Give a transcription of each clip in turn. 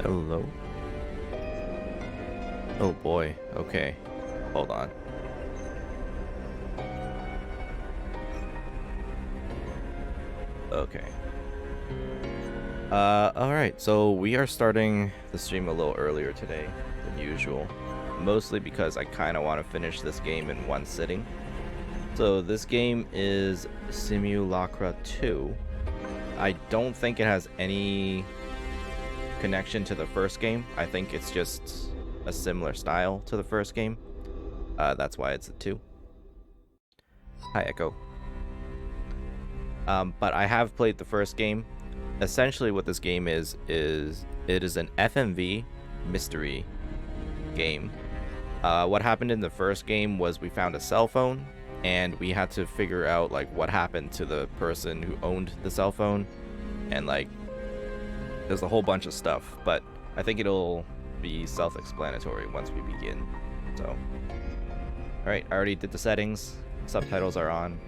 Hello. Oh boy. Okay. Hold on. Okay. Alright, so we are starting the stream a little earlier today than usual. Mostly because I kind of want to finish this game in one sitting. So this game is SIMULACRA 2. I don't think it has any connection to the first game. I think it's just a similar style to the first game. That's why it's a 2. Hi, Echo. But I have played the first game. Essentially what this game is it is an FMV mystery game. What happened in the first game was we found a cell phone and we had to figure out like what happened to the person who owned the cell phone, and like there's a whole bunch of stuff, but I think it'll be self-explanatory once we begin. So alright, I already did the settings. Subtitles are on.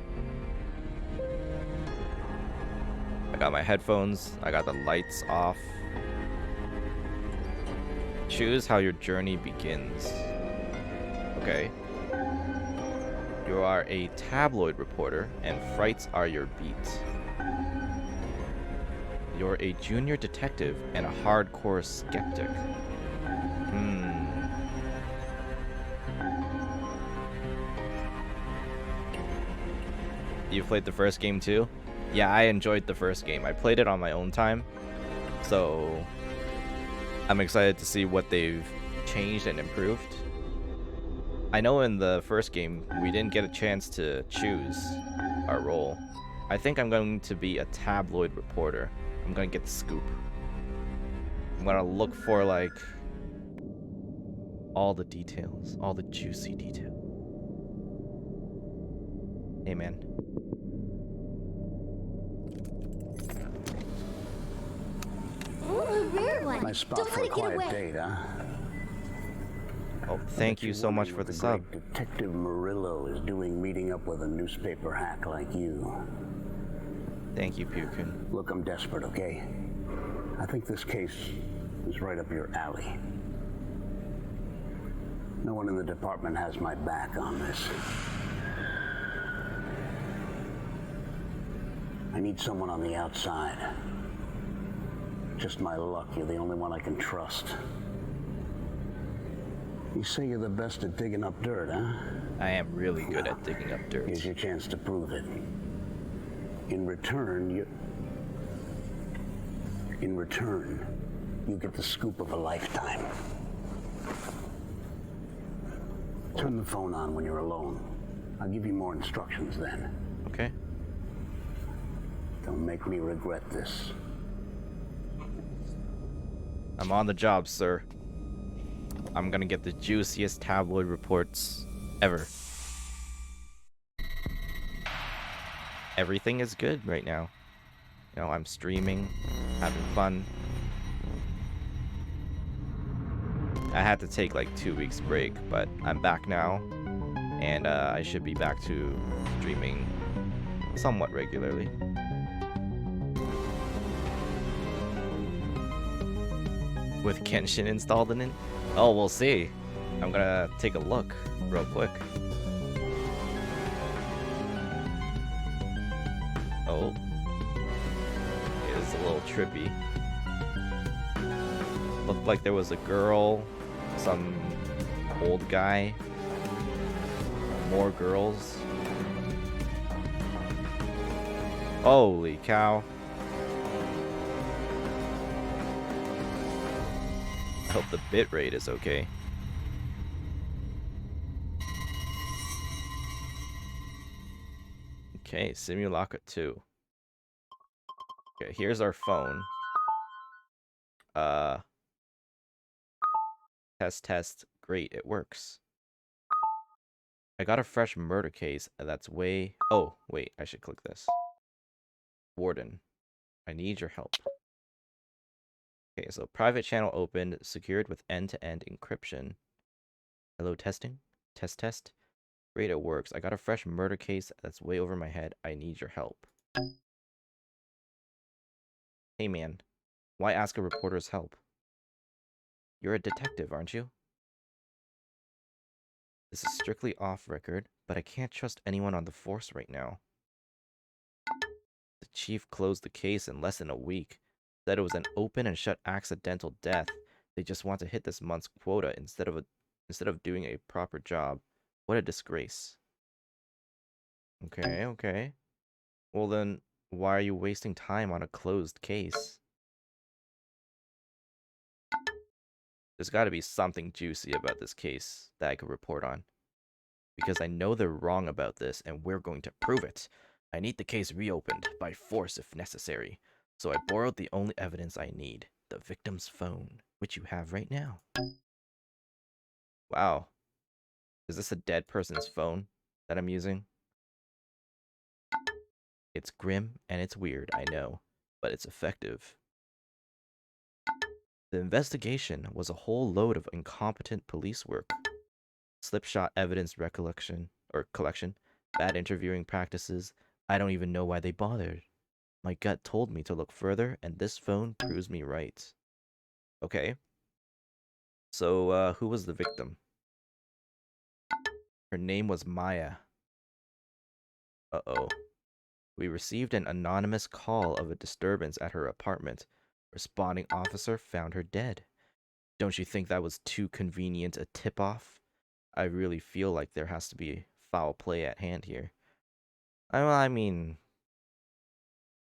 I got my headphones. I got the lights off. Choose how your journey begins. Okay. You are a tabloid reporter, and frights are your beat. You're a junior detective and a hardcore skeptic. You played the first game too? Yeah, I enjoyed the first game. I played it on my own time, so I'm excited to see what they've changed and improved. I know in the first game, we didn't get a chance to choose our role. I think I'm going to be a tabloid reporter. I'm going to get the scoop. I'm going to look for, like, all the details, all the juicy details. Hey, man. Ooh, rare one. Nice spot Don't for let a it get quiet away. date, huh? Oh, thank you so much for the sub. Detective Murillo is doing meeting up with a newspaper hack like you. Thank you, Pukin. Look, I'm desperate, okay? I think this case is right up your alley. No one in the department has my back on this. I need someone on the outside. Just my luck, you're the only one I can trust. You say you're the best at digging up dirt, huh? I am really good at digging up dirt. Here's your chance to prove it. In return, you get the scoop of a lifetime. Turn the phone on when you're alone. I'll give you more instructions then. Okay. Don't make me regret this. I'm on the job, sir. I'm gonna get the juiciest tabloid reports ever. Everything is good right now. You know, I'm streaming, having fun. I had to take like 2 weeks break, but I'm back now, and I should be back to streaming somewhat regularly. With Kenshin installed in it? Oh, we'll see. I'm gonna take a look real quick. Oh. It is a little trippy. Looked like there was a girl, some old guy, more girls. Holy cow. I hope the bitrate is okay. Okay, Simulacra 2. Okay, here's our phone. Test. Great, it works. I got a fresh murder case that's way... Oh, wait, I should click this. Warden, I need your help. Okay, so private channel opened, secured with end-to-end encryption. Hello, testing? Test. Great, it works. I got a fresh murder case that's way over my head. I need your help. Hey, man. Why ask a reporter's help? You're a detective, aren't you? This is strictly off record, but I can't trust anyone on the force right now. The chief closed the case in less than a week. Said it was an open and shut accidental death. They just want to hit this month's quota instead of doing a proper job. What a disgrace. Okay, okay. Well then, why are you wasting time on a closed case? There's got to be something juicy about this case that I could report on. Because I know they're wrong about this, and we're going to prove it. I need the case reopened, by force if necessary. So I borrowed the only evidence I need, the victim's phone, which you have right now. Wow. Is this a dead person's phone that I'm using? It's grim and it's weird, I know, but it's effective. The investigation was a whole load of incompetent police work. Slipshot evidence collection, bad interviewing practices. I don't even know why they bothered. My gut told me to look further, and this phone proves me right. Okay. So, who was the victim? Her name was Maya. Uh-oh. We received an anonymous call of a disturbance at her apartment. Responding officer found her dead. Don't you think that was too convenient a tip-off? I really feel like there has to be foul play at hand here. I mean,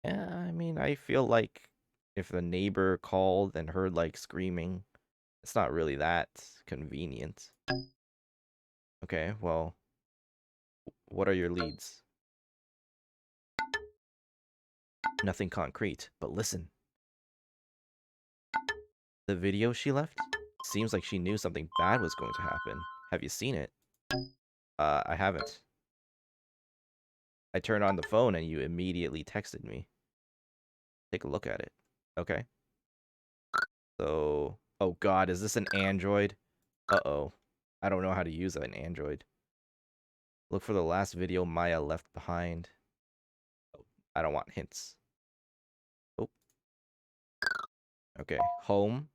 yeah, I feel like if the neighbor called and heard like screaming, it's not really that convenient. Okay, well, what are your leads? Nothing concrete, but listen. The video she left? Seems like she knew something bad was going to happen. Have you seen it? I haven't. I turned on the phone and you immediately texted me. Take a look at it. Okay. So, oh god, is this an Android? Uh-oh. I don't know how to use an Android. Look for the last video Maya left behind. Oh, I don't want hints. Oh. Okay, home.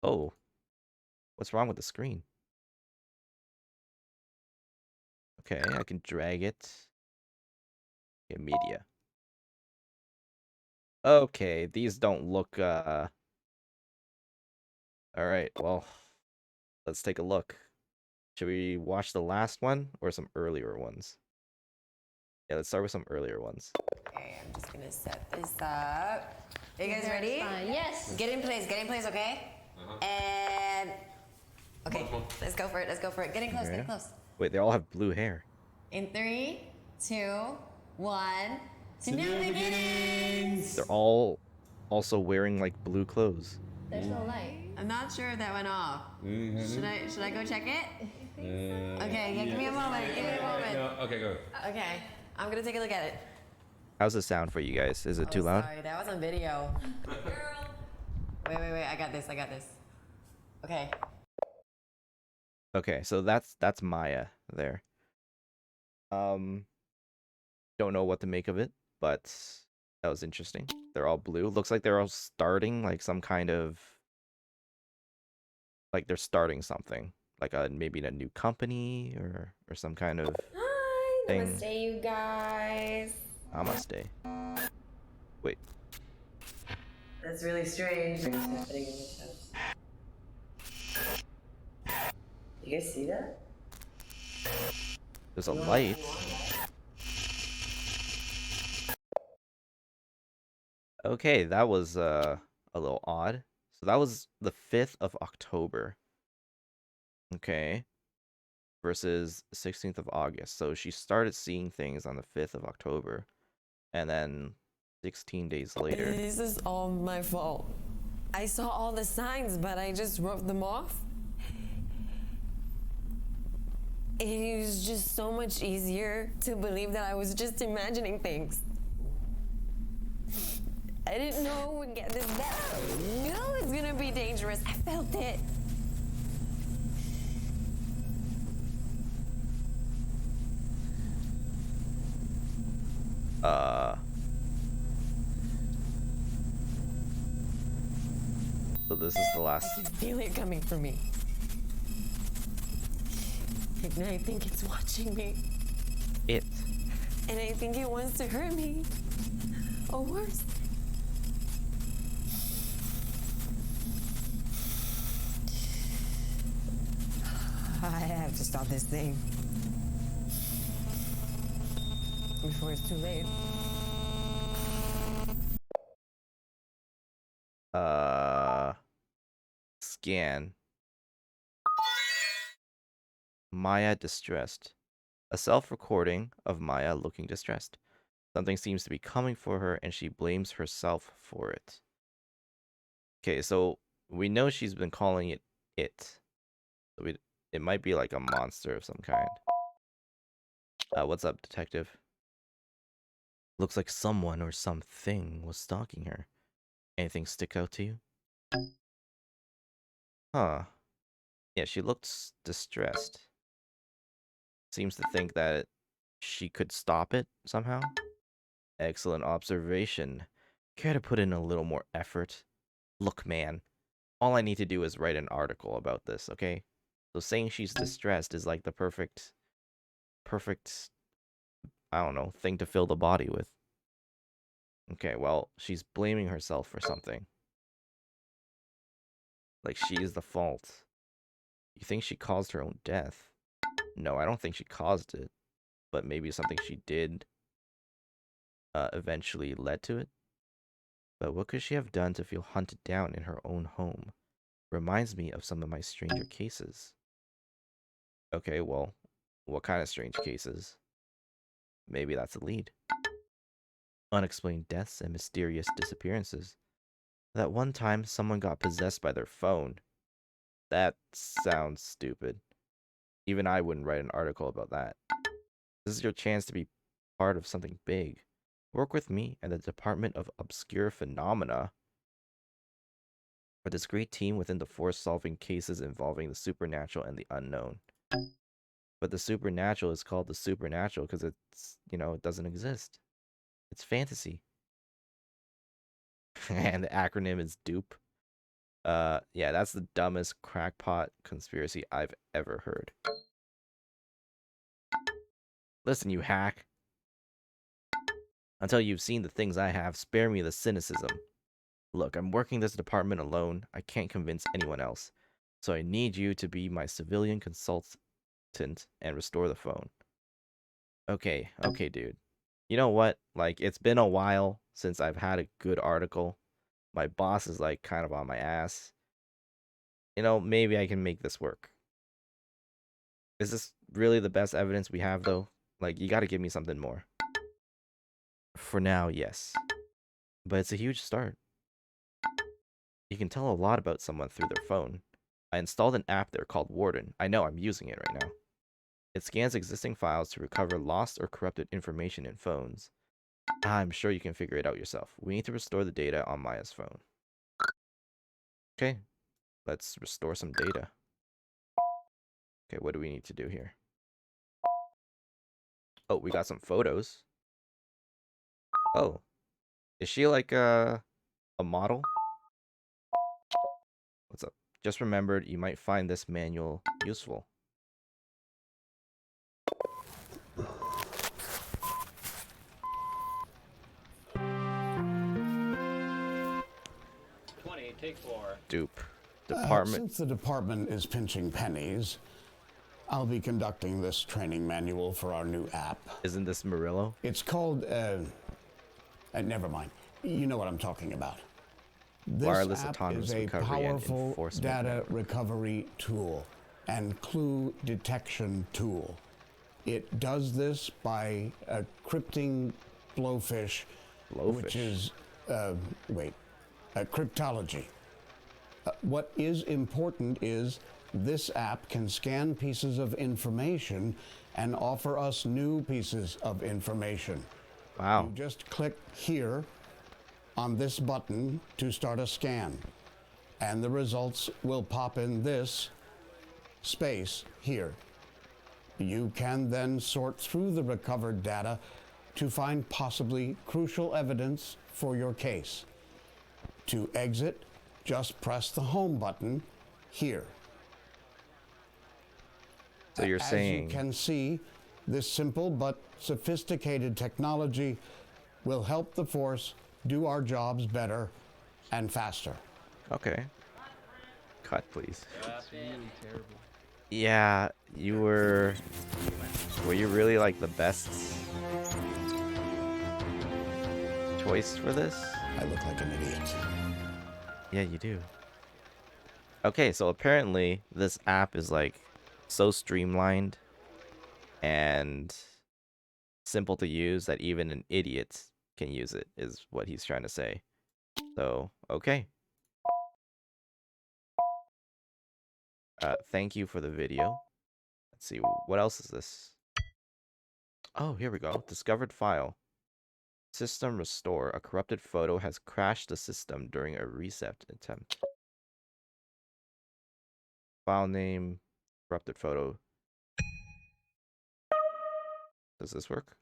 Oh. What's wrong with the screen? Okay, I can drag it. Okay, media. Okay, these don't look, Alright, well, let's take a look. Should we watch the last one or some earlier ones? Yeah, let's start with some earlier ones. Okay, I'm just gonna set this up. Are you guys ready? Yes. Get in place, okay? And okay, let's go for it, Get in close, Okay. get in close. Wait, they all have blue hair. In 3, 2, 1. To new beginnings! They're all also wearing like blue clothes. There's no light. I'm not sure if that went off. Should I go check it? Okay, yeah, give me a moment. Okay, go. Okay, I'm gonna take a look at it. How's the sound for you guys? Is it too loud? Sorry, that was on video. Wait, I got this. Okay. Okay, so that's Maya there. Don't know what to make of it, but that was interesting. They're all blue. Looks like they're all starting like some kind of like they're starting something. Like maybe a new company or some kind of Hi, thing. namaste, you guys. Namaste. Wait. That's really strange. You guys see that? There's a light. Okay, that was a little odd. So that was the 5th of October. Okay. Versus 16th of August. So she started seeing things on the 5th of October. And then 16 days later. This is all my fault. I saw all the signs, but I just wrote them off. It was just so much easier to believe that I was just imagining things. I didn't know it would get this bad. I knew it's gonna be dangerous. I felt it. So this is the last. I can feel it coming for me. And I think it's watching me. It. And I think it wants to hurt me. Or worse. I have to stop this thing. Before it's too late. Scan. Maya distressed. A self-recording of Maya looking distressed. Something seems to be coming for her and she blames herself for it. Okay, so we know she's been calling it it. So it might be like a monster of some kind. What's up, detective? Looks like someone or something was stalking her. Anything stick out to you? Huh. Yeah, she looks distressed. Seems to think that she could stop it somehow. Excellent observation. Care to put in a little more effort? Look, man. All I need to do is write an article about this, okay? So saying she's distressed is like the perfect, I don't know, thing to fill the body with. Okay, well, she's blaming herself for something. Like she is the fault. You think she caused her own death? No, I don't think she caused it. But maybe something she did eventually led to it. But what could she have done to feel hunted down in her own home? Reminds me of some of my stranger cases. Okay, well, what kind of strange cases? Maybe that's a lead. Unexplained deaths and mysterious disappearances. That one time someone got possessed by their phone. That sounds stupid. Even I wouldn't write an article about that. This is your chance to be part of something big. Work with me and the Department of Obscure Phenomena, a discrete team within the force solving cases involving the supernatural and the unknown. But the supernatural is called the supernatural because it's, it doesn't exist. It's fantasy. And the acronym is DUPE. Yeah, that's the dumbest crackpot conspiracy I've ever heard. Listen, you hack. Until you've seen the things I have, spare me the cynicism. Look, I'm working this department alone. I can't convince anyone else. So I need you to be my civilian consultant and restore the phone. Okay, dude. You know what? Like, it's been a while since I've had a good article. My boss is, like, kind of on my ass. Maybe I can make this work. Is this really the best evidence we have, though? Like, you gotta give me something more. For now, yes. But it's a huge start. You can tell a lot about someone through their phone. I installed an app there called Warden. I know, I'm using it right now. It scans existing files to recover lost or corrupted information in phones. I'm sure you can figure it out yourself. We need to restore the data on Maya's phone. Okay, let's restore some data. Okay, what do we need to do here? Oh, we got some photos. Oh, is she like a model? What's up? Just remembered you might find this manual useful. Take 4. Dupe. Department. Since the department is pinching pennies, I'll be conducting this training manual for our new app. Isn't this Murillo? It's called, never mind. You know what I'm talking about. This Wireless app autonomous is a recovery and powerful enforcement data network. recovery tool and clue detection tool. It does this by encrypting blowfish, which is, cryptology. What is important is this app can scan pieces of information and offer us new pieces of information. Wow. You just click here on this button to start a scan, and the results will pop in this space here. You can then sort through the recovered data to find possibly crucial evidence for your case. To exit, just press the home button here. So you're As saying... you can see, this simple but sophisticated technology will help the Force do our jobs better and faster. Okay. Cut, please. That's really terrible. Yeah, you were... Were you really, like, the best choice for this? I look like an idiot. Yeah, you do. Okay, so apparently this app is, like, so streamlined and simple to use that even an idiot can use it, is what he's trying to say. So, okay. Thank you for the video. Let's see, what else is this? Oh, here we go. Discovered file. System restore. A corrupted photo has crashed the system during a reset attempt. File name, corrupted photo. Does this work?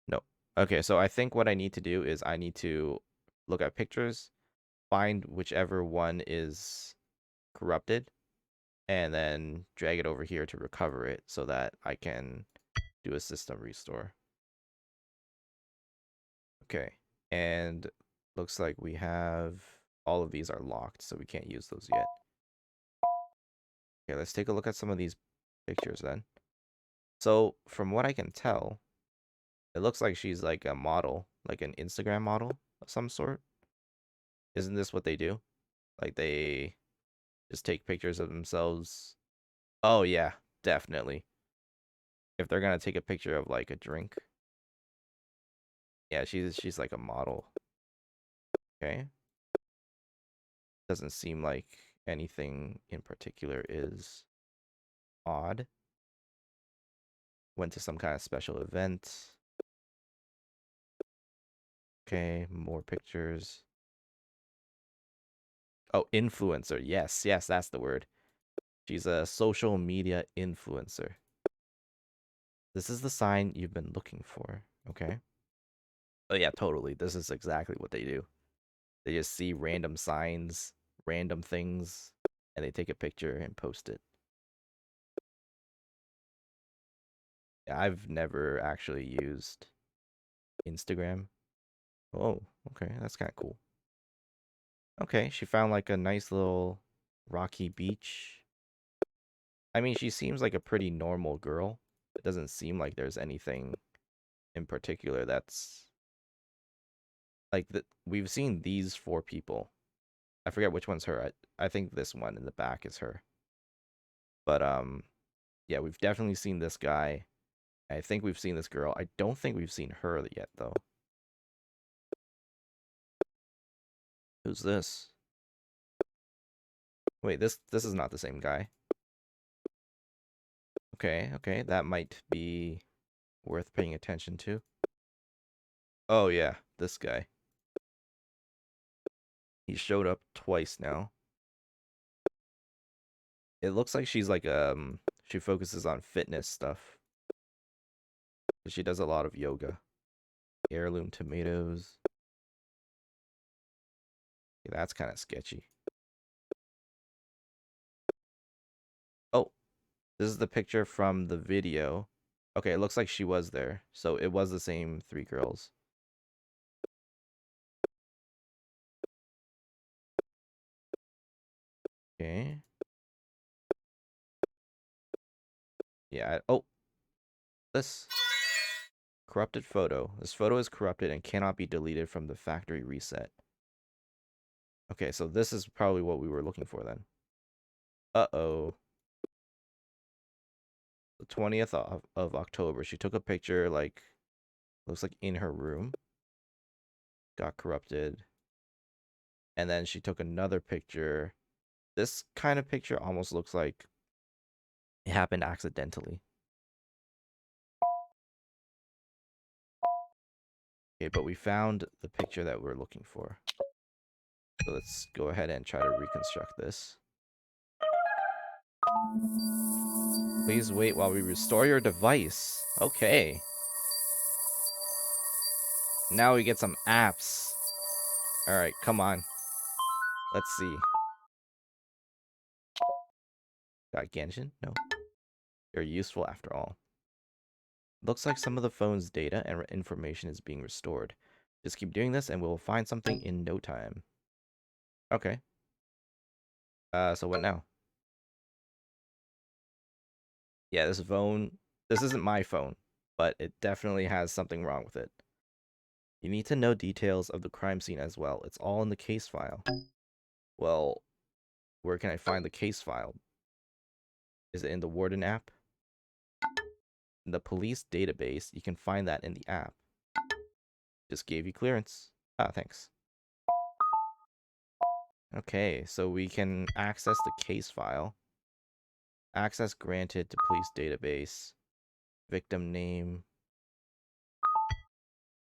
No. Okay, so I think what I need to do is I need to look at pictures, find whichever one is corrupted, and then drag it over here to recover it so that I can do a system restore. Okay, and looks like we have all of these are locked, so we can't use those yet. Okay, let's take a look at some of these pictures then. So from what I can tell, it looks like she's like a model, like an Instagram model of some sort. Isn't this what they do? Like they just take pictures of themselves. Oh yeah, definitely. If they're gonna take a picture of like a drink. Yeah, she's like a model. Okay. Doesn't seem like anything in particular is odd. Went to some kind of special event. Okay, more pictures. Oh, influencer. Yes, that's the word. She's a social media influencer. This is the sign you've been looking for. Okay. Oh yeah, totally. This is exactly what they do. They just see random signs, random things, and they take a picture and post it. Yeah, I've never actually used Instagram. Oh, okay, that's kind of cool. Okay, she found like a nice little rocky beach. I mean, she seems like a pretty normal girl. It doesn't seem like there's anything in particular that's like that. We've seen these 4 people. I forget which one's her. I think this one in the back is her. But yeah, we've definitely seen this guy. I think we've seen this girl. I don't think we've seen her yet though. Who's this? Wait, this is not the same guy. Okay, that might be worth paying attention to. Oh yeah, this guy. He showed up twice now. It looks like she's like she focuses on fitness stuff. She does a lot of yoga. Heirloom tomatoes. Yeah, that's kind of sketchy. Oh, this is the picture from the video. Okay, it looks like she was there. So it was the same 3 girls. Okay. Yeah, oh. This corrupted photo. This photo is corrupted and cannot be deleted from the factory reset. Okay, so this is probably what we were looking for then. Uh-oh. The 20th of October. She took a picture, like, looks like in her room. Got corrupted. And then she took another picture. This kind of picture almost looks like it happened accidentally. Okay, but we found the picture that we're looking for. So let's go ahead and try to reconstruct this. Please wait while we restore your device. Okay. Now we get some apps. Alright, come on. Let's see. Got Genshin? No. You're useful after all. Looks like some of the phone's data and information is being restored. Just keep doing this and we'll find something in no time. Okay. So what now? Yeah, this phone, this isn't my phone, but it definitely has something wrong with it. You need to know details of the crime scene as well. It's all in the case file. Well, where can I find the case file? Is it in the Warden app? In the police database, you can find that in the app. Just gave you clearance. Ah, thanks. Okay, so we can access the case file. Access granted to police database. Victim name.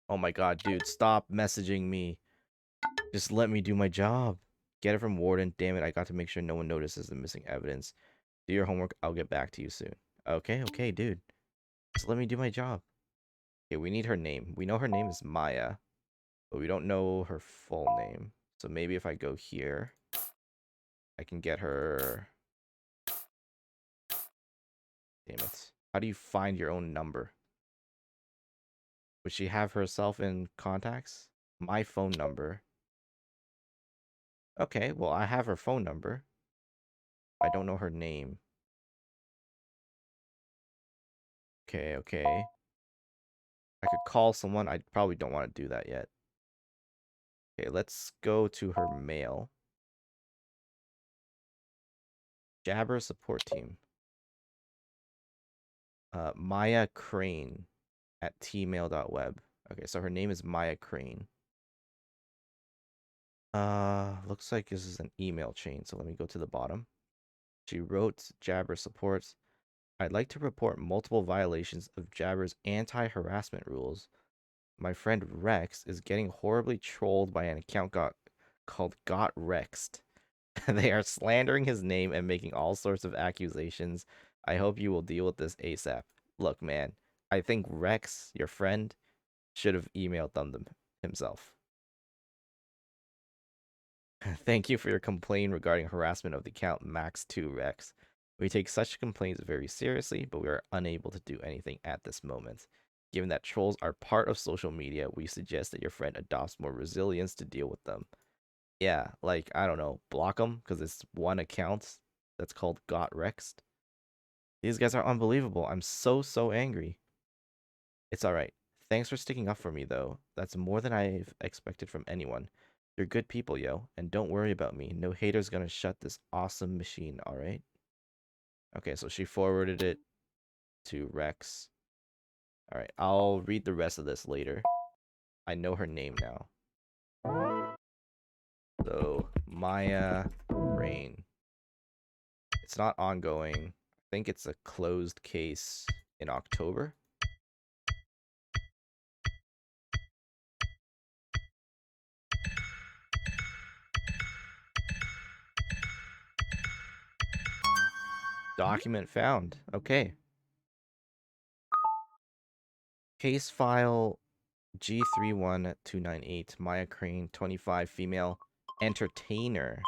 Oh my god, dude, stop messaging me. Just let me do my job. Get it from Warden. Damn it, I got to make sure no one notices the missing evidence. Do your homework. I'll get back to you soon. Okay, dude. Just let me do my job. Okay, we need her name. We know her name is Maya, but we don't know her full name. So maybe if I go here, I can get her... Damn it. How do you find your own number? Would she have herself in contacts? My phone number. Okay, well, I have her phone number. I don't know her name. Okay. I could call someone. I probably don't want to do that yet. Okay, let's go to her mail. Jabber support team. Maya Crane at tmail.web. Okay, so her name is Maya Crane. Looks like this is an email chain, so let me go to the bottom. She wrote Jabber supports. I'd like to report multiple violations of Jabber's anti-harassment rules. My friend Rex is getting horribly trolled by an account called Got Rexed. They are slandering his name and making all sorts of accusations. I hope you will deal with this ASAP. Look, man, I think Rex, your friend, should have emailed them himself. Thank you for your complaint regarding harassment of the account Max2 Rex. We take such complaints very seriously, but we are unable to do anything at this moment. Given that trolls are part of social media, we suggest that your friend adopts more resilience to deal with them. Yeah, like, I don't know, block them, because it's one account that's called Got Rexed. These guys are unbelievable. I'm so angry. It's alright. Thanks for sticking up for me, though. That's more than I've expected from anyone. You're good people, yo, and don't worry about me. No hater's gonna shut this awesome machine, alright? Okay, so she forwarded it to Rex. Alright, I'll read the rest of this later. I know her name now. So, Maya Rain. It's not ongoing. I think it's a closed case in October. Document found. Okay. Case file G31298. Maya Crane, 25, female, entertainer.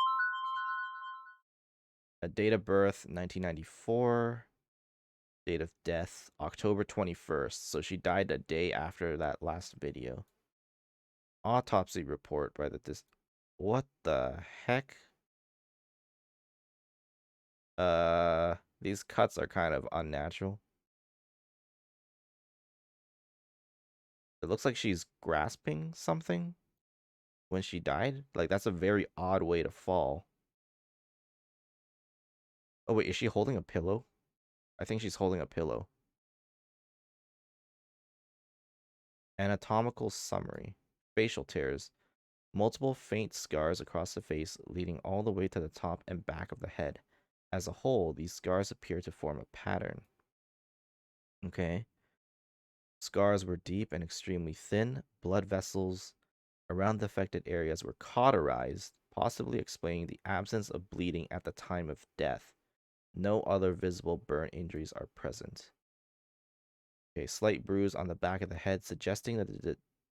A date of birth, 1994. Date of death, October 21st. So she died a day after that last video. Autopsy report by the What the heck? These cuts are kind of unnatural. It looks like she's grasping something when she died. Like, that's a very odd way to fall. Oh, wait, is she holding a pillow? I think she's holding a pillow. Anatomical summary. Facial tears. Multiple faint scars across the face, leading all the way to the top and back of the head. As a whole, these scars appear to form a pattern. Okay. Scars were deep and extremely thin. Blood vessels around the affected areas were cauterized, possibly explaining the absence of bleeding at the time of death. No other visible burn injuries are present. Okay, slight bruise on the back of the head, suggesting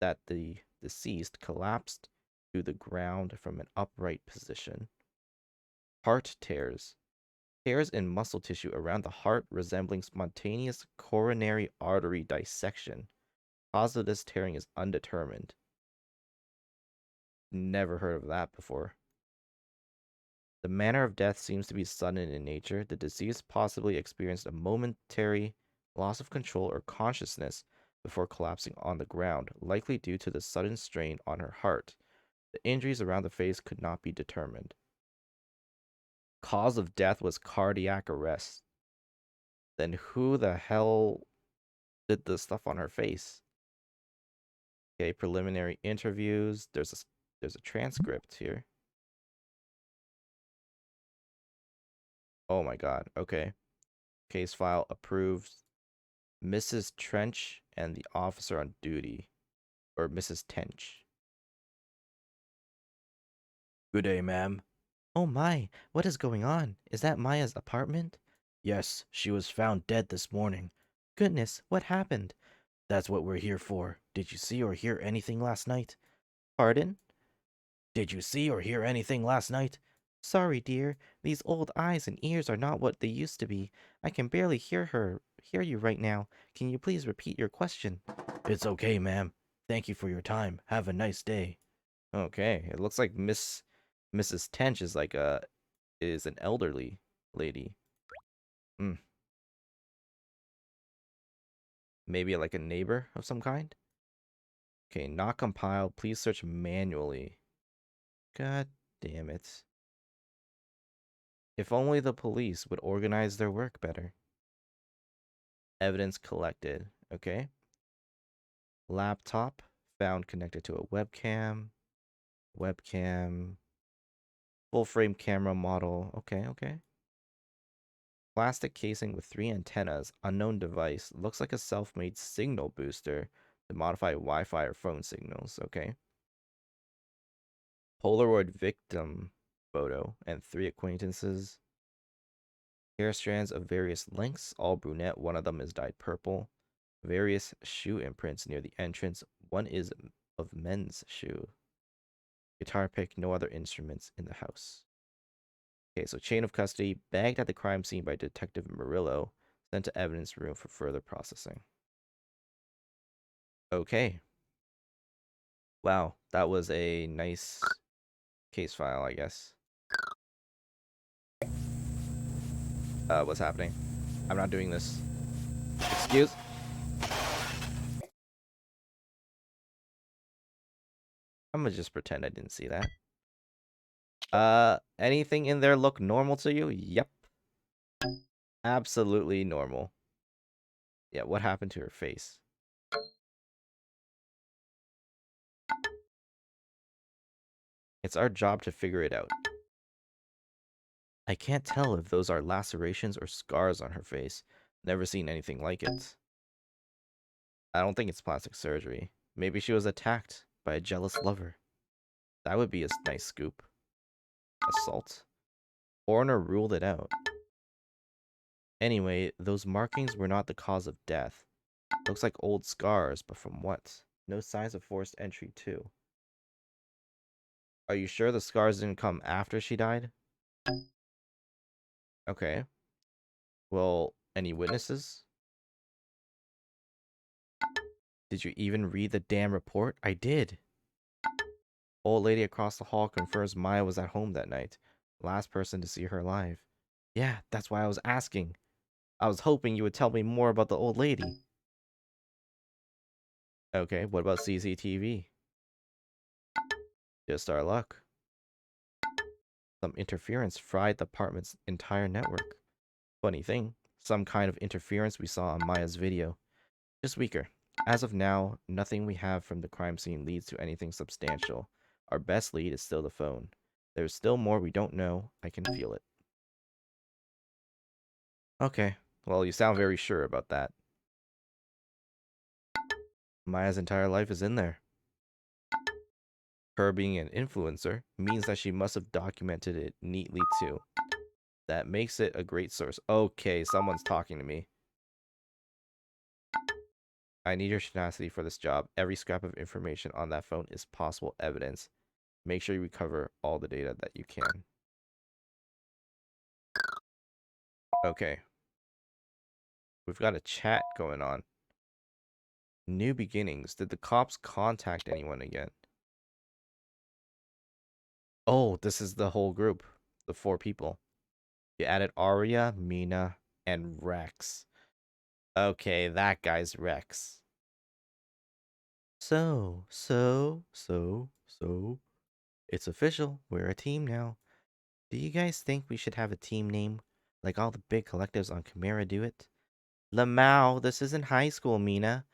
that the deceased collapsed to the ground from an upright position. Heart tears. Tears in muscle tissue around the heart resembling spontaneous coronary artery dissection. Cause of this tearing is undetermined. Never heard of that before. The manner of death seems to be sudden in nature. The deceased possibly experienced a momentary loss of control or consciousness before collapsing on the ground, likely due to the sudden strain on her heart. The injuries around the face could not be determined. Cause of death was cardiac arrest. Then who the hell did the stuff on her face? Okay, preliminary interviews. There's a transcript here. Oh my god. Okay. Case file approved. Mrs. Trench and the officer on duty. Or Mrs. Tench. Good day, ma'am. Oh my, what is going on? Is that Maya's apartment? Yes, she was found dead this morning. Goodness, what happened? That's what we're here for. Did you see or hear anything last night? Pardon? Did you see or hear anything last night? Sorry, dear. These old eyes and ears are not what they used to be. I can barely hear you right now. Can you please repeat your question? It's okay, ma'am. Thank you for your time. Have a nice day. Okay, it looks like Mrs. Tench is is an elderly lady. Maybe like a neighbor of some kind? Okay, not compiled. Please search manually. God damn it. If only the police would organize their work better. Evidence collected. Okay. Laptop found connected to a webcam. Webcam. Full frame camera model. Okay. Plastic casing with 3 antennas. Unknown device. Looks like a self-made signal booster to modify Wi-Fi or phone signals. Okay. Polaroid victim photo and 3 acquaintances. Hair strands of various lengths, all brunette. One of them is dyed purple. Various shoe imprints near the entrance. One is of men's shoe. Guitar pick, no other instruments in the house. Okay, so chain of custody, bagged at the crime scene by Detective Murillo, sent to evidence room for further processing. Okay. Wow, that was a nice case file, I guess. What's happening? I'm not doing this. Excuse? I'm gonna just pretend I didn't see that. Anything in there look normal to you? Yep. Absolutely normal. Yeah, what happened to her face? It's our job to figure it out. I can't tell if those are lacerations or scars on her face. Never seen anything like it. I don't think it's plastic surgery. Maybe she was attacked by a jealous lover. That would be a nice scoop. Assault? Coroner ruled it out. Anyway, those markings were not the cause of death. Looks like old scars, but from what? No signs of forced entry, too. Are you sure the scars didn't come after she died? Okay. Well, any witnesses? Did you even read the damn report? I did. Old lady across the hall confirms Maya was at home that night. Last person to see her alive. Yeah, that's why I was asking. I was hoping you would tell me more about the old lady. Okay, what about CCTV? Just our luck. Some interference fried the apartment's entire network. Funny thing, some kind of interference we saw on Maya's video. Just weaker. As of now, nothing we have from the crime scene leads to anything substantial. Our best lead is still the phone. There's still more we don't know. I can feel it. Okay, well, you sound very sure about that. Maya's entire life is in there. Her being an influencer means that she must have documented it neatly too. That makes it a great source. Okay, someone's talking to me. I need your tenacity for this job. Every scrap of information on that phone is possible evidence. Make sure you recover all the data that you can. Okay. We've got a chat going on. New beginnings. Did the cops contact anyone again? Oh, this is the whole group. The 4 people. You added Arya, Mina, and Rex. Okay, that guy's Rex. So, it's official. We're a team now. Do you guys think we should have a team name? Like all the big collectives on Chimera do it? Lamau, this isn't high school, Mina.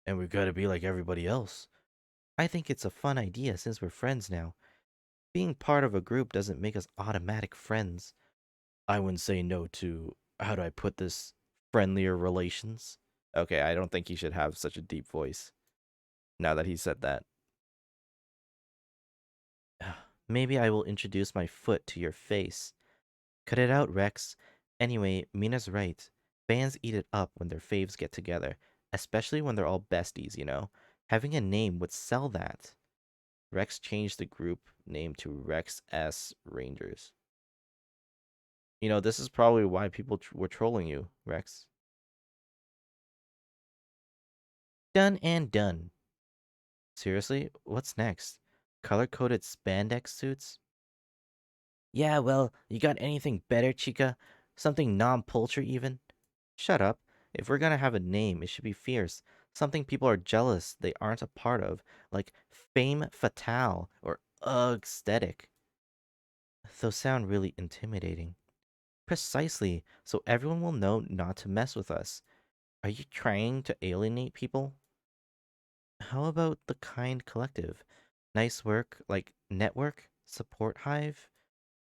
And we gotta be like everybody else. I think it's a fun idea since we're friends now. Being part of a group doesn't make us automatic friends. I wouldn't say no to, how do I put this, friendlier relations. Okay, I don't think he should have such a deep voice. Now that he said that. Maybe I will introduce my foot to your face. Cut it out, Rex. Anyway, Mina's right. Bands eat it up when their faves get together, especially when they're all besties, you know? Having a name would sell that. Rex changed the group name to Rex S Rangers. You know, this is probably why people were trolling you, Rex. Done and done. Seriously? What's next? Color-coded spandex suits? Yeah, well, you got anything better, chica? Something non-poultry even? Shut up. If we're gonna have a name, it should be fierce. Something people are jealous they aren't a part of, like Fame Fatale or Ugh Aesthetic. Those sound really intimidating. Precisely, so everyone will know not to mess with us. Are you trying to alienate people? How about the Kind Collective? Nice work, like network, support hive?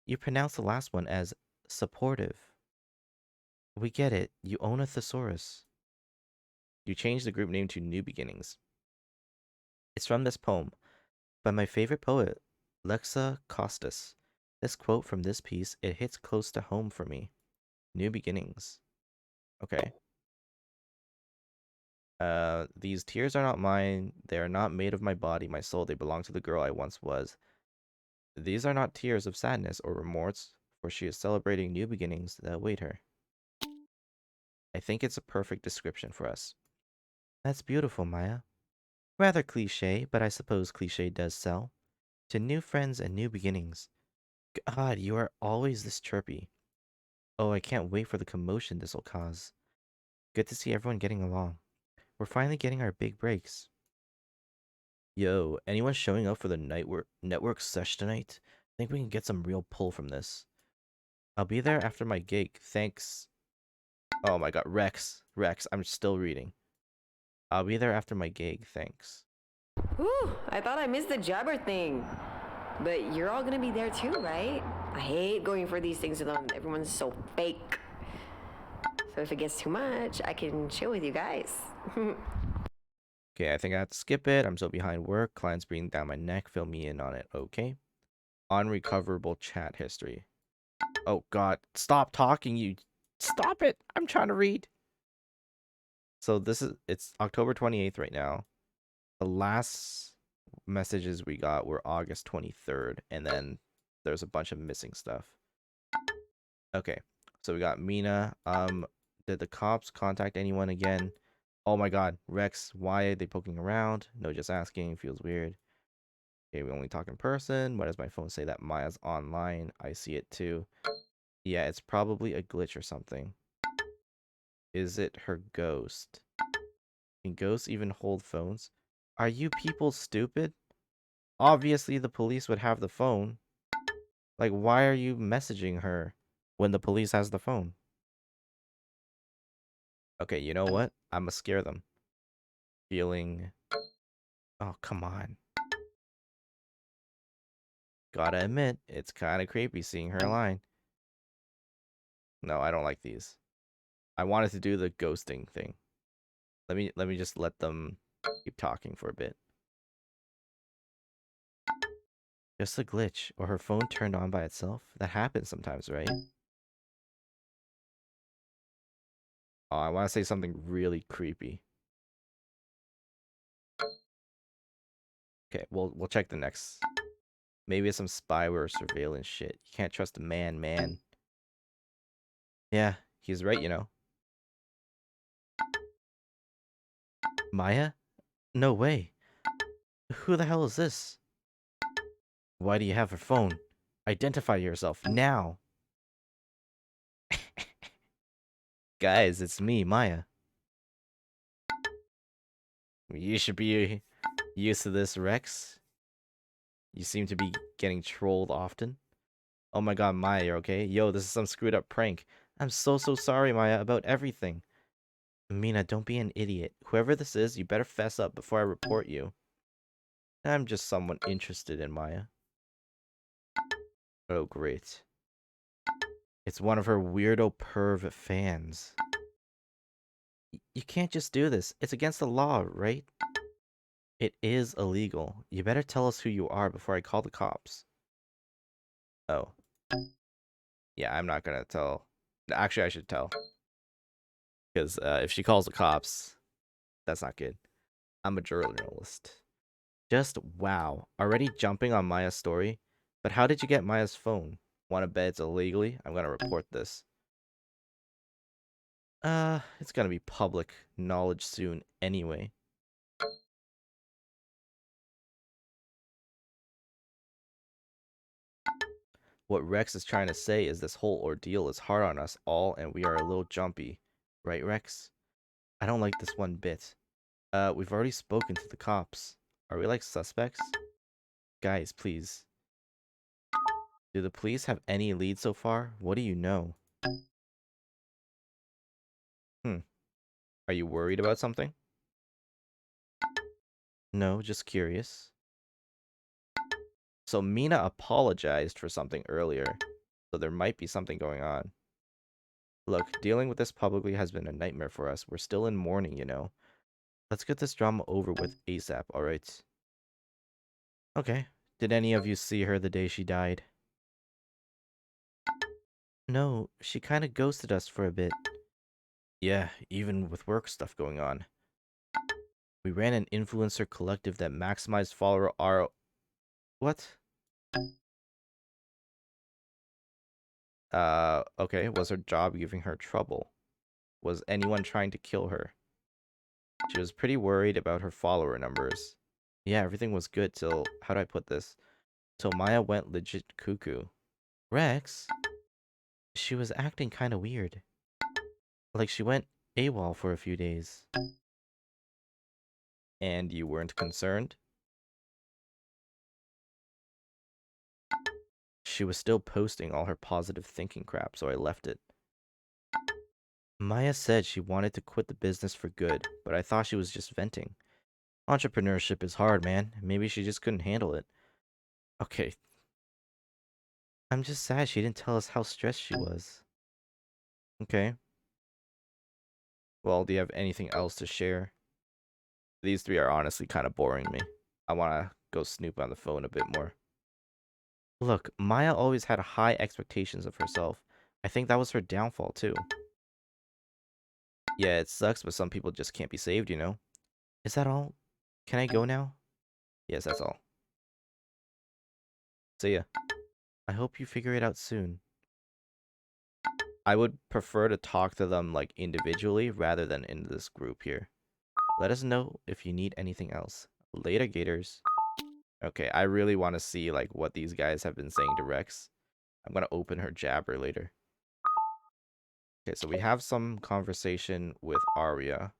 You pronounce the last one as supportive. We get it. You own a thesaurus. You changed the group name to New Beginnings. It's from this poem by my favorite poet, Lexa Costas. This quote from this piece, it hits close to home for me. New Beginnings. Okay. These tears are not mine. They are not made of my body, my soul. They belong to the girl I once was. These are not tears of sadness or remorse, for she is celebrating new beginnings that await her. I think it's a perfect description for us. That's beautiful, Maya. Rather cliche, but I suppose cliche does sell. To new friends and new beginnings. God, you are always this chirpy. Oh, I can't wait for the commotion this will cause. Good to see everyone getting along. We're finally getting our big breaks. Yo, anyone showing up for the network sesh tonight? I think we can get some real pull from this. I'll be there after my gig. Thanks. Oh my god, Rex. Rex, I'm still reading. I'll be there after my gig. Thanks. Whew, I thought I missed the jabber thing. But you're all gonna be there too, right? I hate going for these things alone. Everyone's so fake. So if it gets too much, I can chill with you guys. Okay, I think I have to skip it. I'm so behind work. Clients breathing down my neck. Fill me in on it. Okay. Unrecoverable chat history. Oh god, stop talking, you. Stop it. I'm trying to read. So it's October 28th right now. The last messages we got were August 23rd, and then there's a bunch of missing stuff. Okay. So we got Mina. Did the cops contact anyone again? Oh my god, Rex, why are they poking around? No, just asking. Feels weird. Okay, we only talk in person. Why does my phone say that Maya's online? I see it too. Yeah, it's probably a glitch or something. Is it her ghost? Can ghosts even hold phones? Are you people stupid? Obviously the police would have the phone. Like, why are you messaging her when the police has the phone? Okay, you know what? I'ma scare them. Feeling... Oh, come on. Gotta admit, it's kind of creepy seeing her line. No, I don't like these. I wanted to do the ghosting thing. Let me just let them keep talking for a bit. Just a glitch, or her phone turned on by itself. That happens sometimes, right? Oh, I want to say something really creepy. Okay, we'll check the next. Maybe it's some spyware or surveillance shit. You can't trust a man, man. Yeah, he's right, you know. Maya? No way. Who the hell is this? Why do you have her phone? Identify yourself now. Guys, it's me, Maya. You should be used to this, Rex. You seem to be getting trolled often. Oh my god, Maya, you're okay? Yo, this is some screwed up prank. I'm so sorry, Maya, about everything. Mina, don't be an idiot. Whoever this is, you better fess up before I report you. I'm just someone interested in Maya. Oh, great. It's one of her weirdo perv fans. You can't just do this. It's against the law, right? It is illegal. You better tell us who you are before I call the cops. Oh. Yeah, I'm not gonna tell. Actually, I should tell. Because if she calls the cops, that's not good. I'm a journalist. Just wow. Already jumping on Maya's story? But how did you get Maya's phone? Wanna bet it's illegally? I'm gonna report this. It's gonna be public knowledge soon anyway. What Rex is trying to say is this whole ordeal is hard on us all and we are a little jumpy. Right, Rex? I don't like this one bit. We've already spoken to the cops. Are we like suspects? Guys, please. Do the police have any leads so far? What do you know? Are you worried about something? No, just curious. So Mina apologized for something earlier, so there might be something going on. Look, dealing with this publicly has been a nightmare for us. We're still in mourning, you know. Let's get this drama over with ASAP, alright? Okay. Did any of you see her the day she died? No, she kinda ghosted us for a bit. Yeah, even with work stuff going on. We ran an influencer collective that maximized follower R... What? Okay, was her job giving her trouble? Was anyone trying to kill her? She was pretty worried about her follower numbers. Yeah, everything was good till... How do I put this? Till Maya went legit cuckoo. Rex? She was acting kinda weird. Like she went AWOL for a few days. And you weren't concerned? She was still posting all her positive thinking crap, so I left it. Maya said she wanted to quit the business for good, but I thought she was just venting. Entrepreneurship is hard, man. Maybe she just couldn't handle it. Okay. I'm just sad she didn't tell us how stressed she was. Okay. Well, do you have anything else to share? These three are honestly kind of boring me. I want to go snoop on the phone a bit more. Look, Maya always had high expectations of herself. I think that was her downfall, too. Yeah, it sucks, but some people just can't be saved, you know? Is that all? Can I go now? Yes, that's all. See ya. I hope you figure it out soon. I would prefer to talk to them, like, individually rather than in this group here. Let us know if you need anything else. Later, Gators. Okay, I really want to see, like, what these guys have been saying to Rex. I'm gonna open her jabber later. Okay, so we have some conversation with Arya.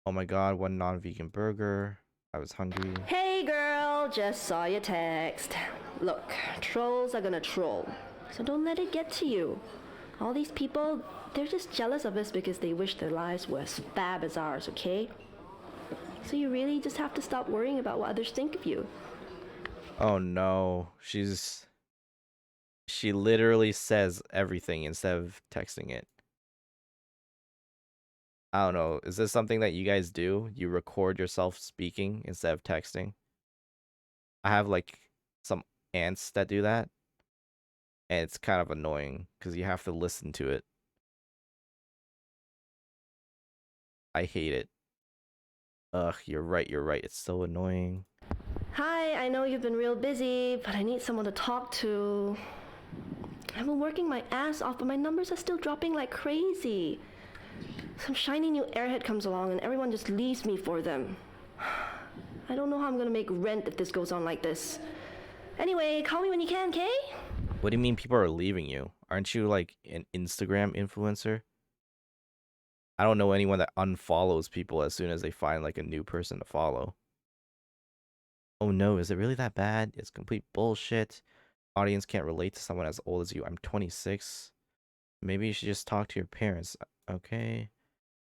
Oh my god, one non-vegan burger. I was hungry. Hey girl, just saw your text. Look, trolls are gonna troll, so don't let it get to you. All these people, they're just jealous of us because they wish their lives were as fab as ours, okay? So you really just have to stop worrying about what others think of you. Oh no, she literally says everything instead of texting it. I don't know. Is this something that you guys do? You record yourself speaking instead of texting? I have like some aunts that do that. And it's kind of annoying because you have to listen to it. I hate it. Ugh, you're right, you're right. It's so annoying. Hi, I know you've been real busy, but I need someone to talk to. I've been working my ass off, but my numbers are still dropping like crazy. Some shiny new airhead comes along and everyone just leaves me for them. I don't know how I'm gonna make rent if this goes on like this. Anyway, call me when you can, okay? What do you mean people are leaving you? Aren't you like an Instagram influencer? I don't know anyone that unfollows people as soon as they find like a new person to follow. Oh no, is it really that bad? It's complete bullshit. Audience can't relate to someone as old as you. I'm 26. Maybe you should just talk to your parents. Okay.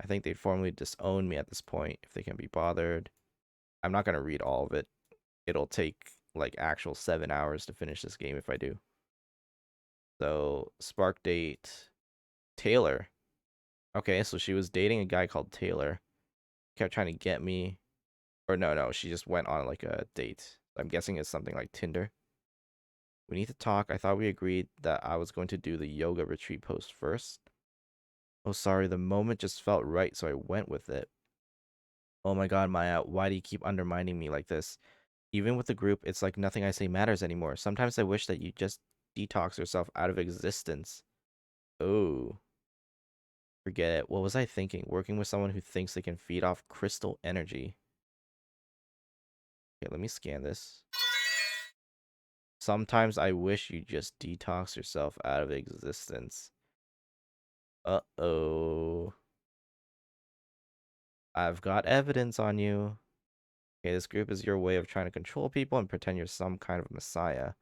I think they'd formally disown me at this point if they can be bothered. I'm not gonna read all of it. It'll take like actual 7 hours to finish this game if I do. So, spark date Taylor. Okay, so she was dating a guy called Taylor. Kept trying to get me. Or no, she just went on like a date. I'm guessing it's something like Tinder. We need to talk. I thought we agreed that I was going to do the yoga retreat post first. Oh, sorry, the moment just felt right, so I went with it. Oh my god, Maya, why do you keep undermining me like this? Even with the group, it's like nothing I say matters anymore. Sometimes I wish that you just detox yourself out of existence. Oh. Forget it. What was I thinking? Working with someone who thinks they can feed off crystal energy. Okay, let me scan this. Sometimes I wish you just detox yourself out of existence. Uh-oh. I've got evidence on you. Okay, this group is your way of trying to control people and pretend you're some kind of messiah.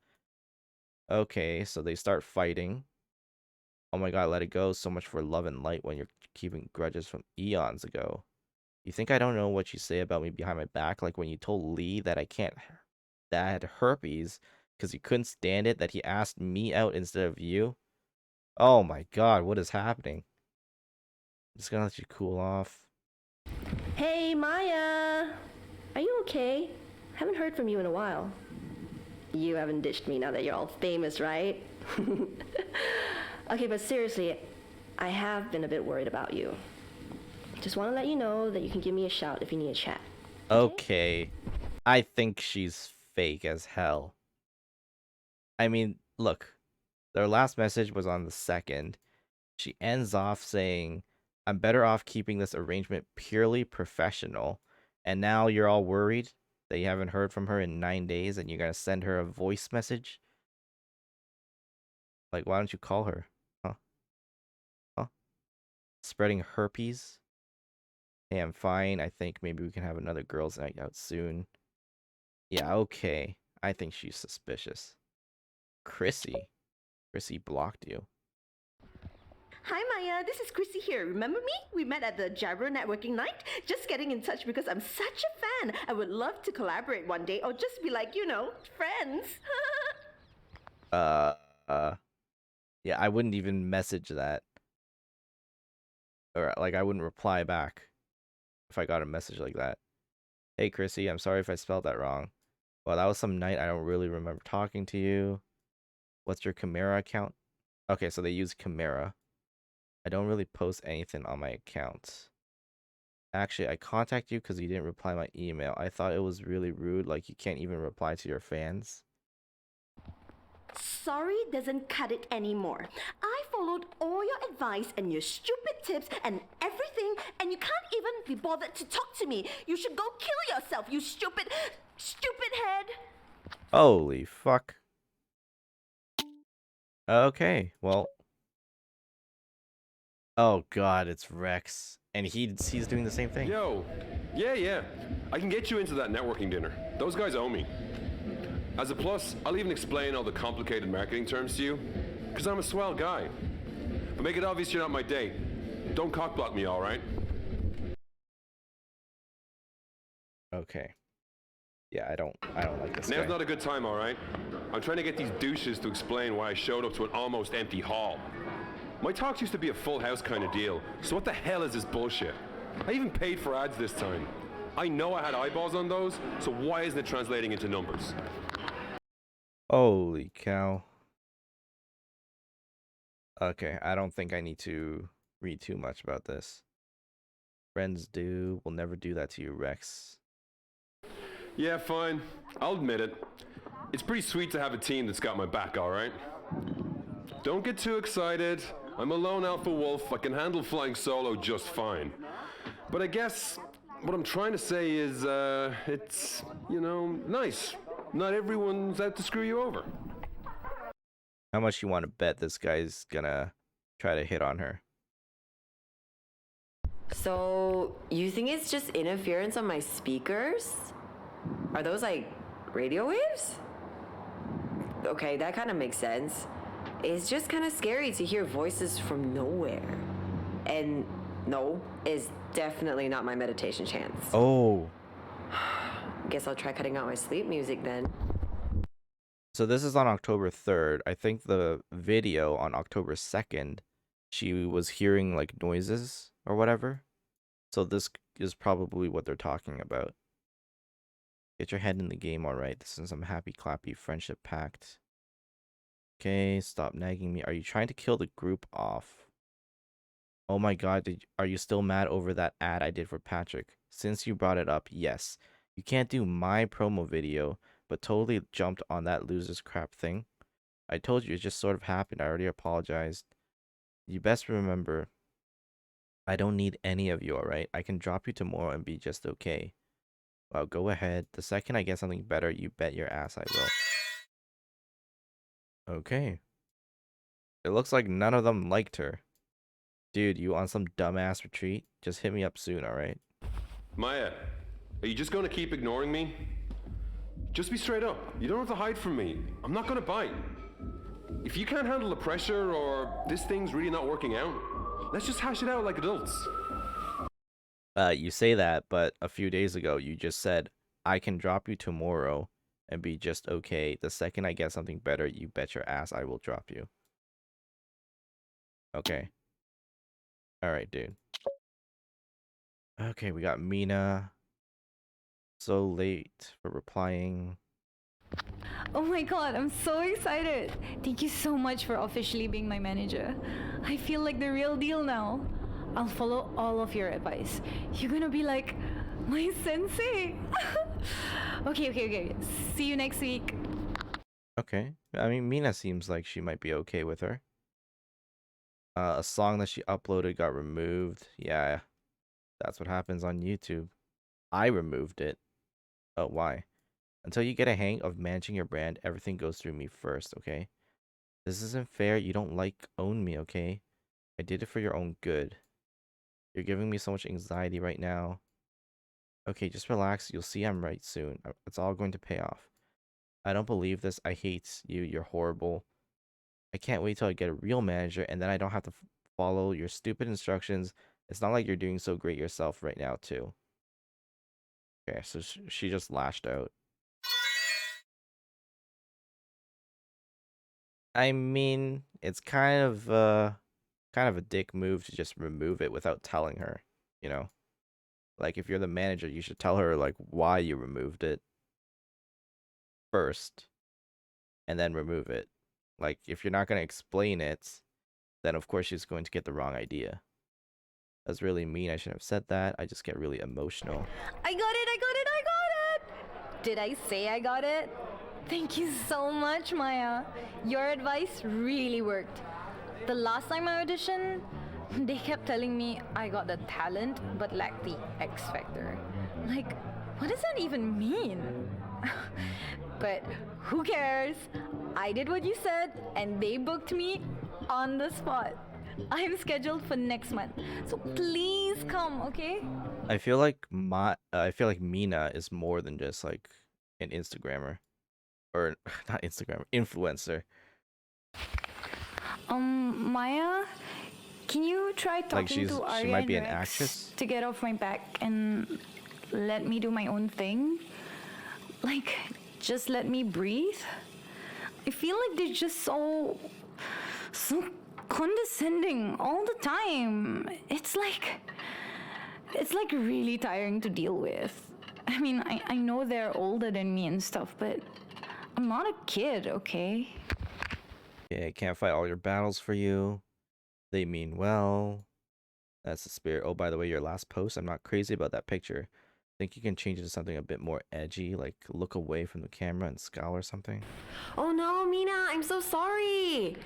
Okay, so they start fighting. Oh my god, let it go. So much for love and light when you're keeping grudges from eons ago. You think I don't know what you say about me behind my back? Like when you told Lee that that I had herpes because you couldn't stand it, that he asked me out instead of you? Oh my god, what is happening? I'm just gonna let you cool off. Hey, Maya! Are you okay? Haven't heard from you in a while. You haven't ditched me now that you're all famous, right? Okay, but seriously, I have been a bit worried about you. Just want to let you know that you can give me a shout if you need a chat. Okay. I think she's fake as hell. I mean, look, their last message was on the 2nd. She ends off saying, I'm better off keeping this arrangement purely professional. And now you're all worried that you haven't heard from her in 9 days and you're going to send her a voice message? Like, why don't you call her? Huh? Huh? Spreading herpes? Hey, I'm fine. I think maybe we can have another girls' night out soon. Yeah, okay. I think she's suspicious. Chrissy blocked you. Hi Maya, this is Chrissy here. Remember me? We met at the Jabra networking night. Just getting in touch because I'm such a fan. I would love to collaborate one day or just be like, friends. Yeah, I wouldn't even message that. Or, like, I wouldn't reply back if I got a message like that. Hey, Chrissy, I'm sorry if I spelled that wrong. Well, that was some night I don't really remember talking to you. What's your Chimera account? Okay, so they use Chimera. I don't really post anything on my account. Actually, I contacted you because you didn't reply my email. I thought it was really rude, like you can't even reply to your fans. Sorry doesn't cut it anymore. I followed all your advice and your stupid tips and everything, and you can't even be bothered to talk to me. You should go kill yourself, you stupid head. Holy fuck. Okay, well. Oh god, it's Rex. And he's doing the same thing. Yo, yeah. I can get you into that networking dinner. Those guys owe me. As a plus, I'll even explain all the complicated marketing terms to you, because I'm a swell guy. But make it obvious you're not my date. Don't cockblock me, alright? Okay. Yeah, I don't like this Now's guy. not a good time, alright? I'm trying to get these douches to explain why I showed up to an almost empty hall. My talks used to be a full house kind of deal, so what the hell is this bullshit? I even paid for ads this time. I know I had eyeballs on those, so why isn't it translating into numbers? Holy cow. Okay, I don't think I need to read too much about this. Friends do. Will never do that to you, Rex. Yeah, fine. I'll admit it. It's pretty sweet to have a team that's got my back, alright? Don't get too excited. I'm a lone alpha wolf. I can handle flying solo just fine. But I guess what I'm trying to say is, it's, you know, nice. Not everyone's out to screw you over. How much you want to bet this guy's gonna try to hit on her? So, you think it's just interference on my speakers? Are those like radio waves? Okay, that kind of makes sense. It's just kind of scary to hear voices from nowhere. And no, it's definitely not my meditation chants. Oh. Guess I'll try cutting out my sleep music then. So this is on October 3rd. I think the video on October 2nd, she was hearing like noises or whatever. So this is probably what they're talking about. Get your head in the game, alright. This is some happy clappy friendship pact. Okay, stop nagging me. Are you trying to kill the group off? Oh my god, are you still mad over that ad I did for Patrick? Since you brought it up, yes. You can't do my promo video, but totally jumped on that loser's crap thing. I told you it just sort of happened. I already apologized. You best remember, I don't need any of you, alright? I can drop you tomorrow and be just okay. Well, go ahead. The second I get something better, you bet your ass I will. Okay. It looks like none of them liked her. Dude, you on some dumbass retreat? Just hit me up soon, alright? Maya, are you just going to keep ignoring me? Just be straight up. You don't have to hide from me. I'm not going to bite. If you can't handle the pressure or this thing's really not working out, let's just hash it out like adults. You say that, but a few days ago you just said, I can drop you tomorrow and be just okay. The second I get something better, you bet your ass I will drop you. Okay. Alright, dude. Okay, we got Mina. So late for replying. Oh my god, I'm so excited. Thank you so much for officially being my manager. I feel like the real deal now. I'll follow all of your advice. You're gonna be like my sensei. Okay. See you next week. Okay. I mean, Mina seems like she might be okay with her. A song that she uploaded got removed. Yeah, that's what happens on YouTube. I removed it. Oh, why? Until you get a hang of managing your brand, everything goes through me first, okay? This isn't fair. You don't own me, okay? I did it for your own good. You're giving me so much anxiety right now. Okay, just relax. You'll see I'm right soon. It's all going to pay off. I don't believe this. I hate you. You're horrible. I can't wait till I get a real manager and then I don't have to follow your stupid instructions. It's not like you're doing so great yourself right now, too. Okay, so she just lashed out. I mean, it's kind of a dick move to just remove it without telling her, you know? Like, if you're the manager, you should tell her, like, why you removed it first, and then remove it. Like, if you're not going to explain it, then of course she's going to get the wrong idea. That's really mean. I shouldn't have said that. I just get really emotional. I got it. Did I say I got it? Thank you so much, Maya. Your advice really worked. The last time I auditioned, they kept telling me I got the talent but lacked the X factor. Like, what does that even mean? But who cares? I did what you said and they booked me on the spot. I'm scheduled for next month. So please come, okay? I feel like Mina is more than just like an Instagrammer. Or not Instagrammer, influencer. Maya, can you try talking to Arya she might and be an Rex actress to get off my back and let me do my own thing? Like, just let me breathe? I feel like they're just so condescending all the time. It's like really tiring to deal with. I mean, I know they're older than me and stuff, but I'm not a kid, okay? Yeah, can't fight all your battles for you. They mean well. That's the spirit. Oh, by the way, your last post, I'm not crazy about that picture. Think you can change it to something a bit more edgy, like look away from the camera and scowl or something? Oh no, Mina, I'm so sorry.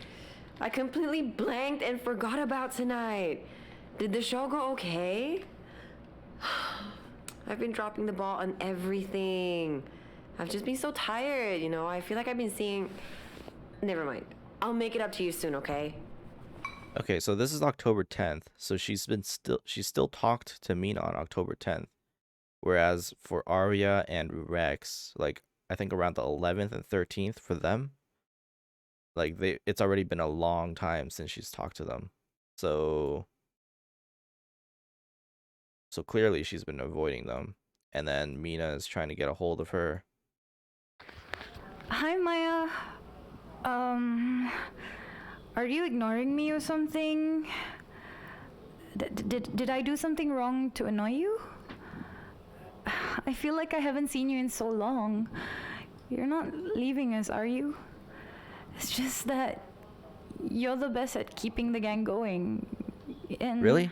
I completely blanked and forgot about tonight. Did the show go okay? I've been dropping the ball on everything. I've just been so tired, you know. I feel like I've been seeing... Never mind. I'll make it up to you soon, okay? Okay, so this is October 10th, so she's still talked to Mina on October 10th. Whereas for Arya and Rex, like I think around the 11th and 13th for them, like it's already been a long time since she's talked to them. So clearly she's been avoiding them. And then Mina is trying to get a hold of her. Hi, Maya. Are you ignoring me or something? Did I do something wrong to annoy you? I feel like I haven't seen you in so long. You're not leaving us, are you? It's just that you're the best at keeping the gang going. And Really?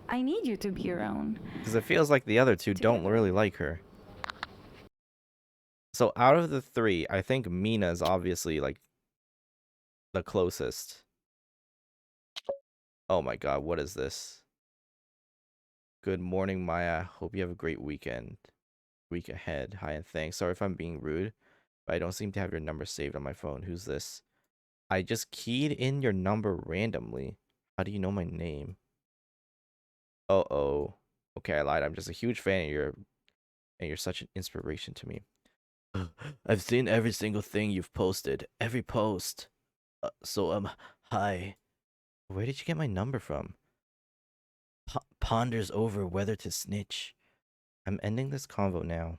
I need you to be around. Because it feels like the other two don't really like her. So out of the three, I think Mina's obviously like the closest. Oh my god, what is this? Good morning, Maya. Hope you have a great week ahead. Hi and thanks. Sorry if I'm being rude, but I don't seem to have your number saved on my phone. Who's this? I just keyed in your number randomly. How do you know my name? Uh-oh. Okay, I lied. I'm just a huge fan of your, and you're such an inspiration to me. I've seen every single thing you've posted. Every post. Hi. Where did you get my number from? Ponders over whether to snitch. I'm ending this convo now.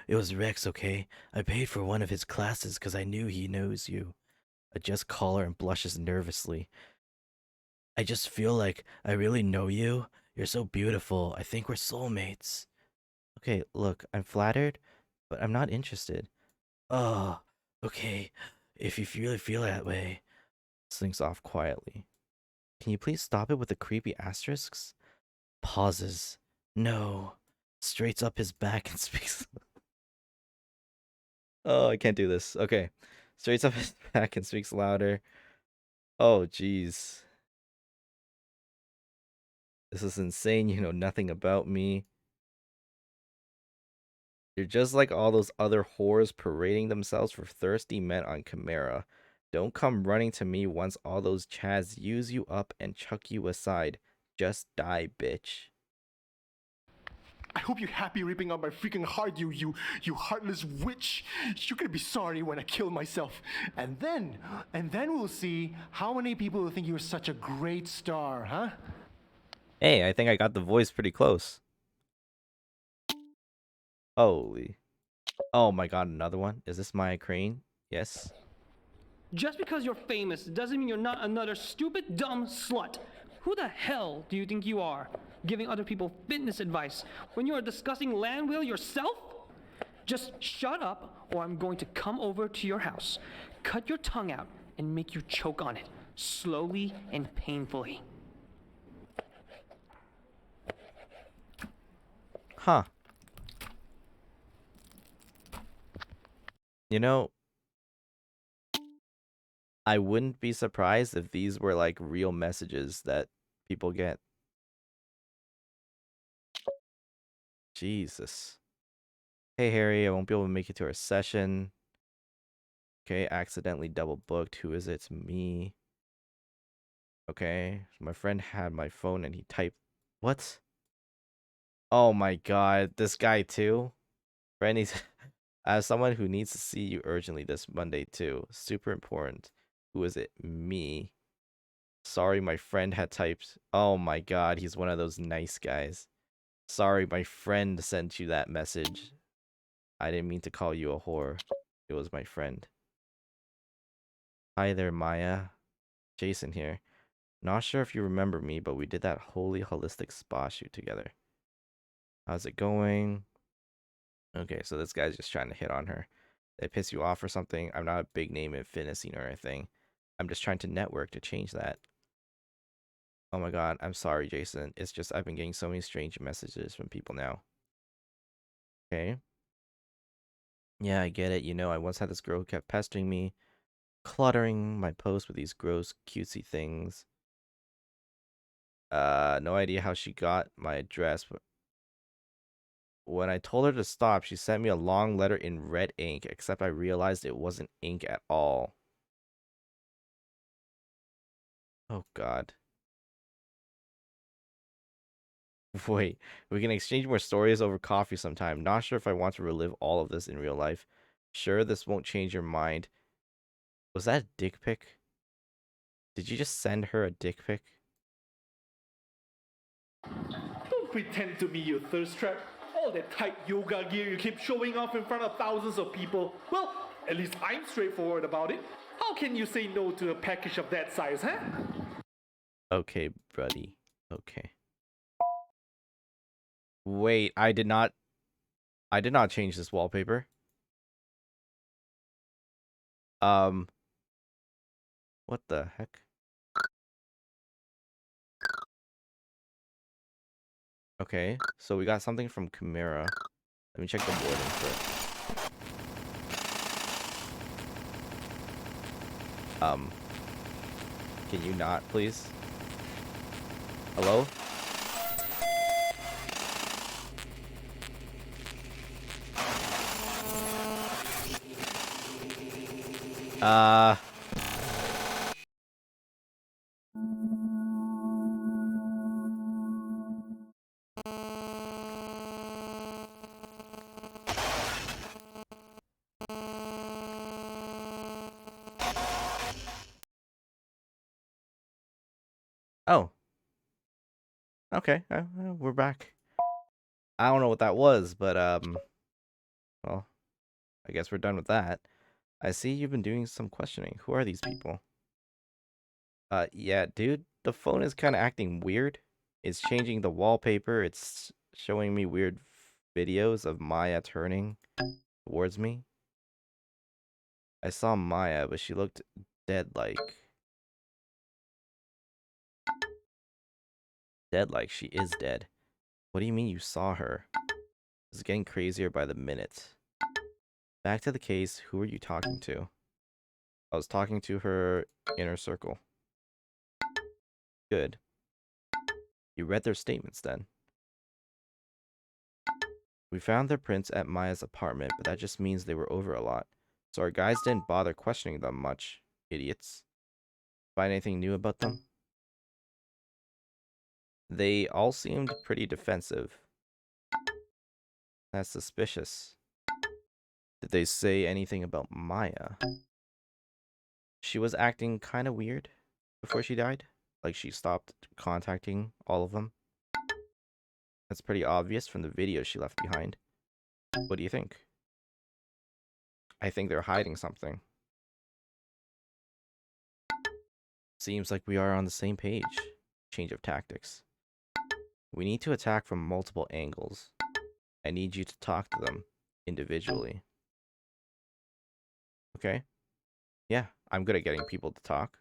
It was Rex, okay? I paid for one of his classes because I knew he knows you. I just call her and blushes nervously. I just feel like I really know you. You're so beautiful. I think we're soulmates. Okay, look, I'm flattered, but I'm not interested. Oh, okay. If you really feel that way. Slinks off quietly. Can you please stop it with the creepy asterisks? Pauses. No. Straights up his back and speaks. Oh, I can't do this. Okay. Straights up his back and speaks louder. Oh, jeez. This is insane. You know nothing about me. You're just like all those other whores parading themselves for thirsty men on Chimera. Don't come running to me once all those chads use you up and chuck you aside. Just die, bitch. I hope you're happy ripping out my freaking heart, you heartless witch. You're gonna be sorry when I kill myself. And then we'll see how many people will think you're such a great star, huh? Hey, I think I got the voice pretty close. Holy. Oh my god, another one? Is this Maya Crane? Yes. Just because you're famous doesn't mean you're not another stupid, dumb slut. Who the hell do you think you are, giving other people fitness advice when you're a disgusting land whale yourself? Just shut up, or I'm going to come over to your house, cut your tongue out, and make you choke on it, slowly and painfully. Huh. You know, I wouldn't be surprised if these were like real messages that people get. Jesus. Hey Harry, I won't be able to make it to our session. Okay, accidentally double booked. Who is it? It's me. Okay, my friend had my phone and he typed... What? Oh my god, this guy too? Friend, he's... As someone who needs to see you urgently this Monday too. Super important. Who is it? Me. Sorry, my friend had typed... Oh my god, he's one of those nice guys. Sorry, my friend sent you that message. I didn't mean to call you a whore. It was my friend. Hi there, Maya. Jason here. Not sure if you remember me, but we did that holy holistic spa shoot together. How's it going? Okay, so this guy's just trying to hit on her. Did I piss you off or something? I'm not a big name in fitness scene or anything. I'm just trying to network to change that. Oh my god, I'm sorry, Jason. It's just I've been getting so many strange messages from people now. Okay. Yeah, I get it. You know, I once had this girl who kept pestering me, cluttering my posts with these gross, cutesy things. No idea how she got my address, but when I told her to stop, she sent me a long letter in red ink, except I realized it wasn't ink at all. Oh god. Wait, we can exchange more stories over coffee sometime. Not sure if I want to relive all of this in real life. Sure, this won't change your mind. Was that a dick pic? Did you just send her a dick pic? Don't pretend to be your thirst trap. All that tight yoga gear you keep showing off in front of thousands of people. Well, at least I'm straightforward about it. How can you say no to a package of that size, huh? Okay, buddy. Okay. Wait, I did not change this wallpaper. What the heck? Okay, so we got something from Chimera. Let me check the boarding first. Can you not, please? Hello? Oh. Okay, we're back. I don't know what that was, but, well, I guess we're done with that. I see you've been doing some questioning. Who are these people? Yeah, dude, the phone is kind of acting weird. It's changing the wallpaper. It's showing me weird videos of Maya turning towards me. I saw Maya, but she looked dead-like. Dead-like, she is dead. What do you mean you saw her? This is getting crazier by the minute. Back to the case, who are you talking to? I was talking to her inner circle. Good. You read their statements then. We found their prints at Maya's apartment, but that just means they were over a lot. So our guys didn't bother questioning them much. Idiots. Find anything new about them? They all seemed pretty defensive. That's suspicious. Did they say anything about Maya? She was acting kind of weird before she died. Like she stopped contacting all of them. That's pretty obvious from the video she left behind. What do you think? I think they're hiding something. Seems like we are on the same page. Change of tactics. We need to attack from multiple angles. I need you to talk to them individually. Okay? Yeah, I'm good at getting people to talk.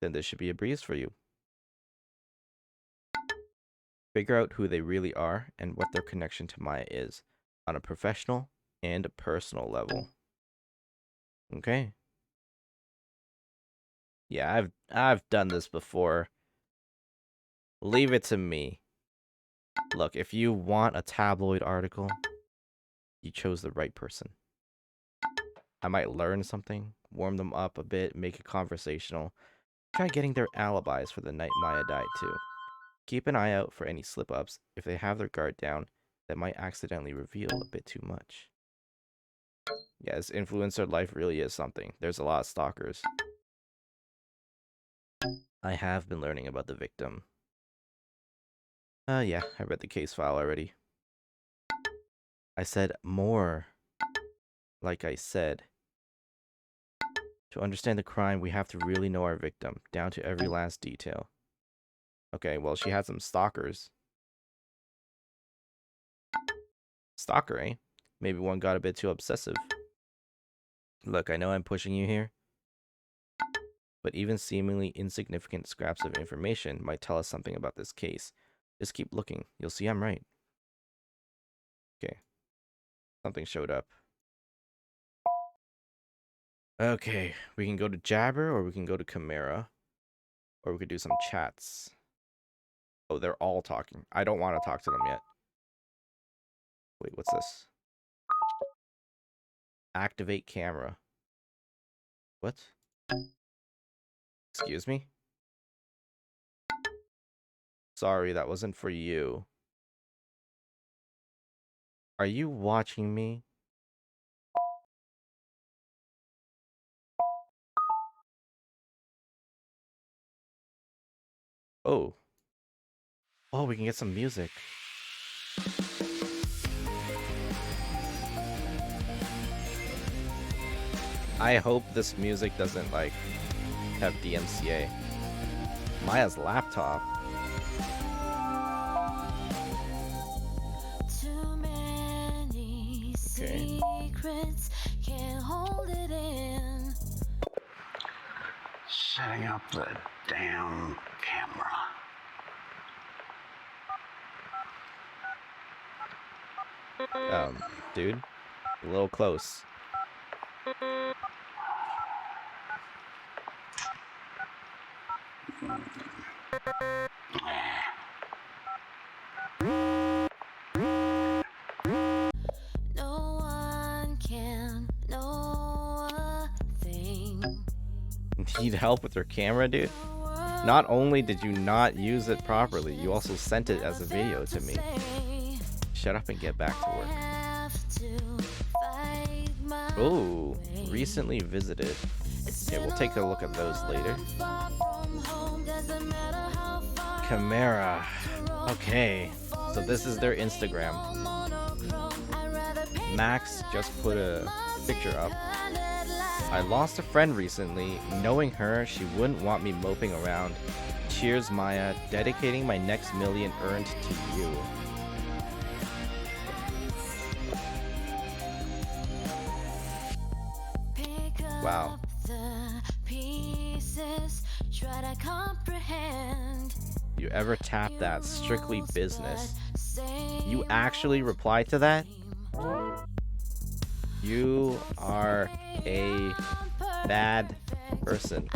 Then this should be a breeze for you. Figure out who they really are and what their connection to Maya is on a professional and a personal level. Okay? Yeah, I've done this before. Leave it to me. Look, if you want a tabloid article, you chose the right person. I might learn something, warm them up a bit, make it conversational. Try getting their alibis for the night Maya died too. Keep an eye out for any slip-ups. If they have their guard down, that might accidentally reveal a bit too much. Yes, influencer life really is something. There's a lot of stalkers. I have been learning about the victim. Yeah, I read the case file already. I said more. Like I said. To understand the crime, we have to really know our victim, down to every last detail. Okay, well, she had some stalkers. Stalker, eh? Maybe one got a bit too obsessive. Look, I know I'm pushing you here. but even seemingly insignificant scraps of information might tell us something about this case. Just keep looking. You'll see I'm right. Okay. Something showed up. Okay, we can go to Jabber, or we can go to Chimera, or we could do some chats. Oh, they're all talking. I don't want to talk to them yet. Wait, what's this? Activate camera. What? Excuse me? Sorry, that wasn't for you. Are you watching me? Oh. Oh, we can get some music. I hope this music doesn't, like, have DMCA. Maya's laptop. Too many secrets, can't hold it in. Setting up the damn camera. Dude, a little close. No one can know a thing. Need help with your camera, dude? Not only did you not use it properly, you also sent it as a video to me. Shut up and get back to work. Oh, recently visited. Okay, we'll take a look at those later. Chimera. Okay, so this is their Instagram. Max just put a picture up. I lost a friend recently. Knowing her, she wouldn't want me moping around. Cheers, Maya. Dedicating my next million earned to you. Wow. You ever tap that? Strictly business. You actually replied to that? You are a bad person.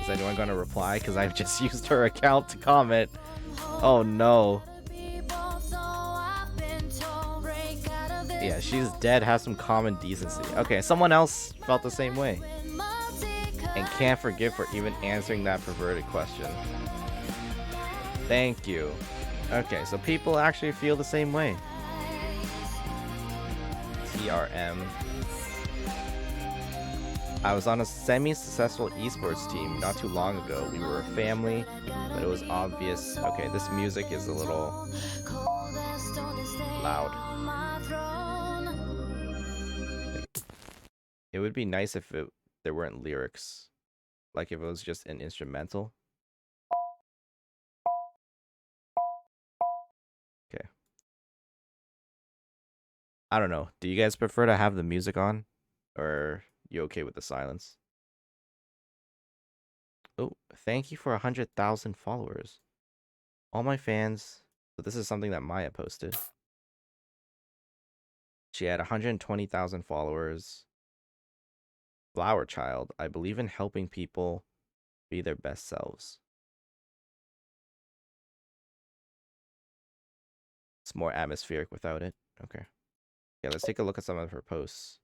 Is anyone gonna reply? Because I've just used her account to comment. Oh no. Yeah, she's dead, has some common decency. Okay, someone else felt the same way. And can't forgive for even answering that perverted question. Thank you. Okay, so people actually feel the same way. TRM. I was on a semi-successful esports team not too long ago. We were a family, but it was obvious. Okay, this music is a little loud. It would be nice if there weren't lyrics. Like if it was just an instrumental. Okay. I don't know. Do you guys prefer to have the music on? Or you okay with the silence? Oh, thank you for 100,000 followers. All my fans. So this is something that Maya posted. She had 120,000 followers. Flower child, I believe in helping people be their best selves. It's more atmospheric without it. Okay. Yeah, let's take a look at some of her posts.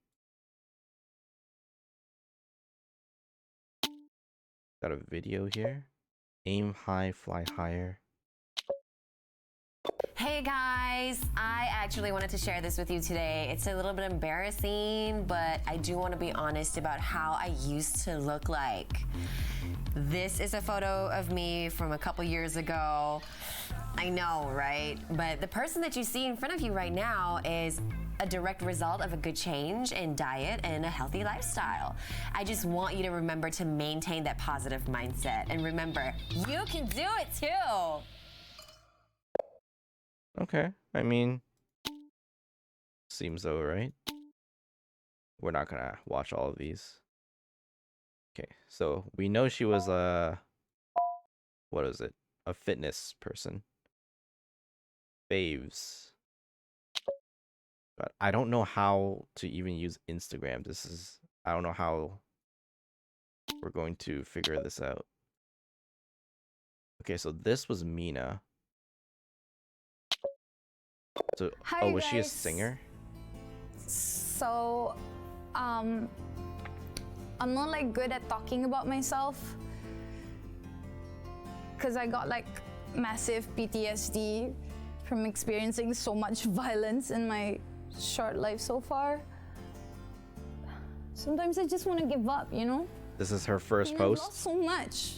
Got a video here. Aim high, fly higher. Hey guys, I actually wanted to share this with you today. It's a little bit embarrassing, but I do want to be honest about how I used to look like. This is a photo of me from a couple years ago. I know, right? But the person that you see in front of you right now is a direct result of a good change in diet and a healthy lifestyle. I just want you to remember to maintain that positive mindset. And remember, you can do it too. Okay, I mean, Seems so, right? We're not gonna watch all of these. Okay, so we know she was what is it? A fitness person. Faves. But I don't know how to even use Instagram. I don't know how we're going to figure this out. Okay, so this was Mina. So, Hi, oh, was she a guys. singer? So, I'm not like good at talking about myself because I got like massive PTSD from experiencing so much violence in my short life so far. Sometimes I just want to give up, you know? This is her first I've post. lost so much.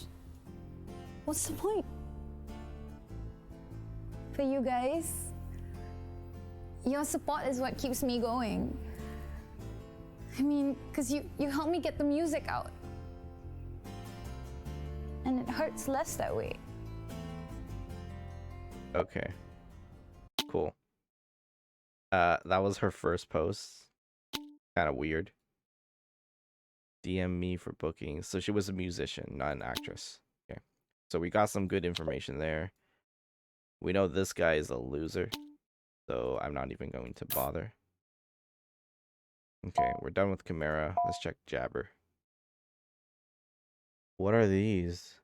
What's the point? For you guys, your support is what keeps me going. I mean, because you help me get the music out. And it hurts less that way. Okay. Cool. That was her first post. Kind of weird. DM me for bookings. So she was a musician, not an actress. Okay. So we got some good information there. We know this guy is a loser. So I'm not even going to bother. Okay, we're done with Chimera. Let's check Jabber. What are these?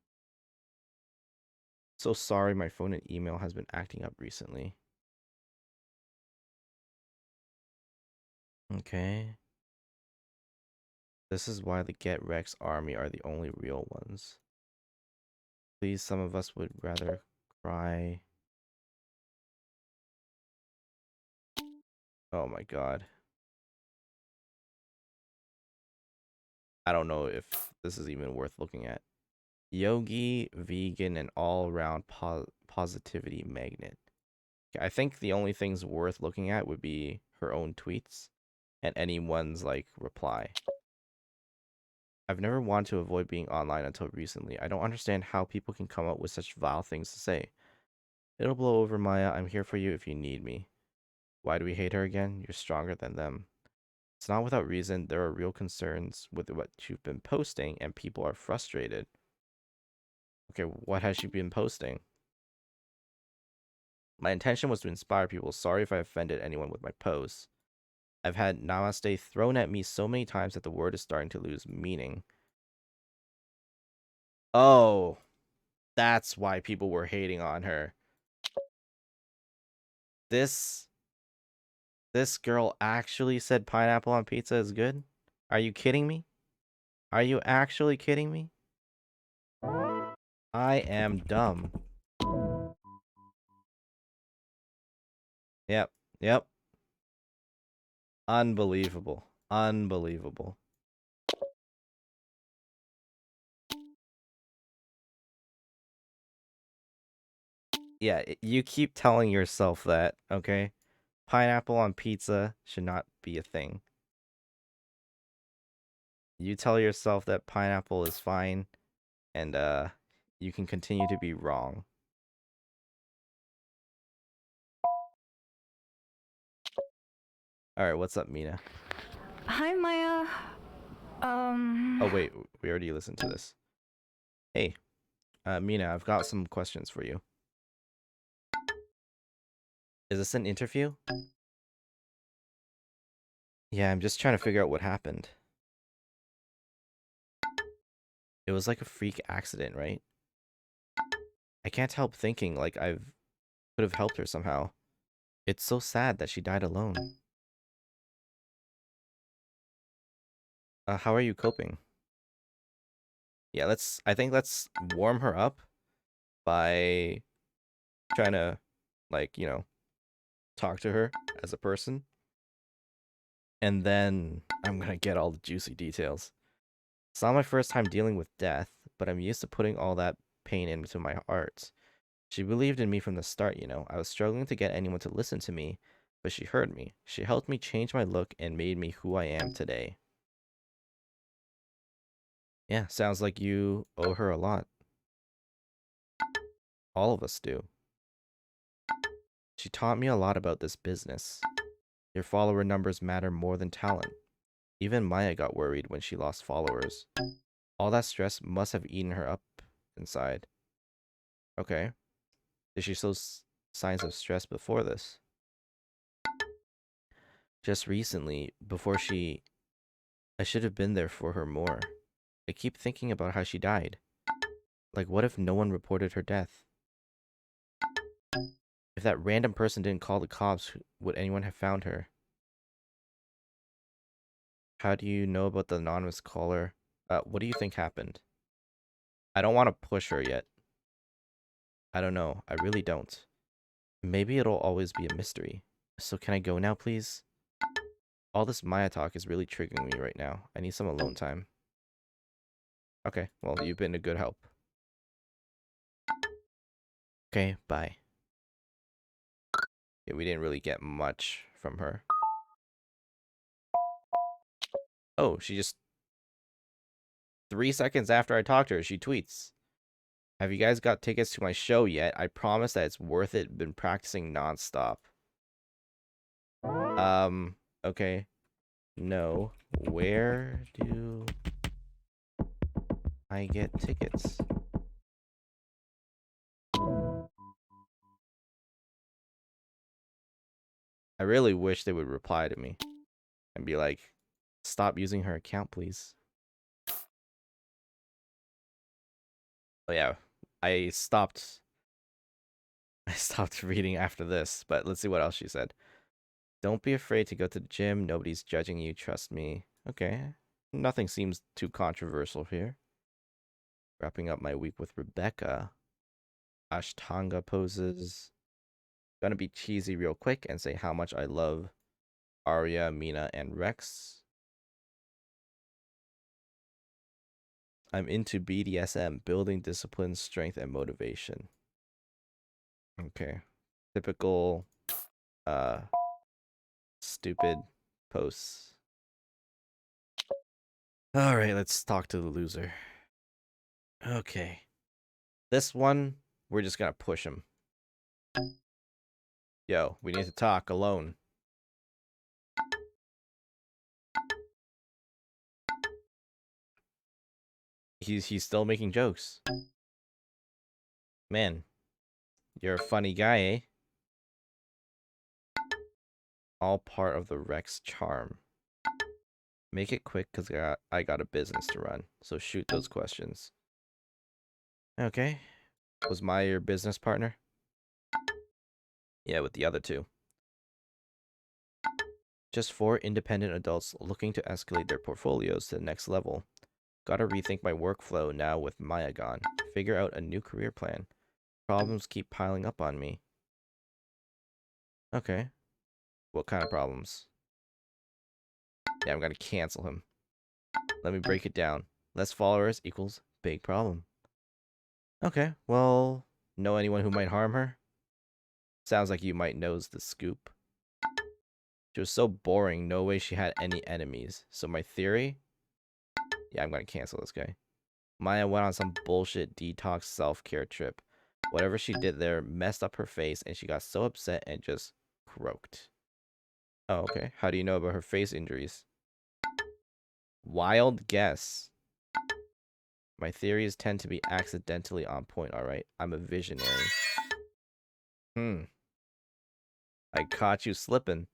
So sorry, my phone and email has been acting up recently. Okay. This is why the Get Rex army are the only real ones. Please, some of us would rather cry. Oh my god. I don't know if this is even worth looking at. Yogi, vegan, and all-around positivity magnet. Okay, I think the only things worth looking at would be her own tweets and anyone's like reply. I've never wanted to avoid being online until recently. I don't understand how people can come up with such vile things to say. It'll blow over, Maya. I'm here for you if you need me. Why do we hate her again? You're stronger than them. It's not without reason. There are real concerns with what you've been posting, and people are frustrated. Okay, what has she been posting? My intention was to inspire people. Sorry if I offended anyone with my posts. I've had namaste thrown at me so many times that the word is starting to lose meaning. Oh, that's why people were hating on her. This girl actually said pineapple on pizza is good? Are you kidding me? Are you actually kidding me? I am dumb. Yep, yep. Unbelievable. Unbelievable. Yeah, you keep telling yourself that, okay? Pineapple on pizza should not be a thing. You tell yourself that pineapple is fine, and you can continue to be wrong. Alright, what's up, Mina? Hi, Maya. Oh, wait, we already listened to this. Hey, Mina, I've got some questions for you. Is this an interview? Yeah, I'm just trying to figure out what happened. It was like a freak accident, right? I can't help thinking like I could have helped her somehow. It's so sad that she died alone. How are you coping? Yeah, I think let's warm her up by trying to, like, you know, talk to her as a person. And then I'm gonna get all the juicy details. It's not my first time dealing with death, but I'm used to putting all that pain into my art. She believed in me from the start, you know. I was struggling to get anyone to listen to me, but she heard me. She helped me change my look and made me who I am today. Yeah, sounds like you owe her a lot. All of us do. She taught me a lot about this business. Your follower numbers matter more than talent. Even Maya got worried when she lost followers. All that stress must have eaten her up inside. Okay. Did she show signs of stress before this? Just recently, before she... I should have been there for her more. I keep thinking about how she died. Like, what if no one reported her death? If that random person didn't call the cops, would anyone have found her? How do you know about the anonymous caller? What do you think happened? I don't want to push her yet. I don't know. I really don't. Maybe it'll always be a mystery. So can I go now, please? All this Maya talk is really triggering me right now. I need some alone time. Okay, well, you've been a good help. Okay, bye. Yeah, we didn't really get much from her. Oh, she just... 3 seconds after I talked to her, she tweets. Have you guys got tickets to my show yet? I promise that it's worth it. Been practicing nonstop. Okay. No. Where do I get tickets? I really wish they would reply to me and be like, stop using her account, please. Oh yeah, I stopped reading after this, but let's see what else she said. Don't be afraid to go to the gym. Nobody's judging you. Trust me. Okay. Nothing seems too controversial here. Wrapping up my week with Rebecca. Ashtanga poses. Gonna be cheesy real quick and say how much I love Arya, Mina, and Rex. I'm into BDSM, building discipline, strength, and motivation. Okay. Typical stupid posts. Alright, let's talk to the loser. Okay. This one, we're just gonna push him. Yo, we need to talk alone. He's still making jokes. Man, you're a funny guy, eh? All part of the Rex charm. Make it quick, because I got a business to run. So shoot those questions. Okay. Was Maya your business partner? Yeah, with the other two. Just 4 independent adults looking to escalate their portfolios to the next level. Gotta rethink my workflow now with Maya gone. Figure out a new career plan. Problems keep piling up on me. Okay. What kind of problems? Yeah, I'm gonna cancel him. Let me break it down. Less followers equals big problem. Okay, well, know anyone who might harm her? Sounds like you might knows the scoop. She was so boring, no way she had any enemies. So my theory? Yeah, I'm gonna cancel this guy. Maya went on some bullshit detox self-care trip. Whatever she did there messed up her face, and she got so upset and just croaked. Oh, okay. How do you know about her face injuries? Wild guess. My theories tend to be accidentally on point, alright? I'm a visionary. I caught you slipping.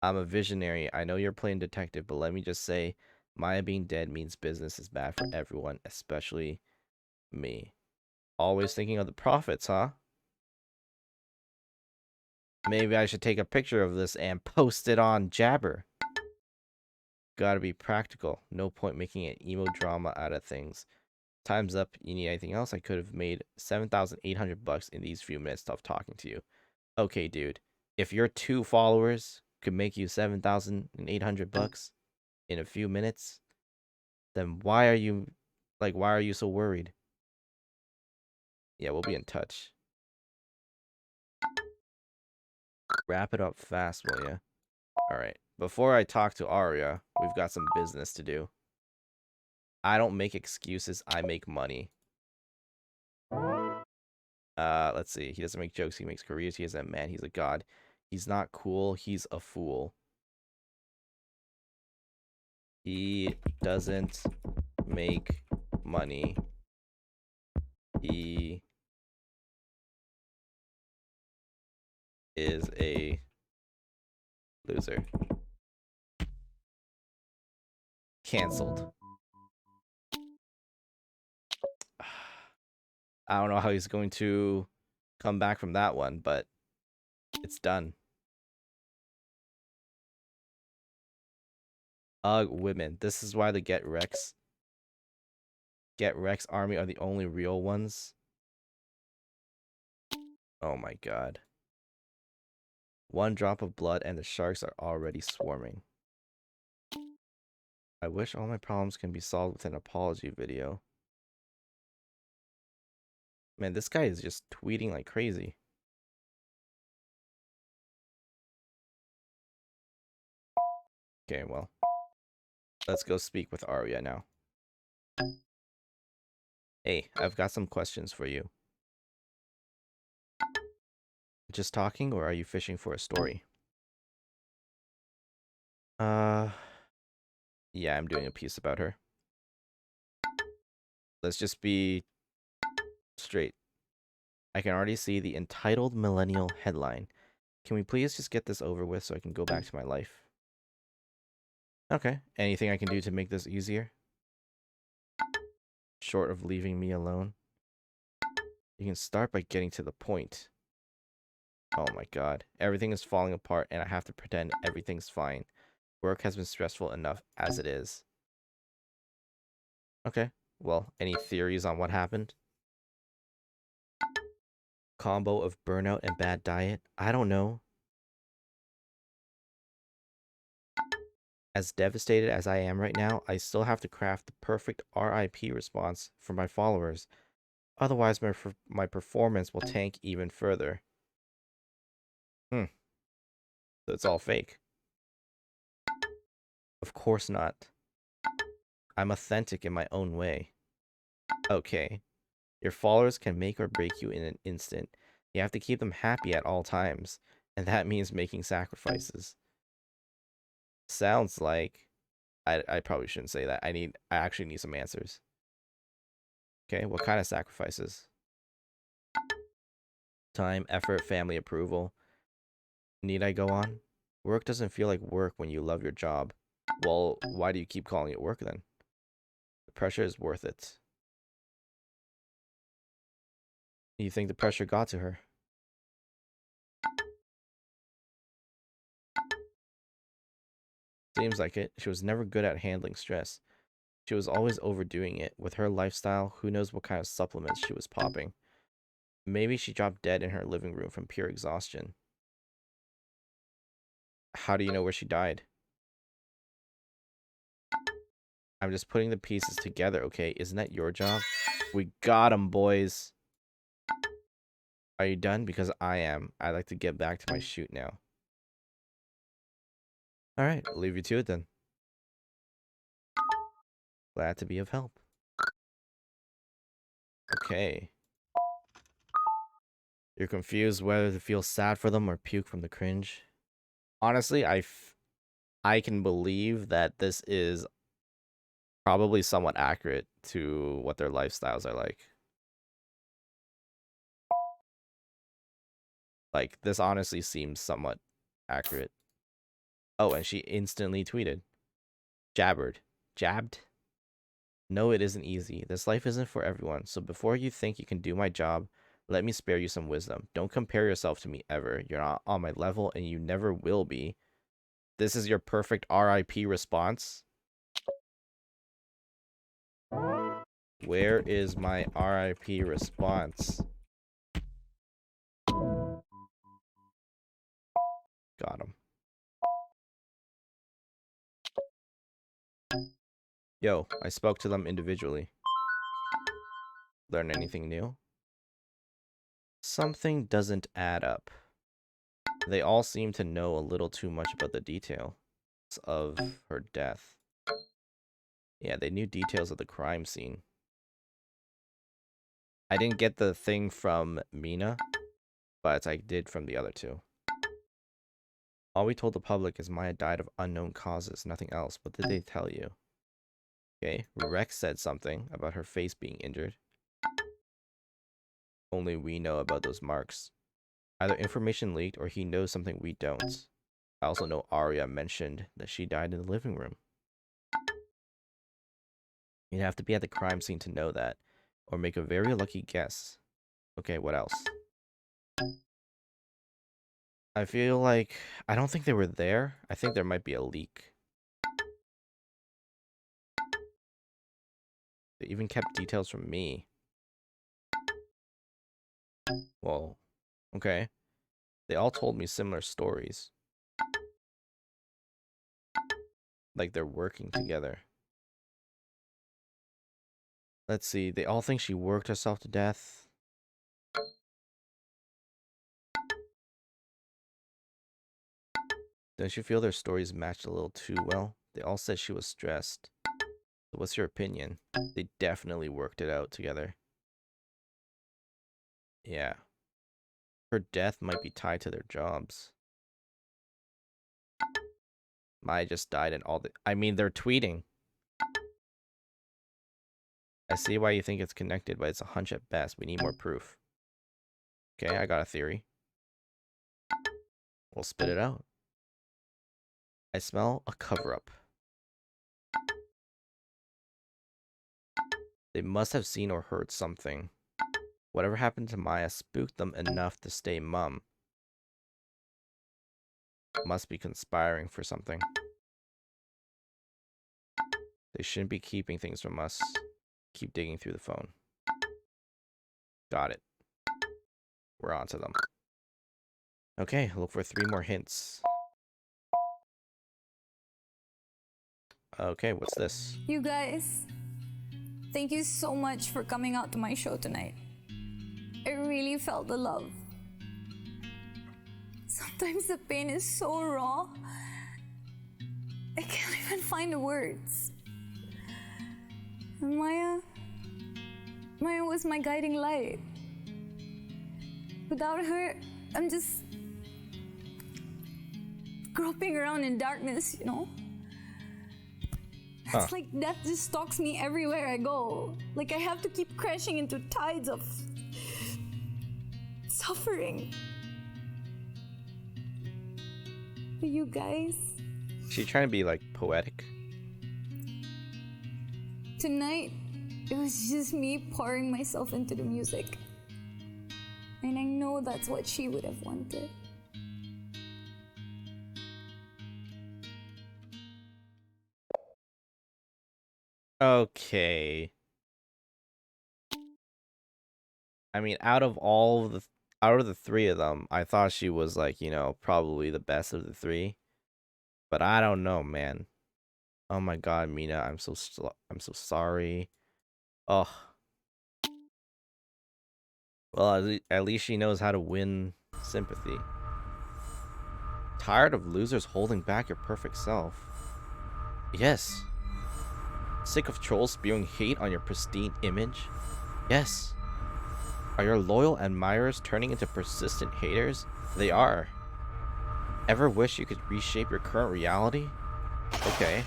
I'm a visionary. I know you're playing detective, but let me just say, Maya being dead means business is bad for everyone, especially me. Always thinking of the profits, huh? Maybe I should take a picture of this and post it on Jabber. Gotta be practical. No point making an emo drama out of things. Time's up. You need anything else? I could have made $7,800 in these few minutes of talking to you. Okay, dude. If your 2 followers could make you $7,800 in a few minutes, then why are you so worried? Yeah, we'll be in touch. Wrap it up fast, will ya? Alright. Before I talk to Arya, we've got some business to do. I don't make excuses, I make money. Let's see. He doesn't make jokes, he makes careers. He is a man, he's a god. He's not cool. He's a fool. He doesn't make money. He is a loser. Cancelled. I don't know how he's going to come back from that one, but it's done. Ugh, women. This is why the Get Rex army are the only real ones. Oh my god. One drop of blood and the sharks are already swarming. I wish all my problems can be solved with an apology video. Man, this guy is just tweeting like crazy. Okay, well. Let's go speak with Arya now. Hey, I've got some questions for you. Just talking, or are you fishing for a story? Yeah, I'm doing a piece about her. Let's just be straight. I can already see the entitled millennial headline. Can we please just get this over with so I can go back to my life? Okay, anything I can do to make this easier? Short of leaving me alone? You can start by getting to the point. Oh my god, everything is falling apart and I have to pretend everything's fine. Work has been stressful enough as it is. Okay, well, any theories on what happened? Combo of burnout and bad diet? I don't know. As devastated as I am right now, I still have to craft the perfect RIP response for my followers. Otherwise, my performance will tank even further. So it's all fake. Of course not. I'm authentic in my own way. Okay. Your followers can make or break you in an instant. You have to keep them happy at all times, and that means making sacrifices. Sounds like I probably shouldn't say that. I actually need some answers. Okay, what kind of sacrifices? Time, effort, family approval. Need I go on? Work doesn't feel like work when you love your job. Well, why do you keep calling it work then? The pressure is worth it. You think the pressure got to her? Seems like it. She was never good at handling stress. She was always overdoing it. With her lifestyle, who knows what kind of supplements she was popping. Maybe she dropped dead in her living room from pure exhaustion. How do you know where she died? I'm just putting the pieces together, okay? Isn't that your job? We got 'em, boys. Are you done? Because I am. I'd like to get back to my shoot now. Alright, I'll leave you to it then. Glad to be of help. Okay. You're confused whether to feel sad for them or puke from the cringe. Honestly, I can believe that this is probably somewhat accurate to what their lifestyles are like. Like, this honestly seems somewhat accurate. Oh, and she instantly tweeted. Jabbered. Jabbed? No, it isn't easy. This life isn't for everyone, so before you think you can do my job, let me spare you some wisdom. Don't compare yourself to me ever. You're not on my level, and you never will be. This is your perfect RIP response? Where is my RIP response? Got him. Yo, I spoke to them individually. Learn anything new? Something doesn't add up. They all seem to know a little too much about the details of her death. Yeah, they knew details of the crime scene. I didn't get the thing from Mina, but I did from the other two. All we told the public is Maya died of unknown causes, nothing else. What did they tell you? Okay, Rex said something about her face being injured. Only we know about those marks. Either information leaked or he knows something we don't. I also know Arya mentioned that she died in the living room. You'd have to be at the crime scene to know that, or make a very lucky guess. Okay, what else? I feel like... I don't think they were there. I think there might be a leak. They even kept details from me. Well, okay. They all told me similar stories. Like they're working together. Let's see. They all think she worked herself to death. Don't you feel their stories matched a little too well? They all said she was stressed. So what's your opinion? They definitely worked it out together. Yeah. Her death might be tied to their jobs. Maya just died and all the... I mean, they're tweeting. I see why you think it's connected, but it's a hunch at best. We need more proof. Okay, I got a theory. We'll spit it out. I smell a cover-up. They must have seen or heard something. Whatever happened to Maya spooked them enough to stay mum. Must be conspiring for something. They shouldn't be keeping things from us. Keep digging through the phone. Got it. We're on to them. Okay, look for 3 more hints. Okay, what's this? You guys, thank you so much for coming out to my show tonight. I really felt the love. Sometimes the pain is so raw, I can't even find the words. And Maya was my guiding light. Without her, I'm just groping around in darkness, you know? It's like death just stalks me everywhere I go. Like I have to keep crashing into tides of suffering. But you guys... She's trying to be like poetic. Tonight, it was just me pouring myself into the music. And I know that's what she would have wanted. Okay. I mean, out of the 3 of them, I thought she was like, you know, probably the best of the 3. But I don't know, man. Oh my God, Mina, I'm so sorry. Oh. Well, at least she knows how to win sympathy. Tired of losers holding back your perfect self? Yes. Sick of trolls spewing hate on your pristine image? Yes. Are your loyal admirers turning into persistent haters? They are. Ever wish you could reshape your current reality? Okay.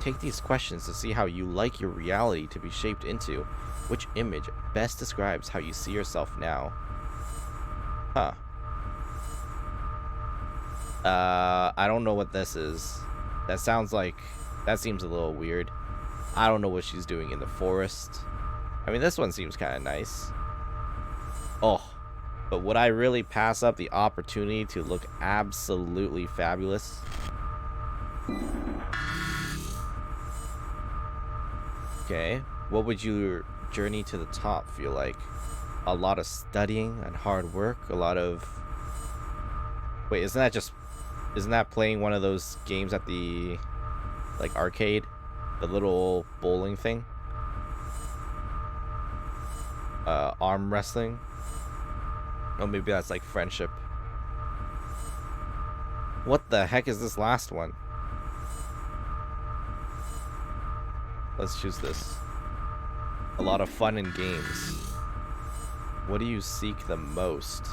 Take these questions to see how you like your reality to be shaped into. Which image best describes how you see yourself now? Huh. I don't know what this is. That sounds like... That seems a little weird. I don't know what she's doing in the forest. I mean, this one seems kind of nice. Oh, but would I really pass up the opportunity to look absolutely fabulous? Okay, what would your journey to the top feel like? A lot of studying and hard work? A lot of... Wait, isn't that playing one of those games at the... like arcade, the little bowling thing, arm wrestling? Oh, maybe that's like friendship. What the heck is this last one? Let's choose this. A lot of fun and games. What do you seek the most?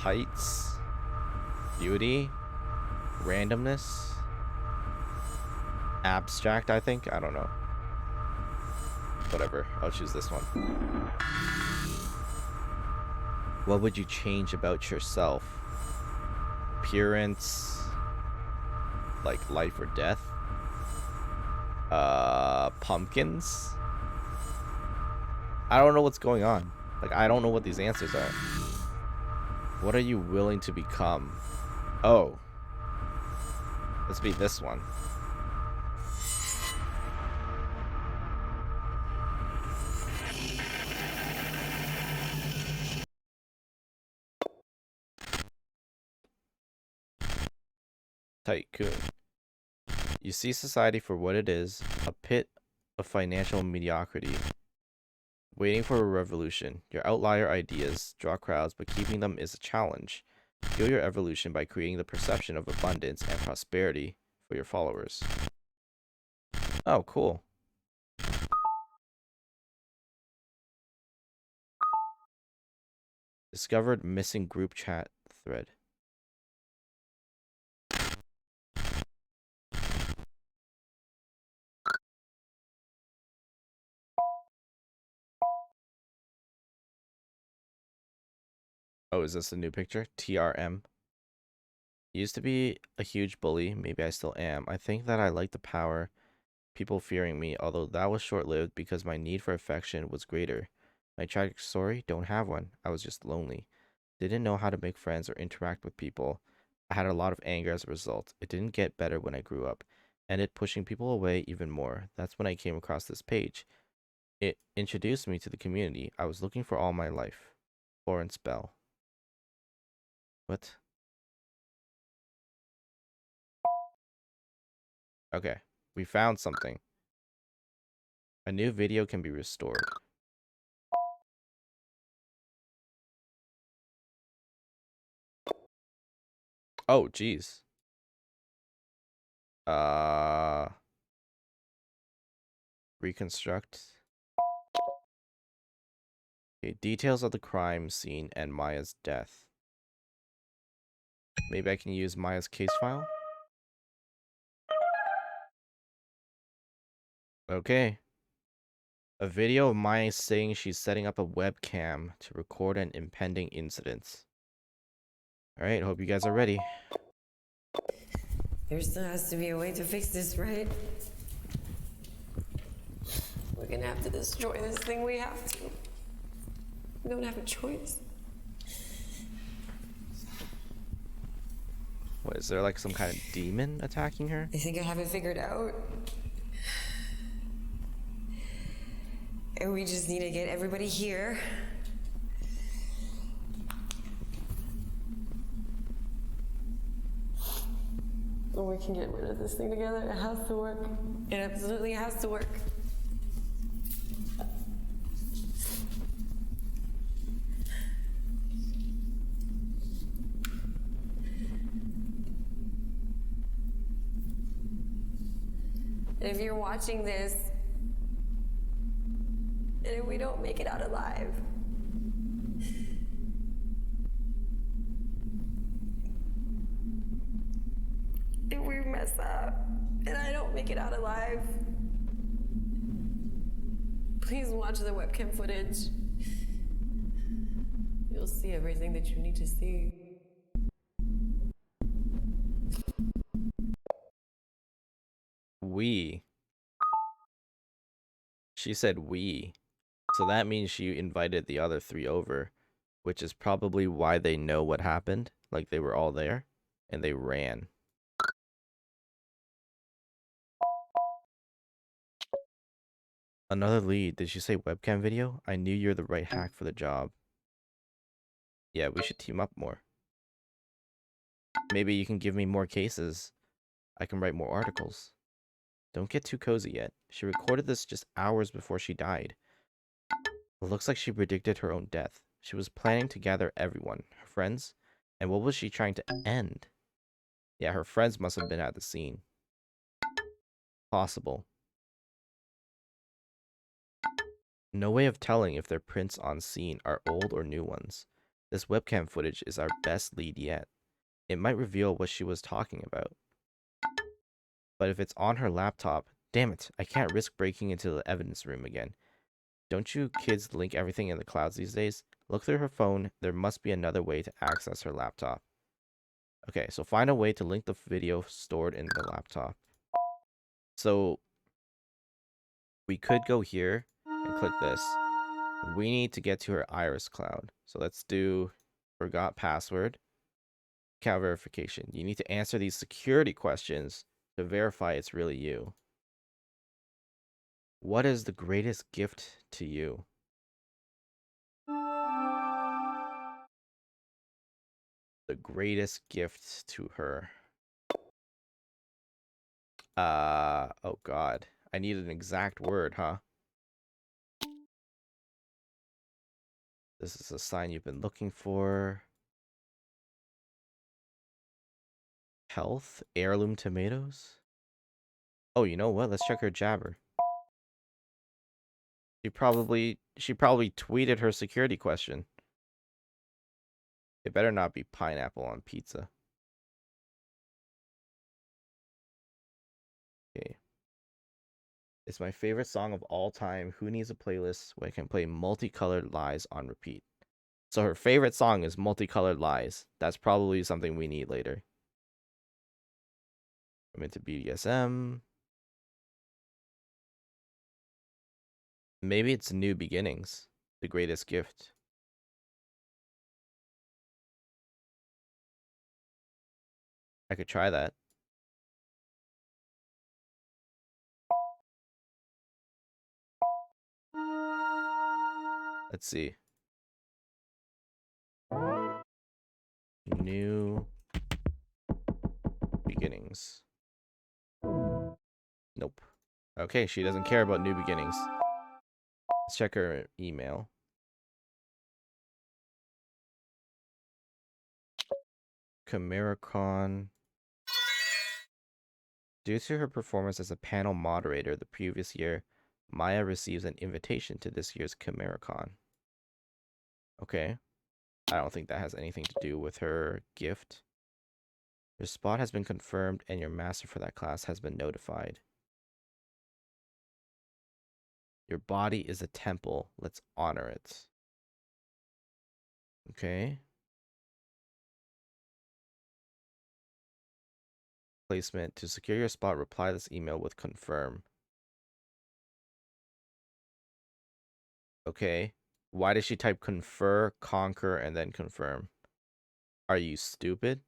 Heights. Beauty. Randomness. Abstract, I think. I don't know. Whatever. I'll choose this one. What would you change about yourself? Appearance. Like life or death. Pumpkins. I don't know what's going on. Like, I don't know what these answers are. What are you willing to become? Oh. Let's be this one. Tycoon. You see society for what it is, a pit of financial mediocrity, waiting for a revolution. Your outlier ideas draw crowds, but keeping them is a challenge. Fuel your evolution by creating the perception of abundance and prosperity for your followers. Oh, cool. Discovered missing group chat thread. Oh, is this a new picture? TRM. Used to be a huge bully. Maybe I still am. I think that I like the power, people fearing me, although that was short-lived because my need for affection was greater. My tragic story? Don't have one. I was just lonely. Didn't know how to make friends or interact with people. I had a lot of anger as a result. It didn't get better when I grew up. Ended pushing people away even more. That's when I came across this page. It introduced me to the community I was looking for all my life. Florence Bell. What? Okay, we found something. A new video can be restored. Oh, geez. Reconstruct. Okay, details of the crime scene and Maya's death. Maybe I can use Maya's case file? Okay. A video of Maya saying she's setting up a webcam to record an impending incident. Alright, hope you guys are ready. There still has to be a way to fix this, right? We're gonna have to destroy this thing. We have to. We don't have a choice. What, is there like some kind of demon attacking her? I think I have it figured out. And we just need to get everybody here. And we can get rid of this thing together. It has to work. It absolutely has to work. And if you're watching this, and if we don't make it out alive, if we mess up and I don't make it out alive, please watch the webcam footage. You'll see everything that you need to see. We. She said we. So that means she invited the other three over, which is probably why they know what happened. Like they were all there and they ran. Another lead. Did she say webcam video? I knew you're the right hack for the job. Yeah, we should team up more. Maybe you can give me more cases. I can write more articles. Don't get too cozy yet. She recorded this just hours before she died. It looks like she predicted her own death. She was planning to gather everyone, her friends, and what was she trying to end? Yeah, her friends must have been at the scene. Possible. No way of telling if their prints on scene are old or new ones. This webcam footage is our best lead yet. It might reveal what she was talking about. But if it's on her laptop, damn it, I can't risk breaking into the evidence room again. Don't you kids link everything in the clouds these days? Look through her phone. There must be another way to access her laptop. Okay, so find a way to link the video stored in the laptop. So we could go here and click this. We need to get to her iris cloud. So let's do forgot password, account verification. You need to answer these security questions to verify it's really you. What is the greatest gift to you? The greatest gift to her. Oh God. I need an exact word, huh? This is a sign you've been looking for. Health? Heirloom tomatoes? Oh, you know what? Let's check her jabber. She probably tweeted her security question. It better not be pineapple on pizza. Okay. It's my favorite song of all time. Who needs a playlist where I can play Multicolored Lies on repeat? So her favorite song is Multicolored Lies. That's probably something we need later. I'm into BDSM. Maybe it's New Beginnings. The greatest gift. I could try that. Let's see. New beginnings. Nope. Okay, she doesn't care about new beginnings. Let's check her email. ChimeraCon. Due to her performance as a panel moderator the previous year, Maya receives an invitation to this year's ChimeraCon. Okay. I don't think that has anything to do with her gift. Your spot has been confirmed and your master for that class has been notified. Your body is a temple. Let's honor it. Okay. Placement. To secure your spot, reply this email with confirm. Okay. Why did she type confer, conquer, and then confirm? Are you stupid?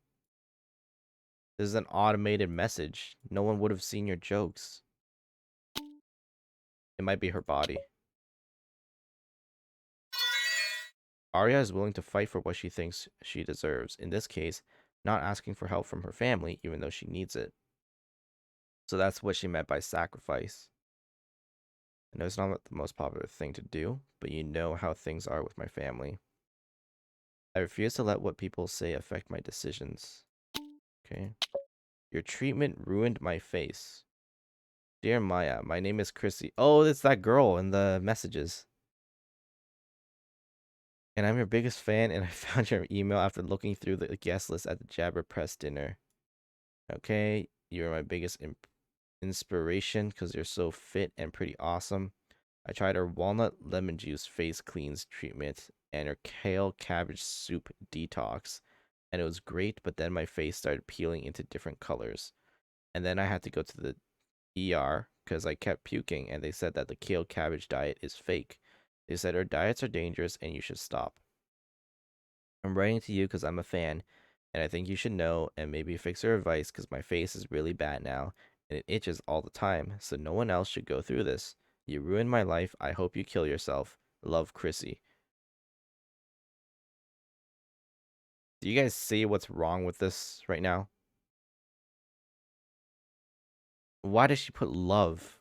This is an automated message. No one would have seen your jokes. It might be her body. Arya is willing to fight for what she thinks she deserves. In this case, not asking for help from her family, even though she needs it. So that's what she meant by sacrifice. I know it's not the most popular thing to do, but you know how things are with my family. I refuse to let what people say affect my decisions. Okay. Your treatment ruined my face. Dear Maya, my name is Chrissy. Oh, it's that girl in the messages. And I'm your biggest fan, and I found your email after looking through the guest list at the Jabber Press dinner. Okay, you're my biggest inspiration because you're so fit and pretty awesome. I tried her walnut lemon juice face cleans treatment and her kale cabbage soup detox, and it was great, but then my face started peeling into different colors. And then I had to go to the ER because I kept puking, and they said that the kale cabbage diet is fake. They said our diets are dangerous and you should stop. I'm writing to you because I'm a fan, and I think you should know and maybe fix your advice because my face is really bad now, and it itches all the time, so no one else should go through this. You ruined my life. I hope you kill yourself. Love, Chrissy. Do you guys see what's wrong with this right now? Why does she put love?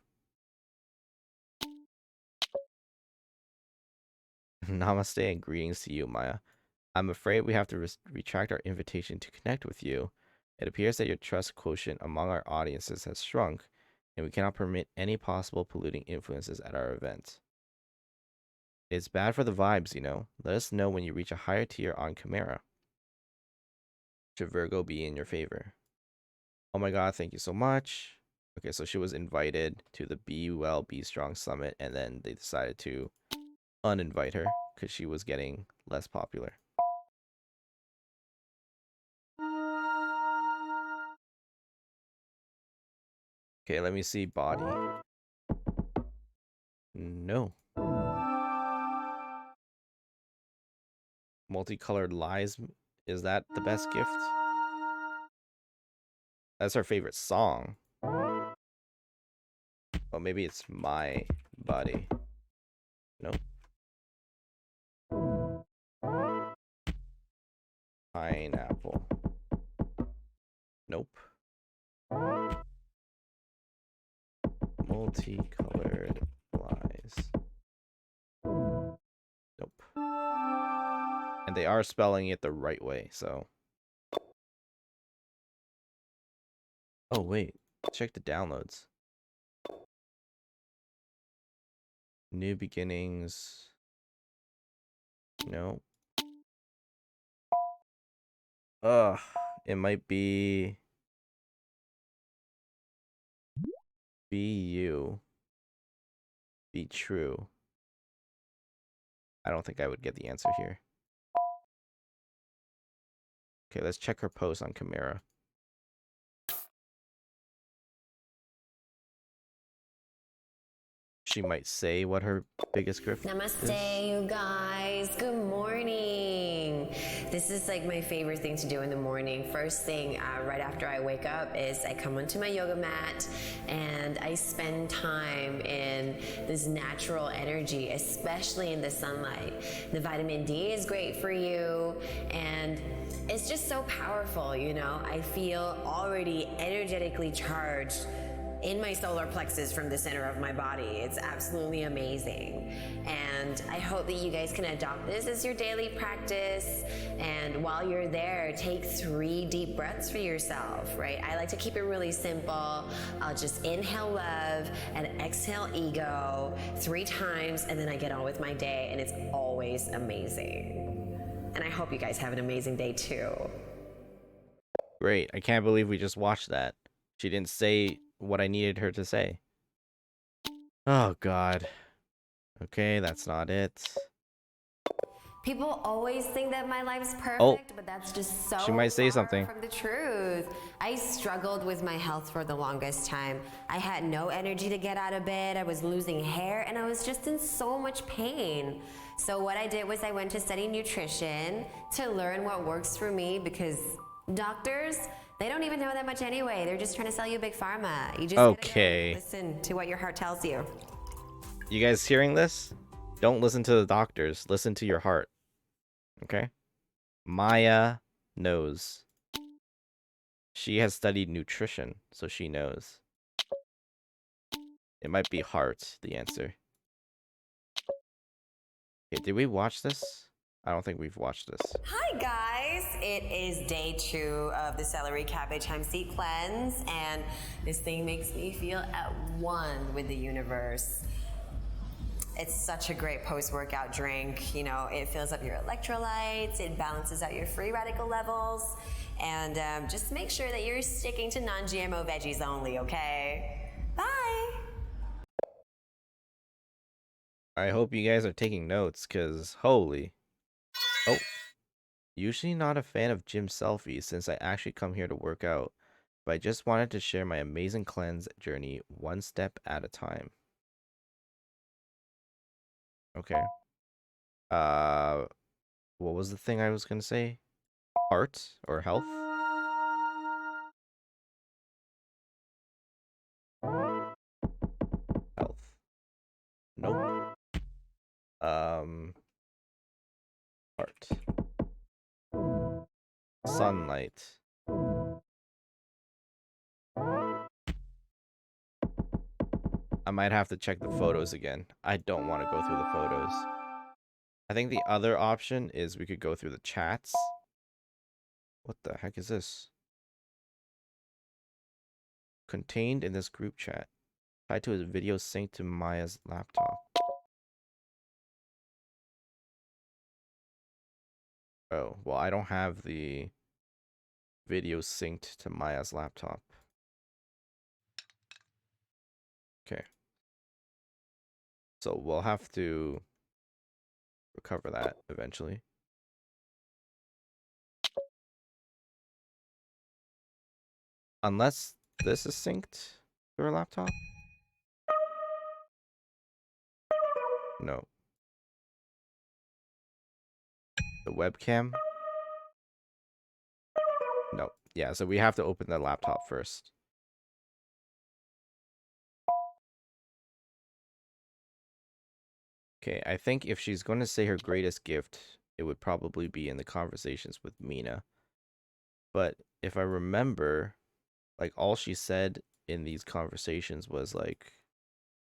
Namaste and greetings to you, Maya. I'm afraid we have to retract our invitation to connect with you. It appears that your trust quotient among our audiences has shrunk, and we cannot permit any possible polluting influences at our event. It's bad for the vibes, you know. Let us know when you reach a higher tier on Chimera. Should Virgo be in your favor? Oh my god, thank you so much. Okay, so she was invited to the Be Well, Be Strong Summit, and then they decided to uninvite her because she was getting less popular. Okay, let me see body. No. Multicolored Lies, is that the best gift? That's her favorite song. Oh, maybe it's My Body. Nope. Pineapple. Nope. Multicolored Lies. Nope. And they are spelling it the right way, so. Oh, wait. Check the downloads. New Beginnings. No. Ugh. It might be you. Be true. I don't think I would get the answer here. Okay, let's check her post on Chimera. She might say what her biggest gift Namaste, you guys. Good morning. This is like my favorite thing to do in the morning. First thing, right after I wake up, is I come onto my yoga mat and I spend time in this natural energy, especially in the sunlight. The vitamin D is great for you, and it's just so powerful, you know? I feel already energetically charged in my solar plexus from the center of my body. It's absolutely amazing. And I hope that you guys can adopt this as your daily practice. And while you're there, take 3 deep breaths for yourself, right? I like to keep it really simple. I'll just inhale love and exhale ego 3 times, and then I get on with my day, and it's always amazing. And I hope you guys have an amazing day too. Great. I can't believe we just watched that. She didn't say what I needed her to say. Oh, God. Okay, that's not it. People always think that my life's perfect, but that's just so she might say something. from the truth. I struggled with my health for the longest time. I had no energy to get out of bed. I was losing hair, and I was just in so much pain. So what I did was I went to study nutrition to learn what works for me, because doctors, they don't even know that much anyway. They're just trying to sell you big pharma. You just gotta go listen to what your heart tells you. You guys hearing this? Don't listen to the doctors. Listen to your heart. Okay? Maya knows. She has studied nutrition, so she knows. It might be heart, the answer. Okay, did we watch this? I don't think we've watched this. Hi guys, it is day 2 of the celery cabbage hemp seed cleanse, and this thing makes me feel at one with the universe. It's such a great post-workout drink. You know, it fills up your electrolytes, it balances out your free radical levels, and just make sure that you're sticking to non-GMO veggies only, okay? Bye! I hope you guys are taking notes, because holy. Oh. Usually not a fan of gym selfies since I actually come here to work out, but I just wanted to share my amazing cleanse journey one step at a time. Okay. What was the thing I was gonna say? Heart or health? Health. Nope. Heart. Sunlight. I might have to check the photos again. I don't want to go through the photos. I think the other option is we could go through the chats. What the heck is this? Contained in this group chat. Tied to a video synced to Maya's laptop. Oh, well, I don't have the video synced to Maya's laptop. Okay. So we'll have to recover that eventually. Unless this is synced to her laptop? No. The webcam? No. Yeah, so we have to open the laptop first. Okay, I think if she's going to say her greatest gift, it would probably be in the conversations with Mina. But if I remember, like, all she said in these conversations was, like,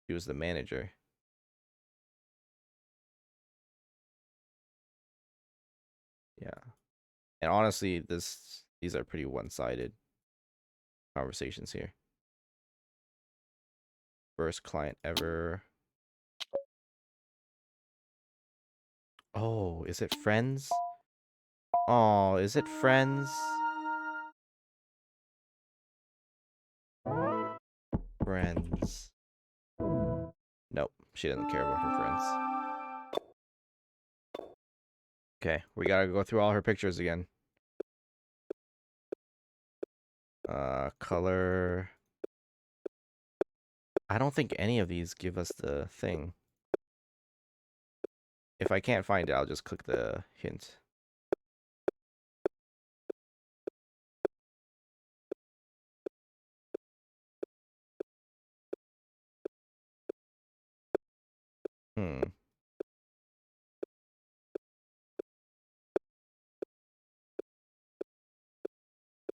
she was the manager. Yeah. And honestly, these are pretty one-sided conversations here. First client ever. Oh, is it Friends? Oh, is it Friends? Friends. Nope, she doesn't care about her friends. Okay, we gotta go through all her pictures again. Color. I don't think any of these give us the thing. If I can't find it, I'll just click the hint.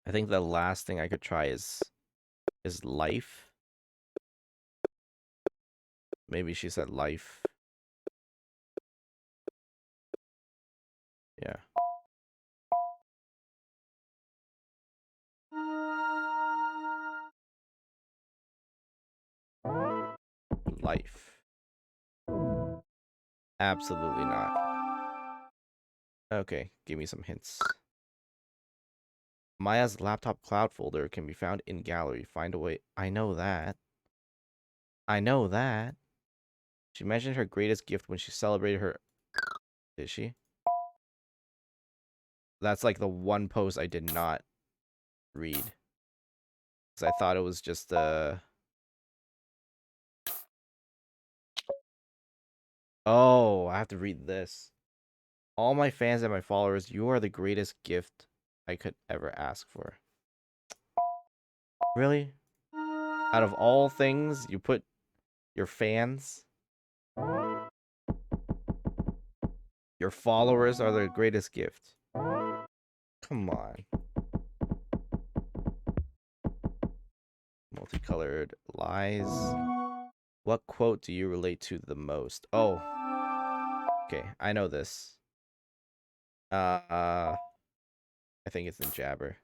I think the last thing I could try is life. Maybe she said life. Yeah. Life. Absolutely not. Okay, give me some hints. Maya's laptop cloud folder can be found in gallery. Find a way. I know that. I know that. She mentioned her greatest gift when she celebrated her... Did she? That's like the one post I did not read. Because I thought it was just Oh, I have to read this. All my fans and my followers, you are the greatest gift I could ever ask for. Really? Out of all things, you put your fans? Your followers are the greatest gift. Come on. Multicolored lies. What quote do you relate to the most? Oh. Okay, I know this. I think it's in Jabber.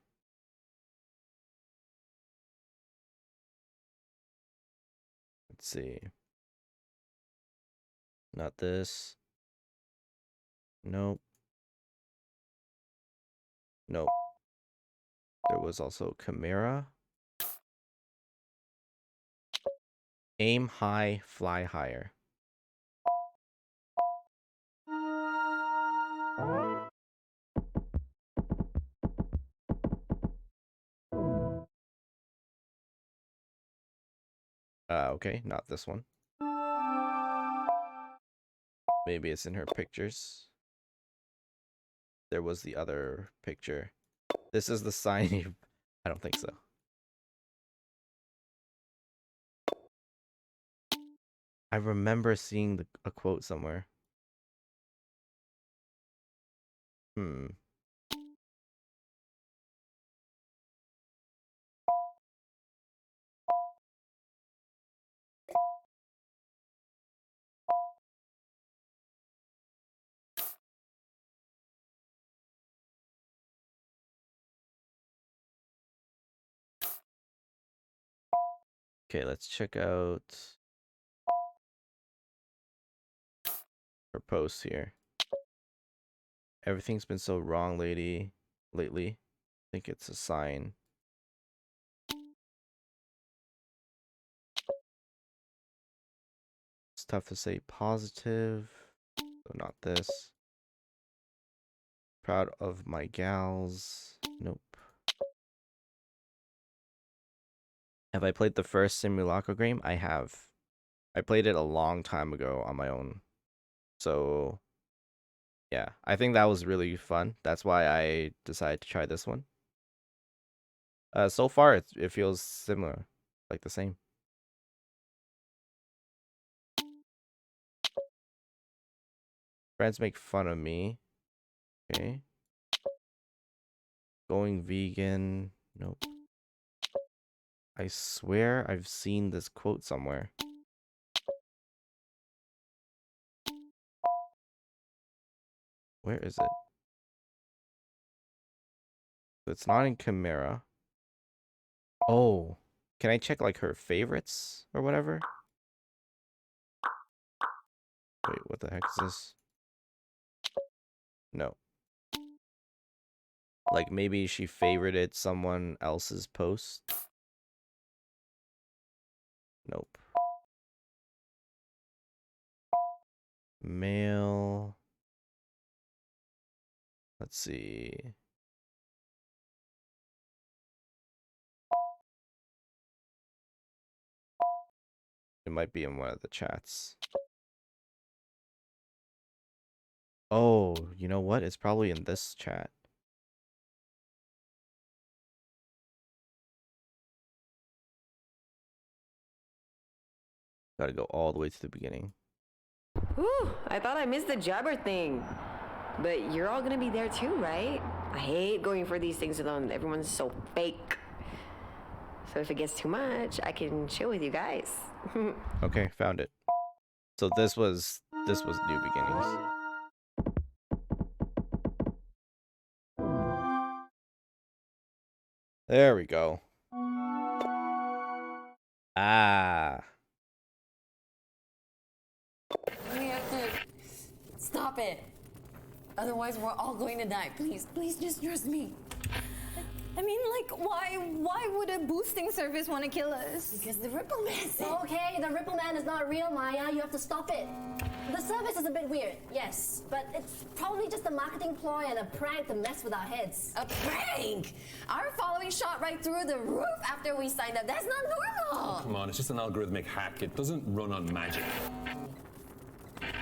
Let's see. Not this. Nope. Nope. There was also Chimera. Aim high, fly higher. Okay, not this one. Maybe it's in her pictures. There was the other picture. This is the sign you... I don't think so. I remember seeing a quote somewhere. Okay, let's check out her posts here. Everything's been so wrong lately. I think it's a sign. It's tough to say positive. So not this. Proud of my gals. Nope. Have I played the first Simulacra game? I have. I played it a long time ago on my own. So, yeah. I think that was really fun. That's why I decided to try this one. So far, it feels similar. Like the same. Friends make fun of me. Okay. Going vegan. Nope. I swear I've seen this quote somewhere. Where is it? It's not in Chimera. Oh. Can I check like her favorites or whatever? Wait, what the heck is this? No. Like maybe she favorited someone else's post? Nope. Mail. Let's see. It might be in one of the chats. Oh, you know what? It's probably in this chat. Gotta go all the way to the beginning. Whew, I thought I missed the jabber thing. But you're all gonna be there too, right? I hate going for these things alone. Everyone's so fake. So if it gets too much, I can chill with you guys. Okay, found it. So this was New Beginnings. There we go. Ah. We have to stop it. Otherwise, we're all going to die. Please, please just trust me. I mean, like, why would a boosting service want to kill us? Because the Ripple Man said. Okay, the Ripple Man is not real, Maya. You have to stop it. The service is a bit weird, yes, but it's probably just a marketing ploy and a prank to mess with our heads. A prank? Our following shot right through the roof after we signed up. That's not normal. Come on, it's just an algorithmic hack. It doesn't run on magic.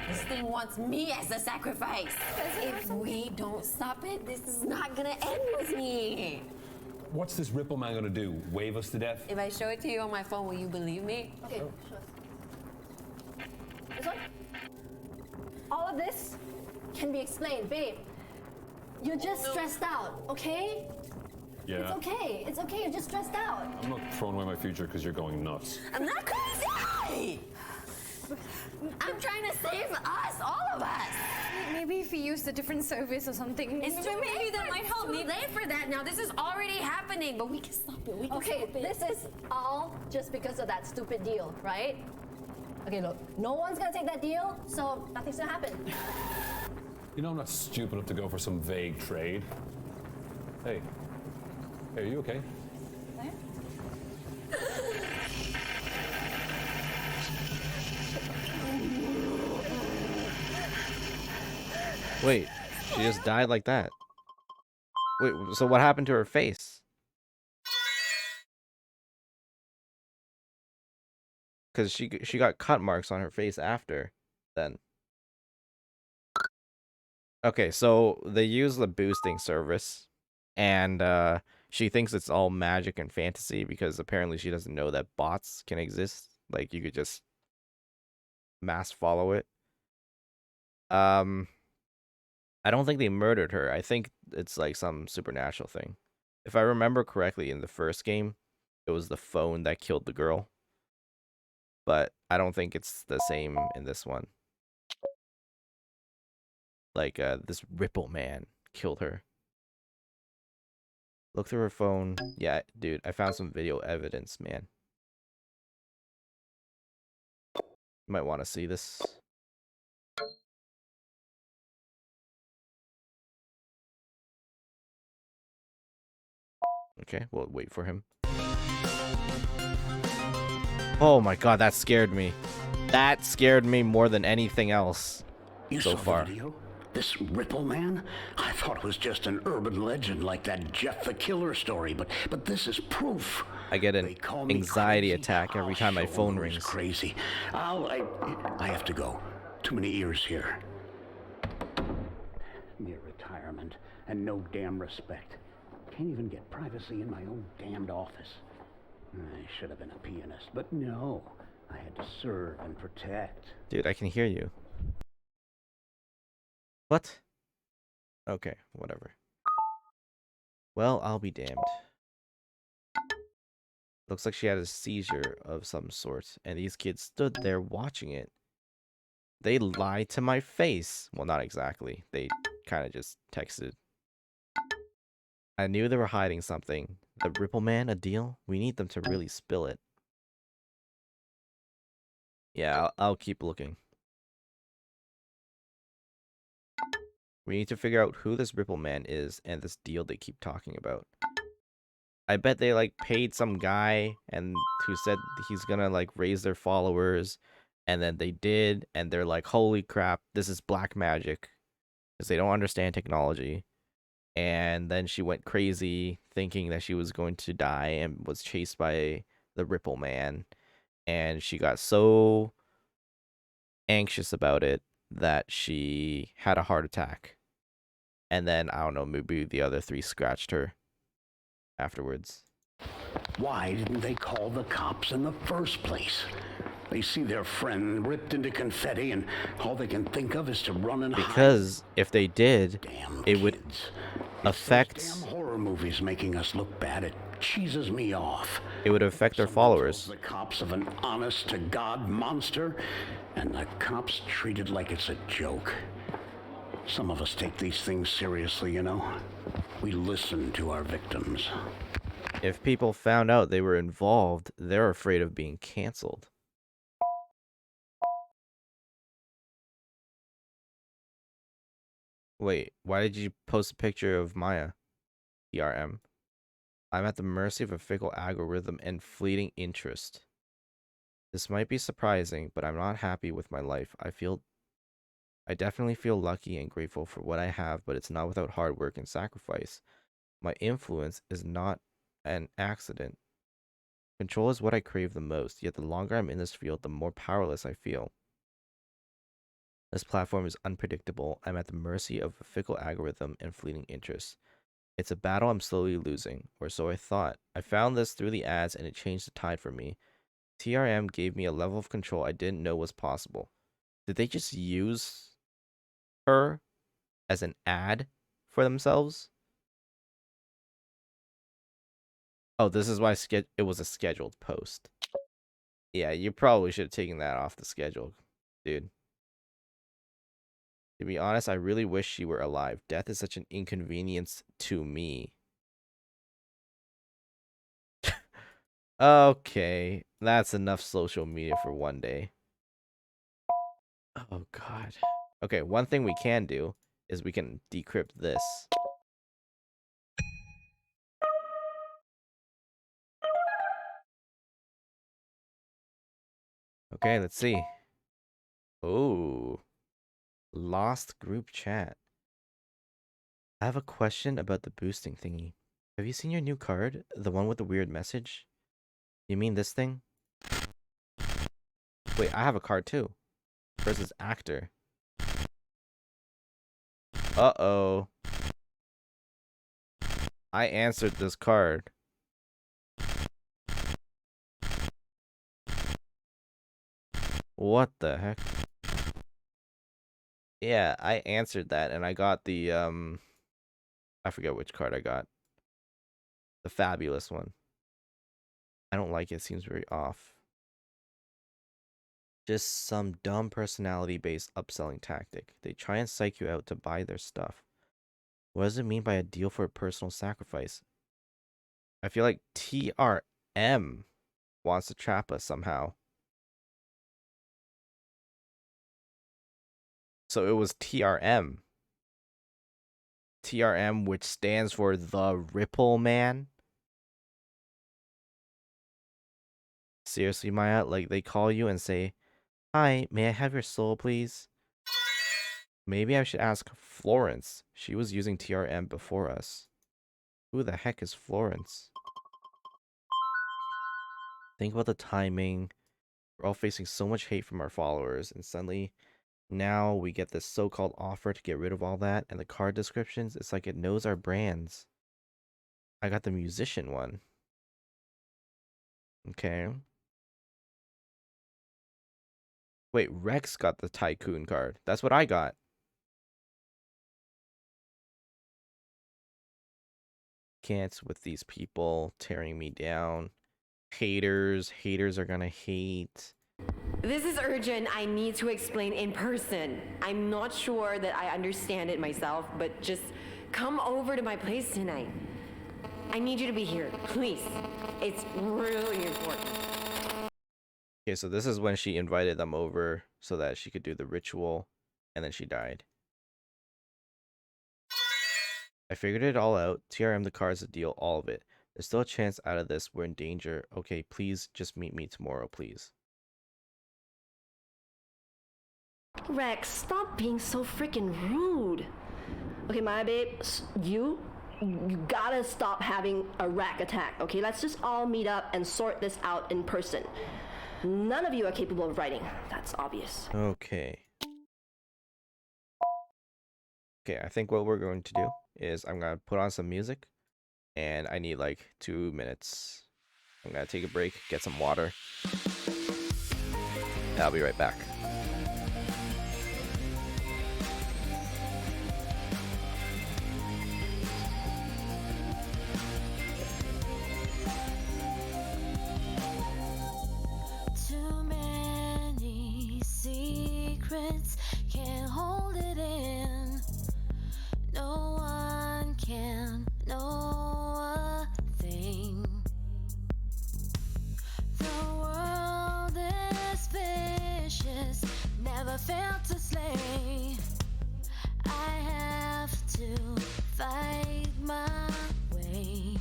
This thing wants me as a sacrifice. If we don't stop it, this is not gonna end with me. What's this Ripple Man gonna do? Wave us to death? If I show it to you on my phone, will you believe me? Okay, sure. This one? All of this can be explained, babe. You're just stressed out, okay? Yeah. It's okay. It's okay. You're just stressed out. I'm not throwing away my future because you're going nuts. I'm not crazy! I'm trying to save us, all of us. Maybe if we used a different service or something, It's too maybe late that might help Too me. late for that now. This is already happening, but we can stop it. We can Okay, stop it. this is all just because of that stupid deal, right? Okay, look, no one's gonna take that deal, so nothing's gonna happen. You know I'm not stupid enough to go for some vague trade. Hey. Hey, are you okay? Wait, she just died like that. Wait, so what happened to her face? Because she got cut marks on her face after then. Okay, so they use the boosting service, and she thinks it's all magic and fantasy because apparently she doesn't know that bots can exist. Like you could just mass follow it. I don't think they murdered her. I think it's like some supernatural thing. If I remember correctly, in the first game, it was the phone that killed the girl. But I don't think it's the same in this one. Like, this Ripple Man killed her. Look through her phone. Yeah, dude, I found some video evidence, man. You might want to see this. Okay, we'll wait for him. Oh my god, that scared me. That scared me more than anything else so far. The video? This Ripple Man? I thought it was just an urban legend like that Jeff the Killer story, but this is proof. I get an anxiety attack every time my phone rings. Crazy. I have to go. Too many ears here. Mere retirement and no damn respect. Can't even get privacy in my own damned office. I should have been a pianist, but no. I had to serve and protect. Dude, I can hear you. What? Okay, whatever. Well, I'll be damned. Looks like she had a seizure of some sort, and these kids stood there watching it. They lied to my face. Well, not exactly. They kind of just texted. I knew they were hiding something. The Ripple Man, a deal? We need them to really spill it. Yeah, I'll keep looking. We need to figure out who this Ripple Man is and this deal they keep talking about. I bet they like paid some guy and who said he's gonna like raise their followers, and then they did, and they're like, holy crap, this is black magic, because they don't understand technology. And then she went crazy thinking that she was going to die and was chased by the Ripple Man, and she got so anxious about it that she had a heart attack. And then, I don't know, maybe the other three scratched her afterwards. Why didn't they call the cops in the first place? They see their friend ripped into confetti and all they can think of is to run and hide. Because if they did, it would affect... Damn horror movies making us look bad. It cheeses me off. It would affect their followers. The cops of an honest-to-God monster, and the cops treat it like it's a joke. Some of us take these things seriously, you know. We listen to our victims. If people found out they were involved, they're afraid of being canceled. Wait, why did you post a picture of Maya? TRM. I'm at the mercy of a fickle algorithm and fleeting interest. This might be surprising, but I'm not happy with my life. I definitely feel lucky and grateful for what I have, but it's not without hard work and sacrifice. My influence is not an accident. Control is what I crave the most, yet the longer I'm in this field, the more powerless I feel. This platform is unpredictable. I'm at the mercy of a fickle algorithm and fleeting interest. It's a battle I'm slowly losing, or so I thought. I found this through the ads and it changed the tide for me. TRM gave me a level of control I didn't know was possible. Did they just use her as an ad for themselves? Oh, this is why it was a scheduled post. Yeah, you probably should have taken that off the schedule, dude. To be honest, I really wish she were alive. Death is such an inconvenience to me. Okay, that's enough social media for one day. Oh, God. Okay, one thing we can do is we can decrypt this. Okay, let's see. Oh. Lost group chat. I have a question about the boosting thingy. Have you seen your new card? The one with the weird message? You mean this thing? Wait, I have a card too. Versus actor. Uh-oh. I answered this card. What the heck? Yeah, I answered that and I got the I forget which card I got. The fabulous one. I don't like it, seems very off. Just some dumb personality-based upselling tactic. They try and psych you out to buy their stuff. What does it mean by a deal for a personal sacrifice? I feel like TRM wants to trap us somehow. So it was TRM. TRM, which stands for the Ripple Man. Seriously, Maya, like they call you and say, "Hi, may I have your soul, please?" Maybe I should ask Florence. She was using TRM before us. Who the heck is Florence? Think about the timing. We're all facing so much hate from our followers, and suddenly now we get this so-called offer to get rid of all that, and the card descriptions, it's like it knows our brands. I got the musician one. Okay. Wait, Rex got the tycoon card. That's what I got. Can't with these people tearing me down. Haters are gonna hate. This is urgent. I need to explain in person. I'm not sure that I understand it myself, but just come over to my place tonight. I need you to be here, please. It's really important. Okay, so this is when she invited them over so that she could do the ritual, and then she died. I figured it all out. TRM the cards to deal all of it. There's still a chance out of this. We're in danger. Okay, please just meet me tomorrow, please. Rex, stop being so freaking rude. Okay, my babe, you gotta stop having a rack attack, okay? Let's just all meet up and sort this out in person. None of you are capable of writing. That's obvious. Okay. Okay, I think what we're going to do is I'm gonna put on some music, and I need like 2 minutes. I'm gonna take a break, get some water. And I'll be right back. Too many secrets, can't hold it in. No one can know a thing. The world is vicious, never failed to slay. I have to fight my way.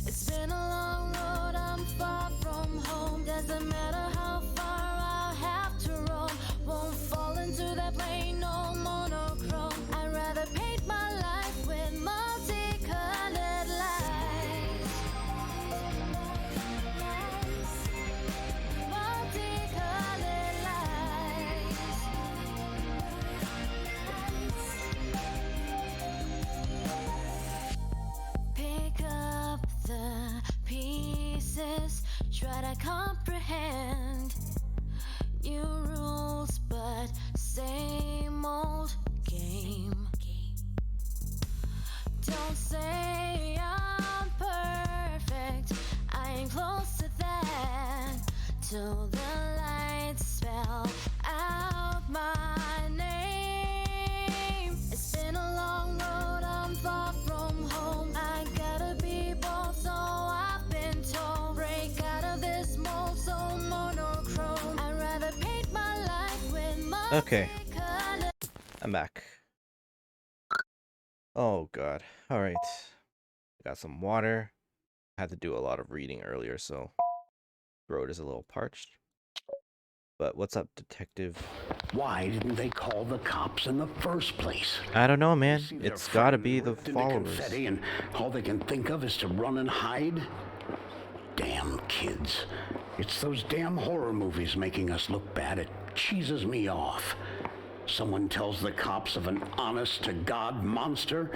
It's been a long road, I'm far from home. Doesn't matter how far I'll have to roam. Won't fall into that plain old monochrome. I'd rather paint my life with multicolored lights. Multicolored lights. Pick up the pieces, try to comprehend new rules, but same old game. Don't say I'm perfect, I ain't close to that. Till the lights spell out my name. It's been a long road, I'm far from home. I gotta be bold, so I've been told. Break out of this mold, so monochrome. I'd rather paint my life with Okay. I'm back. Oh god. Alright. Got some water. Had to do a lot of reading earlier, so throat is a little parched. But what's up, detective? Why didn't they call the cops in the first place? I don't know, man. It's gotta be the Ripped into followers. confetti, and all they can think of is to run and hide? Damn kids. It's those damn horror movies making us look bad. It cheeses me off. Someone tells the cops of an honest-to-God monster,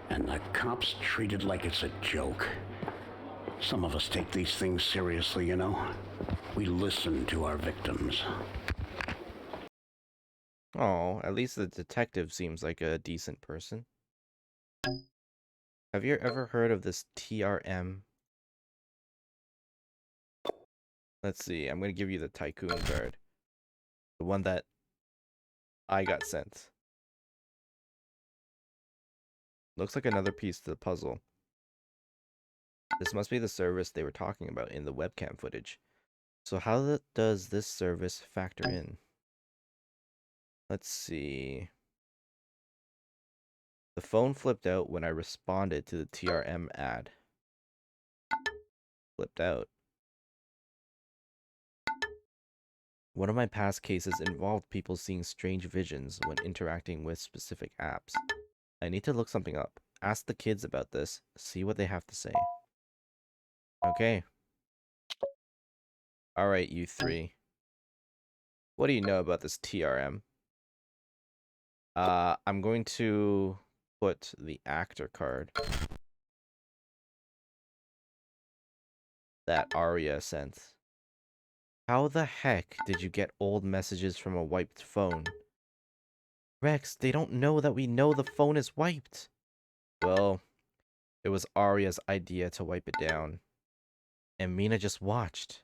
and the cops treat it like it's a joke. Some of us take these things seriously, you know. We listen to our victims. Oh, at least the detective seems like a decent person. Have you ever heard of this TRM? Let's see, I'm gonna give you the Tycoon card. The one that I got sent. Looks like another piece to the puzzle. This must be the service they were talking about in the webcam footage. So how does this service factor in? Let's see. The phone flipped out when I responded to the TRM ad. Flipped out. One of my past cases involved people seeing strange visions when interacting with specific apps. I need to look something up. Ask the kids about this. See what they have to say. Okay. Alright, you three. What do you know about this TRM? I'm going to put the actor card that Arya sent. How the heck did you get old messages from a wiped phone? Rex, they don't know that we know the phone is wiped. Well, it was Arya's idea to wipe it down. And Mina just watched.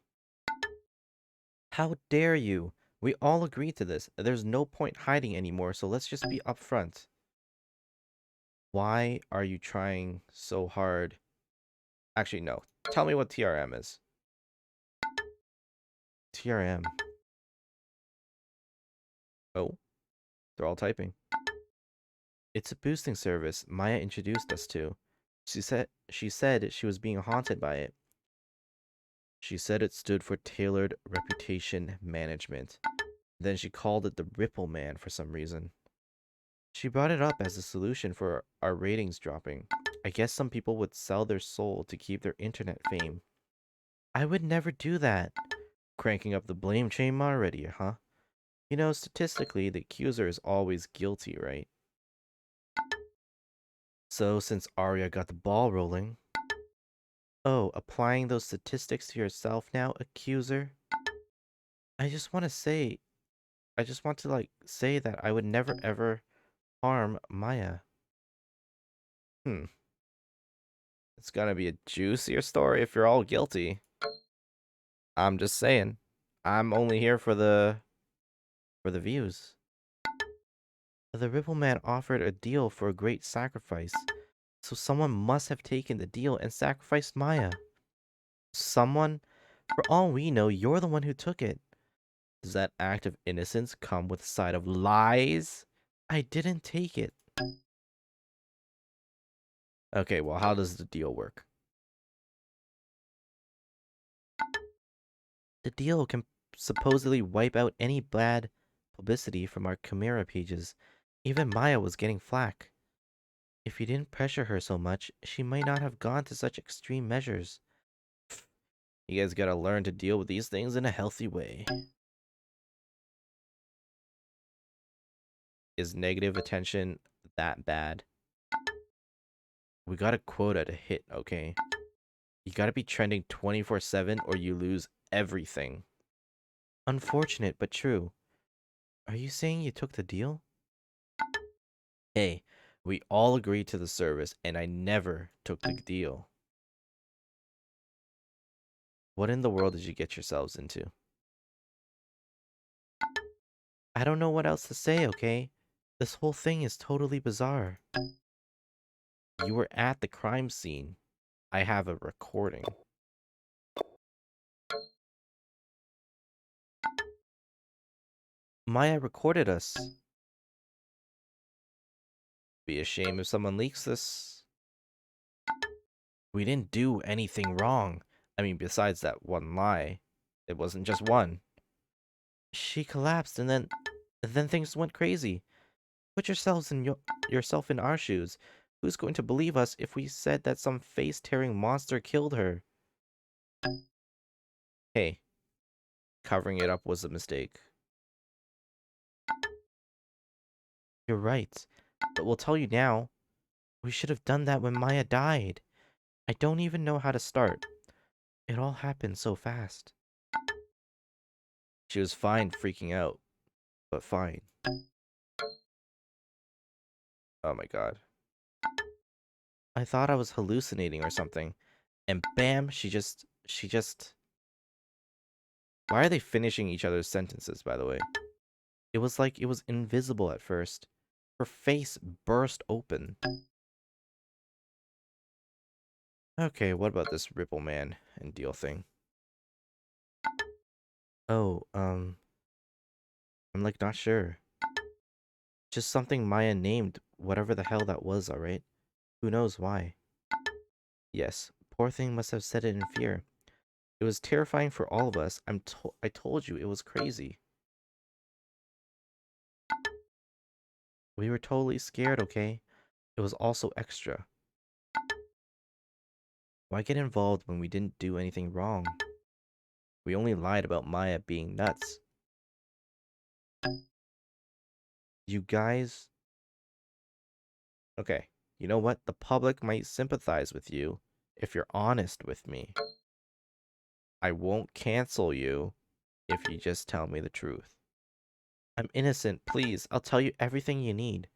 How dare you? We all agreed to this. There's no point hiding anymore, so let's just be upfront. Why are you trying so hard? Actually, no. Tell me what TRM is. TRM. Oh, they're all typing. It's a boosting service Maya introduced us to. She said she was being haunted by it. She said it stood for Tailored Reputation Management. Then she called it the Ripple Man for some reason. She brought it up as a solution for our ratings dropping. I guess some people would sell their soul to keep their internet fame. I would never do that. Cranking up the blame chain already, huh? You know, statistically, the accuser is always guilty, right? So, since Arya got the ball rolling... Oh, applying those statistics to yourself now, accuser? I just want to say that I would never ever harm Maya. It's gonna be a juicier story if you're all guilty. I'm just saying. I'm only here for the views. The Ripple Man offered a deal for a great sacrifice. So someone must have taken the deal and sacrificed Maya. Someone? For all we know, you're the one who took it. Does that act of innocence come with a side of lies? I didn't take it. Okay, well, how does the deal work? The deal can supposedly wipe out any bad publicity from our Chimera pages. Even Maya was getting flack. If you didn't pressure her so much, she might not have gone to such extreme measures. You guys gotta learn to deal with these things in a healthy way. Is negative attention that bad? We got a quota to hit, okay? You gotta be trending 24/7 or you lose everything. Unfortunate, but true. Are you saying you took the deal? Hey, we all agreed to the service, and I never took the deal. What in the world did you get yourselves into? I don't know what else to say, okay? This whole thing is totally bizarre. You were at the crime scene. I have a recording. Maya recorded us. Be a shame if someone leaks this. We didn't do anything wrong. I mean, besides that one lie. It wasn't just one. She collapsed and then things went crazy. Put yourself in our shoes. Who's going to believe us if we said that some face-tearing monster killed her? Hey, covering it up was a mistake. You're right, but we'll tell you now. We should have done that when Maya died. I don't even know how to start. It all happened so fast. She was fine freaking out, but fine. Oh my god. I thought I was hallucinating or something. And bam, she just... Why are they finishing each other's sentences, by the way? It was like it was invisible at first. Her face burst open. Okay, what about this Ripple Man and deal thing? Oh, I'm like not sure. Just something Maya named, whatever the hell that was, alright? Who knows why? Yes, poor thing must have said it in fear. It was terrifying for all of us. I told you it was crazy. We were totally scared, okay? It was also extra. Why get involved when we didn't do anything wrong? We only lied about Maya being nuts. You guys... Okay, you know what? The public might sympathize with you if you're honest with me. I won't cancel you if you just tell me the truth. I'm innocent, please. I'll tell you everything you need.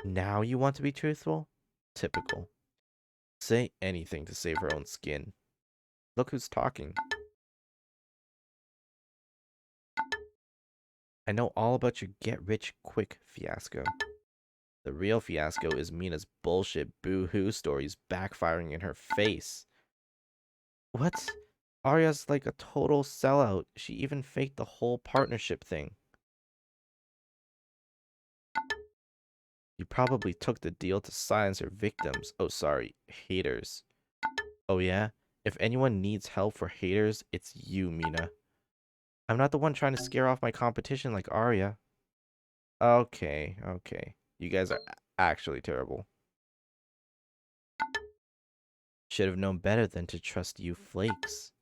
Now you want to be truthful? Typical. Say anything to save her own skin. Look who's talking. I know all about your get-rich-quick fiasco. The real fiasco is Mina's bullshit boo-hoo stories backfiring in her face. What? Arya's like a total sellout. She even faked the whole partnership thing. You probably took the deal to silence her victims. Oh, sorry, haters. Oh yeah? If anyone needs help for haters, it's you, Mina. I'm not the one trying to scare off my competition like Arya. Okay, okay. You guys are actually terrible. Should have known better than to trust you flakes.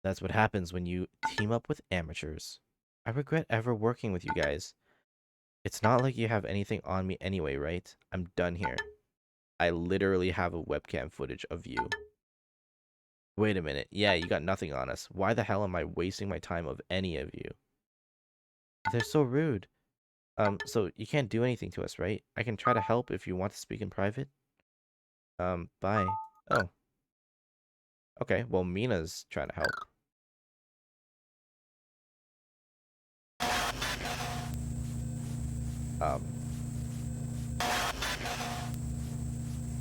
That's what happens when you team up with amateurs. I regret ever working with you guys. It's not like you have anything on me anyway, right? I'm done here. I literally have a webcam footage of you. Wait a minute. Yeah, you got nothing on us. Why the hell am I wasting my time of any of you? They're so rude. So you can't do anything to us, right? I can try to help if you want to speak in private. Bye. Oh. Okay, well, Mina's trying to help.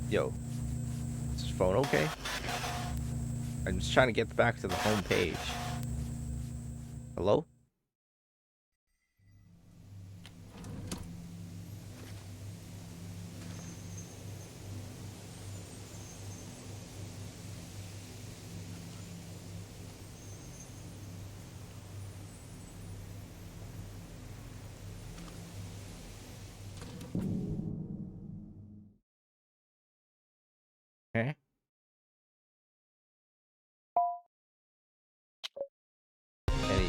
Yo. Is this phone okay? I'm just trying to get back to the home page. Hello? Eh? Any...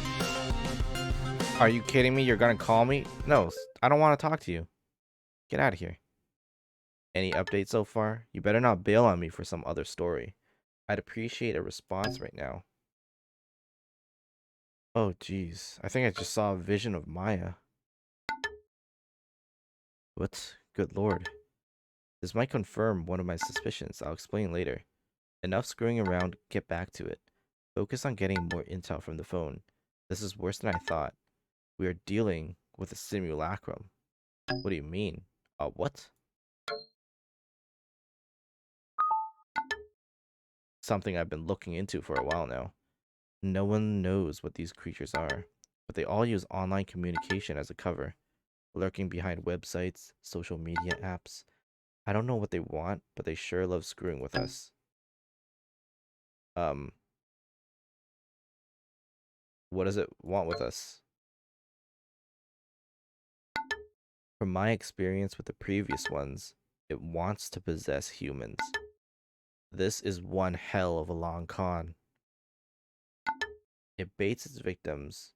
Are you kidding me? You're gonna call me? No, I don't want to talk to you. Get out of here. Any updates so far? You better not bail on me for some other story. I'd appreciate a response right now. Oh, jeez. I think I just saw a vision of Maya. What? Good lord. This might confirm one of my suspicions. I'll explain later. Enough screwing around. Get back to it. Focus on getting more intel from the phone. This is worse than I thought. We are dealing with a simulacrum. What do you mean? What? Something I've been looking into for a while now. No one knows what these creatures are, but they all use online communication as a cover, lurking behind websites, social media apps. I don't know what they want, but they sure love screwing with us. What does it want with us? From my experience with the previous ones, it wants to possess humans. This is one hell of a long con. It baits its victims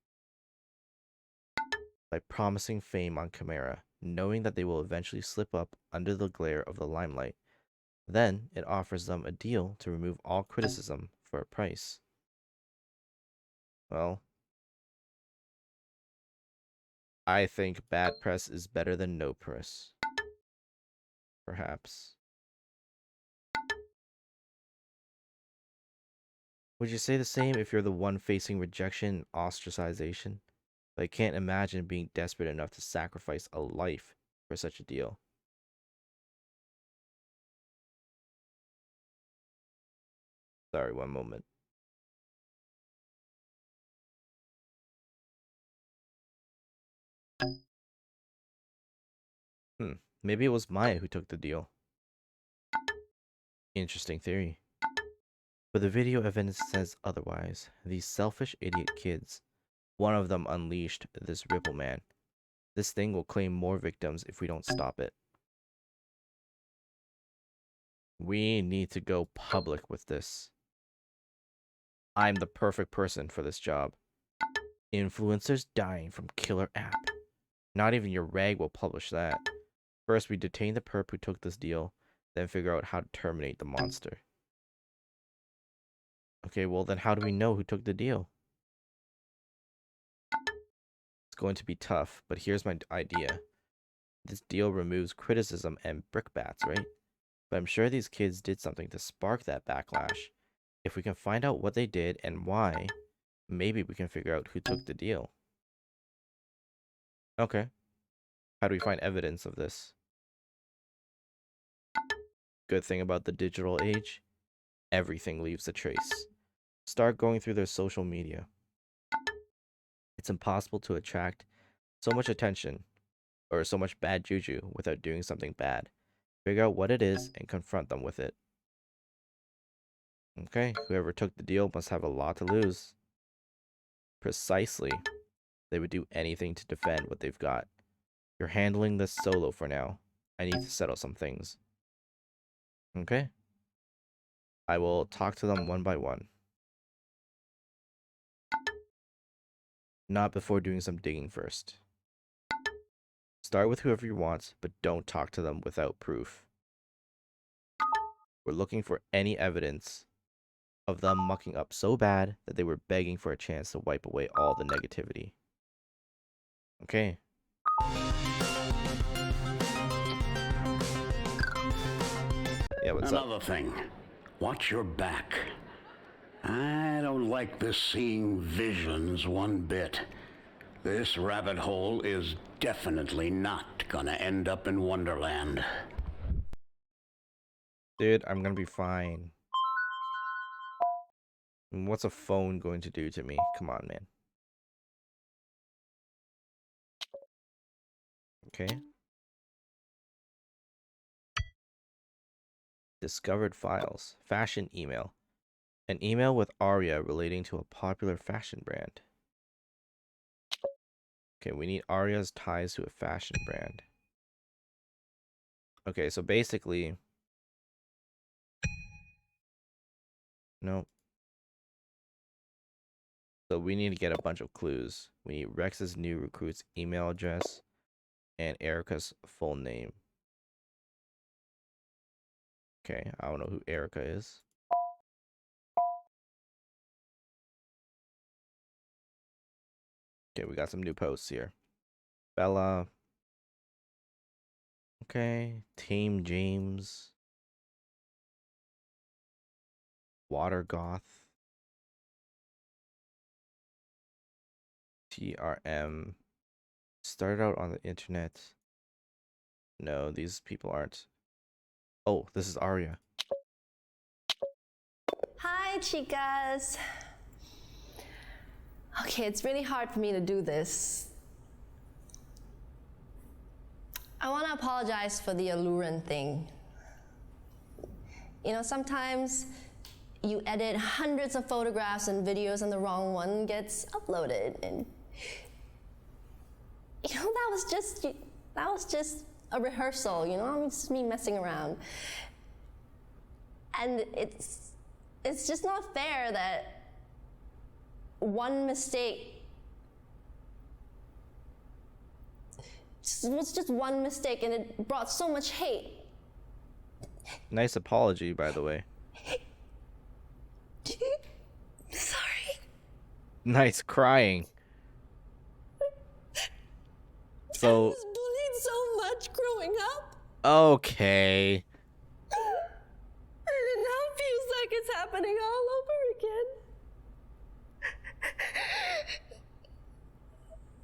by promising fame on camera, knowing that they will eventually slip up under the glare of the limelight. Then it offers them a deal to remove all criticism for a price. Well, I think bad press is better than no press. Perhaps. Would you say the same if you're the one facing rejection and ostracization? But I can't imagine being desperate enough to sacrifice a life for such a deal. Sorry, one moment. Maybe it was Maya who took the deal. Interesting theory. But the video evidence says otherwise. These selfish idiot kids. One of them unleashed this Ripple Man. This thing will claim more victims if we don't stop it. We need to go public with this. I'm the perfect person for this job. Influencers dying from killer app. Not even your rag will publish that. First, we detain the perp who took this deal, then figure out how to terminate the monster. Okay, well then how do we know who took the deal? It's going to be tough, but here's my idea. This deal removes criticism and brickbats, right? But I'm sure these kids did something to spark that backlash. If we can find out what they did and why, maybe we can figure out who took the deal. Okay. How do we find evidence of this? Good thing about the digital age, everything leaves a trace. Start going through their social media. It's impossible to attract so much attention or so much bad juju without doing something bad. Figure out what it is and confront them with it. Okay, whoever took the deal must have a lot to lose. Precisely. They would do anything to defend what they've got. You're handling this solo for now. I need to settle some things. Okay? I will talk to them one by one. Not before doing some digging first. Start with whoever you want, but don't talk to them without proof. We're looking for any evidence of them mucking up so bad that they were begging for a chance to wipe away all the negativity. Okay. Yeah, what's up? Another thing, watch your back. I don't like this seeing visions one bit. This rabbit hole is definitely not gonna end up in Wonderland. Dude, I'm gonna be fine. What's a phone going to do to me? Come on, man. Okay. Discovered files. Fashion email. An email with Aria relating to a popular fashion brand. Okay, we need Aria's ties to a fashion brand. Okay, so basically... Nope. So we need to get a bunch of clues. We need Rex's new recruit's email address and Erica's full name. Okay, I don't know who Erica is. Okay, we got some new posts here. Bella. Okay, Team James. Water Goth. TRM. Started out on the internet. No, these people aren't. Oh, this is Aria. Hi, chicas. Okay, it's really hard for me to do this. I want to apologize for the Alluran thing. You know, sometimes you edit hundreds of photographs and videos and the wrong one gets uploaded, and you know, that was just a rehearsal, you know, it's just me messing around. And it's just not fair that one mistake was just one mistake and it brought so much hate. Nice apology, by the way. Sorry. Nice crying. So I was bullied so much growing up. Okay. And it now feels like it's happening all over again.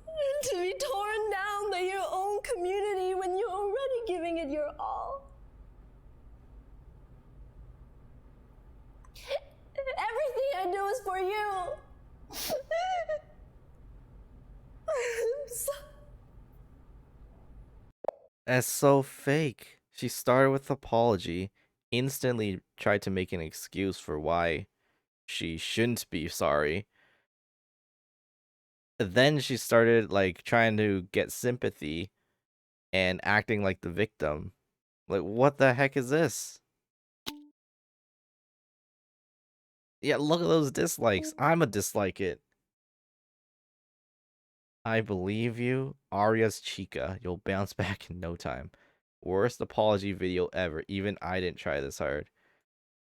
And to be torn down by your own community when you're already giving it your all. Everything I do is for you. That's so fake. She started with apology, instantly tried to make an excuse for why she shouldn't be sorry. Then she started like trying to get sympathy and acting like the victim. Like, what the heck is this? Yeah, look at those dislikes. I'ma dislike it. I believe you. Arya's Chica. You'll bounce back in no time. Worst apology video ever. Even I didn't try this hard.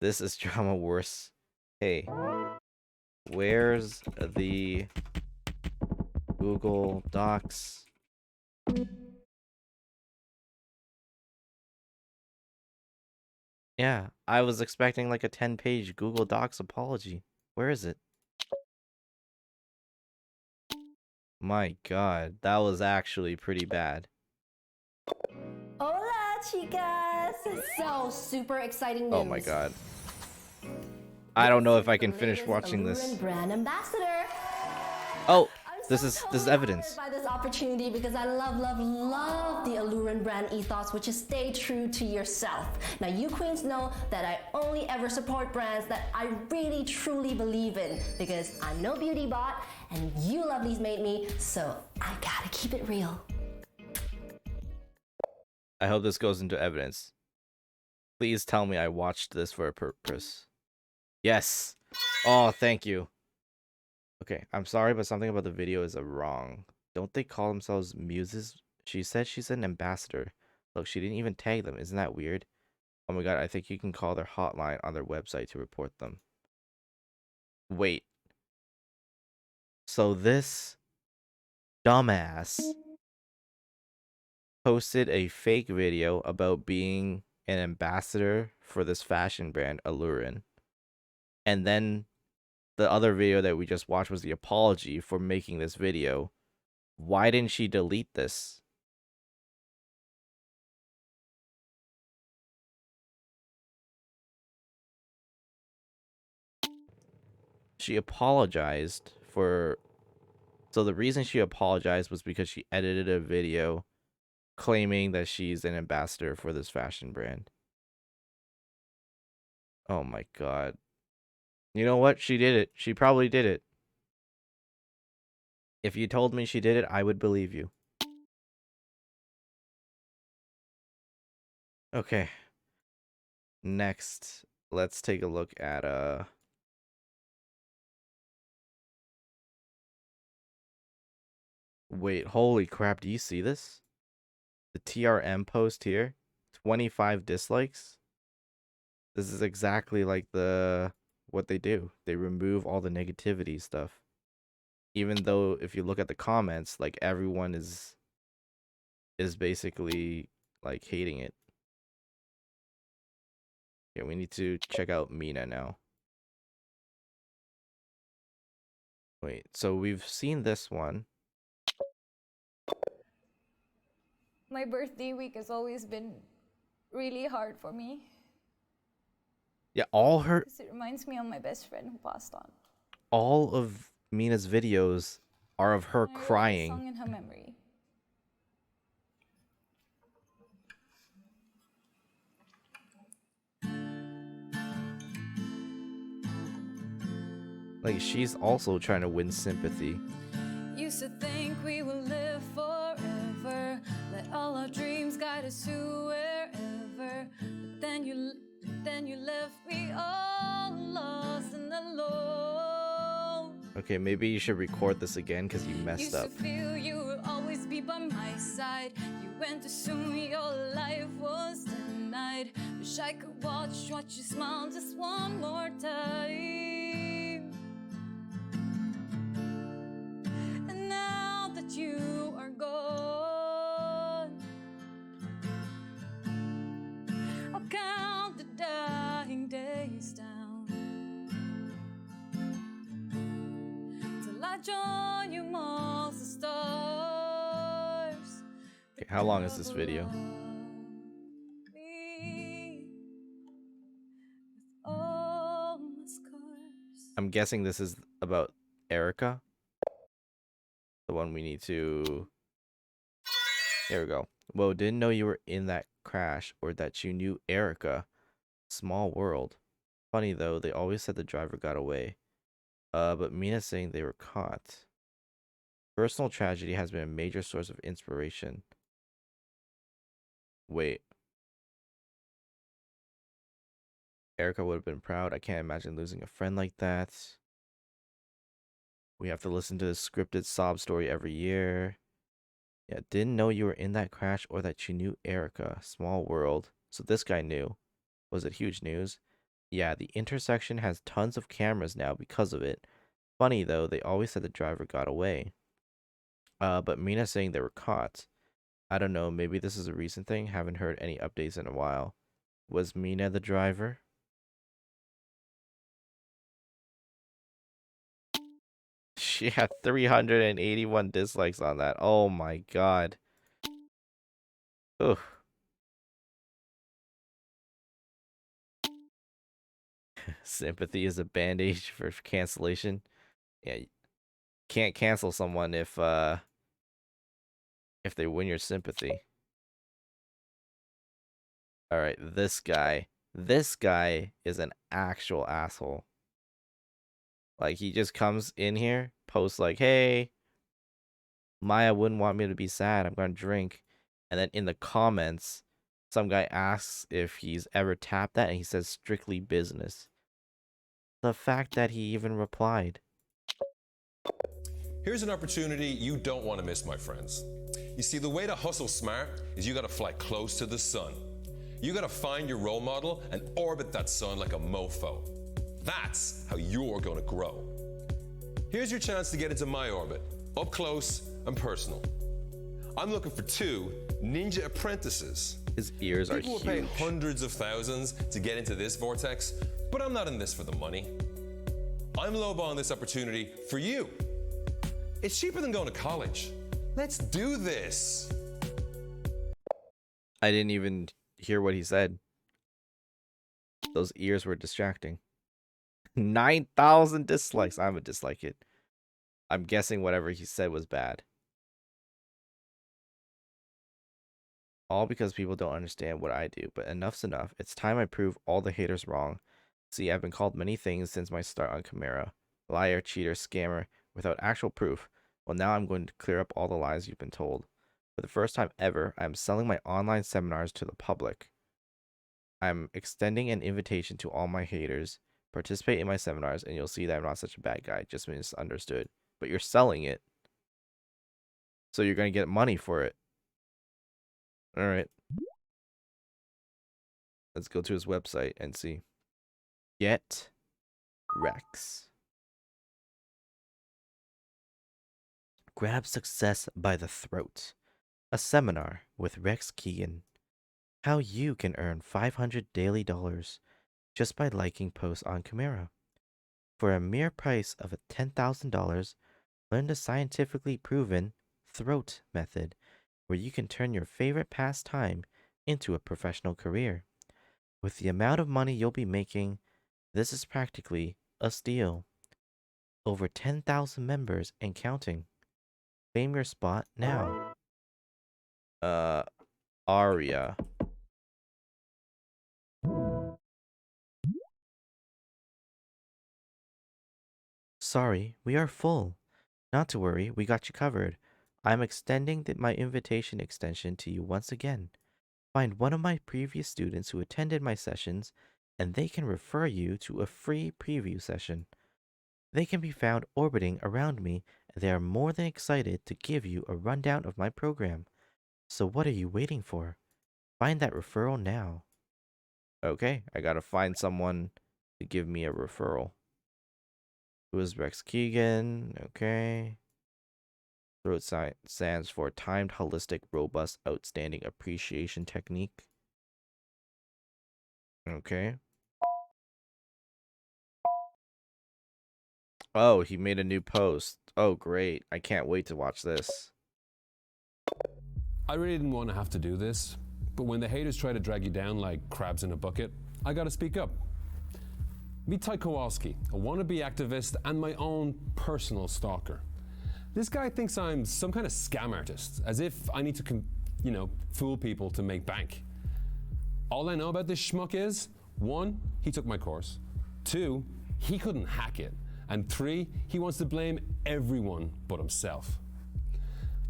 This is drama worse. Hey, where's the Google Docs? Yeah, I was expecting like a 10-page Google Docs apology. Where is it? My god, that was actually pretty bad. Hola, chicas! So, super exciting news. Oh my god. I don't know if I can finish watching this. Brand ambassador. Oh, this is evidence. By this opportunity because I love the Allurin brand ethos, which is stay true to yourself. Now, you queens know that I only ever support brands that I really truly believe in because I'm no beauty bot and you lovelies made me, so I gotta keep it real. I hope this goes into evidence. Please tell me I watched this for a purpose. Yes. Oh, thank you. Okay, I'm sorry, but something about the video is wrong. Don't they call themselves muses? She said she's an ambassador. Look, she didn't even tag them. Isn't that weird? Oh my god, I think you can call their hotline on their website to report them. Wait. So this dumbass posted a fake video about being an ambassador for this fashion brand, Allurin. And then the other video that we just watched was the apology for making this video. Why didn't she delete this? She apologized for... So the reason she apologized was because she edited a video claiming that she's an ambassador for this fashion brand. Oh my god. You know what? She did it. She probably did it. If you told me she did it, I would believe you. Okay. Next, let's take a look at Wait, holy crap, do you see this? The TRM post here, 25 dislikes. This is exactly like what they do. They remove all the negativity stuff. Even though if you look at the comments, like everyone is basically like hating it. Yeah, we need to check out Mina now. Wait, so we've seen this one. My birthday week has always been really hard for me. Yeah, all her... Because it reminds me of my best friend who passed on. All of Mina's videos are of her crying. Song in her memory. Like, she's also trying to win sympathy. Used to think we would live forever, let all our dreams guide us to wherever. But then you left me all lost and alone. Okay, maybe you should record this again because you messed up. Used to feel you would always be by my side. You went to assume your life was denied. Wish I could watch you smile just one more time. And now that you are gone, I'll count the dying days down till I join you amongst the stars. Okay, how long is this video? I'm guessing this is about Erica. The one we need to... Here we go. Whoa, didn't know you were in that crash or that you knew Erica. Small world. Funny though, they always said the driver got away. But Mina's saying they were caught. Personal tragedy has been a major source of inspiration. Wait. Erica would have been proud. I can't imagine losing a friend like that. We have to listen to this scripted sob story every year. Yeah, didn't know you were in that crash or that you knew Erica. Small world. So this guy knew. Was it huge news? Yeah, the intersection has tons of cameras now because of it. Funny though, they always said the driver got away. But Mina's saying they were caught. I don't know, maybe this is a recent thing. Haven't heard any updates in a while. Was Mina the driver? She had 381 dislikes on that. Oh my god. Ugh. Sympathy is a bandage for cancellation. Yeah, you can't cancel someone if they win your sympathy. All right, this guy is an actual asshole. Like, he just comes in here, posts like, "Hey, Maya wouldn't want me to be sad. I'm gonna drink." And then in the comments, some guy asks if he's ever tapped that, and he says strictly business. The fact that he even replied. Here's an opportunity you don't want to miss, my friends. You see, the way to hustle smart is you gotta fly close to the sun. You gotta find your role model and orbit that sun like a mofo. That's how you're gonna grow. Here's your chance to get into my orbit, up close and personal. I'm looking for 2 ninja apprentices. His ears are People will huge. pay hundreds of thousands to get into this vortex, but I'm not in this for the money. I'm lowballing this opportunity for you. It's cheaper than going to college. Let's do this. I didn't even hear what he said. Those ears were distracting. 9,000 dislikes. I'm gonna dislike it. I'm guessing whatever he said was bad. All because people don't understand what I do, but enough's enough. It's time I prove all the haters wrong. See, I've been called many things since my start on Chimera. Liar, cheater, scammer, without actual proof. Well, now I'm going to clear up all the lies you've been told. For the first time ever, I'm selling my online seminars to the public. I'm extending an invitation to all my haters. Participate in my seminars, and you'll see that I'm not such a bad guy, just misunderstood. But you're selling it. So you're going to get money for it. Alright. Let's go to his website and see. Get Rex. Grab success by the throat. A seminar with Rex Keegan. How you can earn $500 daily just by liking posts on Chimera. For a mere price of $10,000, learn the scientifically proven throat method, where you can turn your favorite pastime into a professional career. With the amount of money you'll be making, this is practically a steal. Over 10,000 members and counting. Claim your spot now. Aria. Sorry, we are full. Not to worry, we got you covered. I'm extending my invitation extension to you once again. Find one of my previous students who attended my sessions, and they can refer you to a free preview session. They can be found orbiting around me, and they are more than excited to give you a rundown of my program. So what are you waiting for? Find that referral now. Okay, I gotta find someone to give me a referral. Who is Rex Keegan? Okay. Throat stands for Timed, Holistic, Robust, Outstanding Appreciation Technique. Okay. Oh, he made a new post. Oh, great. I can't wait to watch this. I really didn't want to have to do this, but when the haters try to drag you down like crabs in a bucket, I gotta speak up. Meet Ty Kowalski, a wannabe activist and my own personal stalker. This guy thinks I'm some kind of scam artist, as if I need to, fool people to make bank. All I know about this schmuck is, 1, he took my course. 2, he couldn't hack it. And 3, he wants to blame everyone but himself.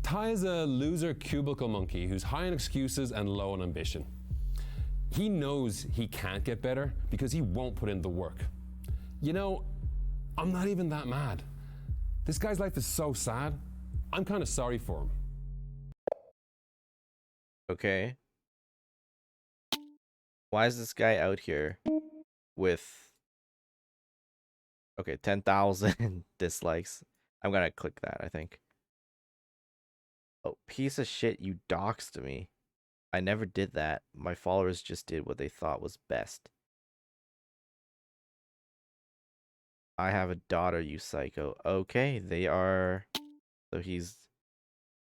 Ty is a loser cubicle monkey who's high on excuses and low on ambition. He knows he can't get better because he won't put in the work. You know, I'm not even that mad. This guy's life is so sad. I'm kind of sorry for him. Okay. Why is this guy out here with, okay, 10,000 dislikes? I'm gonna click that, I think. Oh, piece of shit, you doxed me. I never did that. My followers just did what they thought was best. I have a daughter, you psycho. Okay, they are... So he's...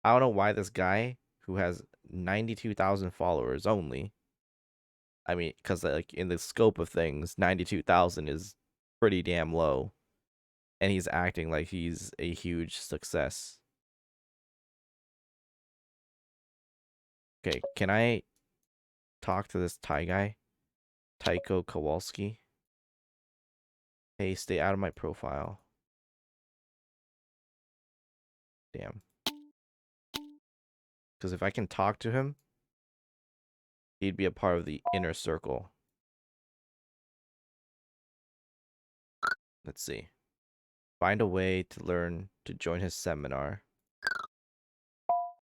I don't know why this guy, who has 92,000 followers only... I mean, because like in the scope of things, 92,000 is pretty damn low. And he's acting like he's a huge success. Okay, can I talk to this Thai guy? Tycho Kowalski? Hey, stay out of my profile. Damn. Because if I can talk to him, he'd be a part of the inner circle. Let's see. Find a way to learn to join his seminar.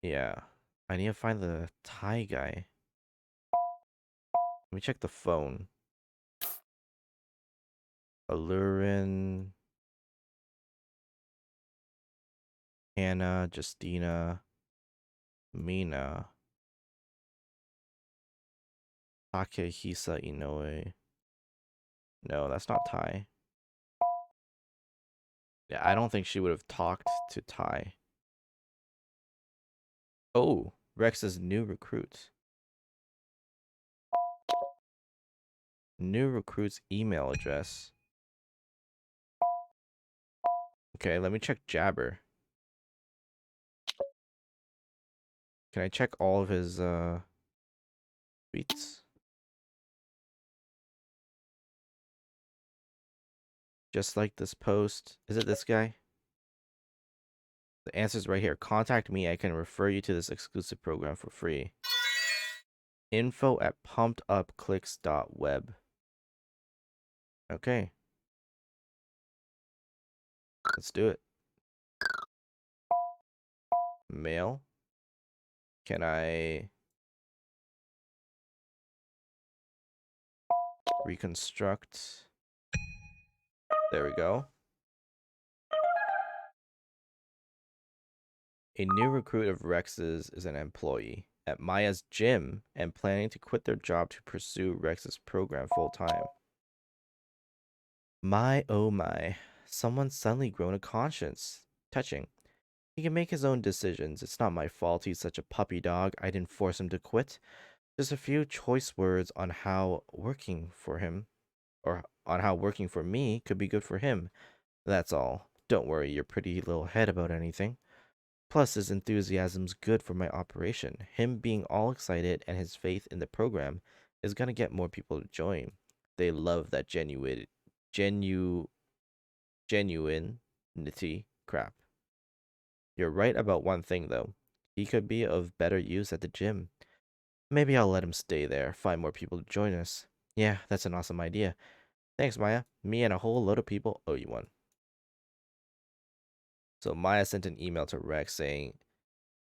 Yeah. I need to find the Thai guy. Let me check the phone. Alurin. Hannah, Justina, Mina. Takehisa Inoue. No, that's not Thai. Yeah, I don't think she would have talked to Thai. Oh, Rex's new recruit. New recruit's email address. Okay, let me check Jabber. Can I check all of his tweets? Just like this post. Is it this guy? The answer's right here. Contact me. I can refer you to this exclusive program for free. Info at pumpedupclicks.web. Okay. Let's do it. Mail. Can I reconstruct? There we go. A new recruit of Rex's is an employee at Maya's gym and planning to quit their job to pursue Rex's program full time. My oh my, someone's suddenly grown a conscience. Touching. He can make his own decisions. It's not my fault he's such a puppy dog. I didn't force him to quit. Just a few choice words on how working for him, or on how working for me could be good for him. That's all. Don't worry your pretty little head about anything. Plus, his enthusiasm's good for my operation. Him being all excited and his faith in the program is gonna get more people to join. They love that genuinity crap. You're right about one thing, though. He could be of better use at the gym. Maybe I'll let him stay there, find more people to join us. Yeah, that's an awesome idea. Thanks, Maya. Me and a whole load of people owe you one. So Maya sent an email to Rex saying,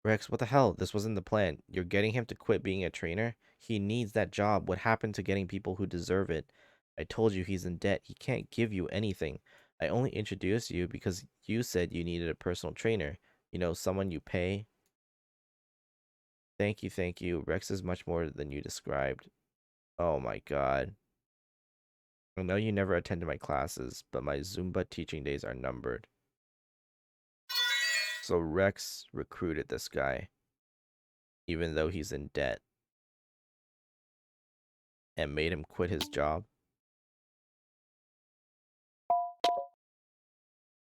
Rex, what the hell? This wasn't the plan. You're getting him to quit being a trainer? He needs that job. What happened to getting people who deserve it? I told you he's in debt. He can't give you anything. I only introduced you because you said you needed a personal trainer. You know, someone you pay. Thank you, thank you. Rex is much more than you described. Oh my god. I know you never attended my classes, but my Zumba teaching days are numbered. So Rex recruited this guy, even though he's in debt, and made him quit his job.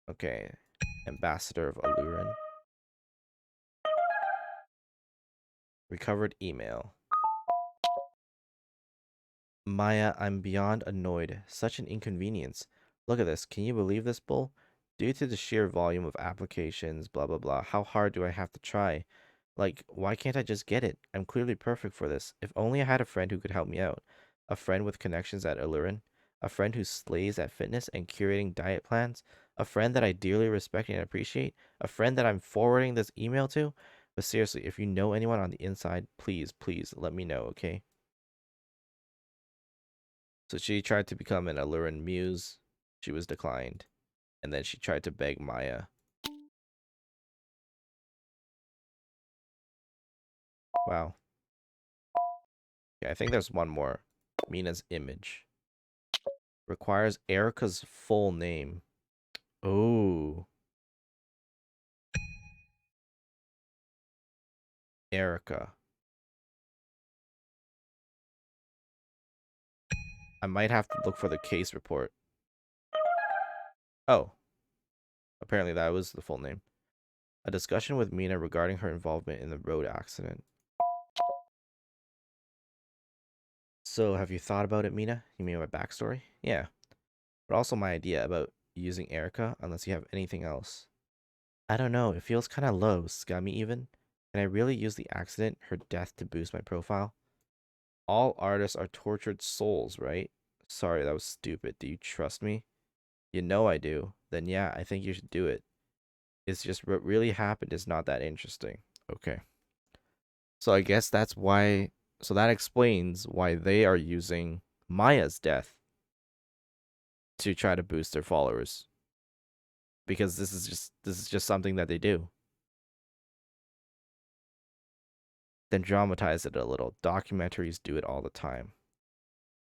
Okay, Ambassador of Alurin. Recovered email. Maya, I'm beyond annoyed. Such an inconvenience. Look at this. Can you believe this, bull? Due to the sheer volume of applications, blah blah blah, how hard do I have to try? Like, why can't I just get it? I'm clearly perfect for this. If only I had a friend who could help me out. A friend with connections at Allurin. A friend who slays at fitness and curating diet plans. A friend that I dearly respect and appreciate. A friend that I'm forwarding this email to. But seriously, if you know anyone on the inside, please, please let me know, okay? So she tried to become an Allurin muse. She was declined. And then she tried to beg Maya. Wow. Yeah, I think there's one more. Mina's image. Requires Erica's full name. Oh. Erica. I might have to look for the case report. Oh. Apparently that was the full name. A discussion with Mina regarding her involvement in the road accident. So, have you thought about it, Mina? You mean my backstory? Yeah. But also my idea about using Erica, unless you have anything else. I don't know, it feels kind of low, scummy even. Can I really use the accident, her death, to boost my profile? All artists are tortured souls, right? Sorry, that was stupid. Do you trust me? You know I do. Then yeah, I think you should do it. It's just what really happened is not that interesting. Okay. So I guess that's why... So that explains why they are using Maya's death to try to boost their followers. Because this is just something that they do. Then dramatize it a little. Documentaries do it all the time.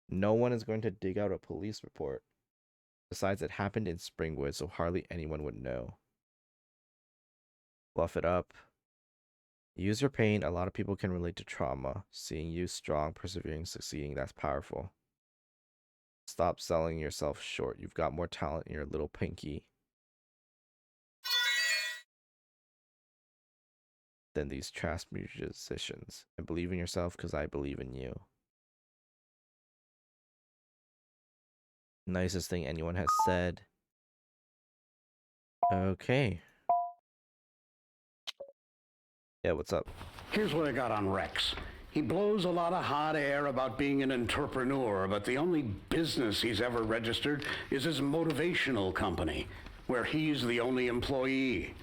No one is going to dig out a police report. Besides, it happened in Springwood, so hardly anyone would know. Fluff it up. Use your pain. A lot of people can relate to trauma. Seeing you strong, persevering, succeeding, that's powerful. Stop selling yourself short. You've got more talent in your little pinky than these trash musicians. And believe in yourself because I believe in you. Nicest thing anyone has said. Okay. Yeah, what's up? Here's what I got on Rex. He blows a lot of hot air about being an entrepreneur, but the only business he's ever registered is his motivational company, where he's the only employee.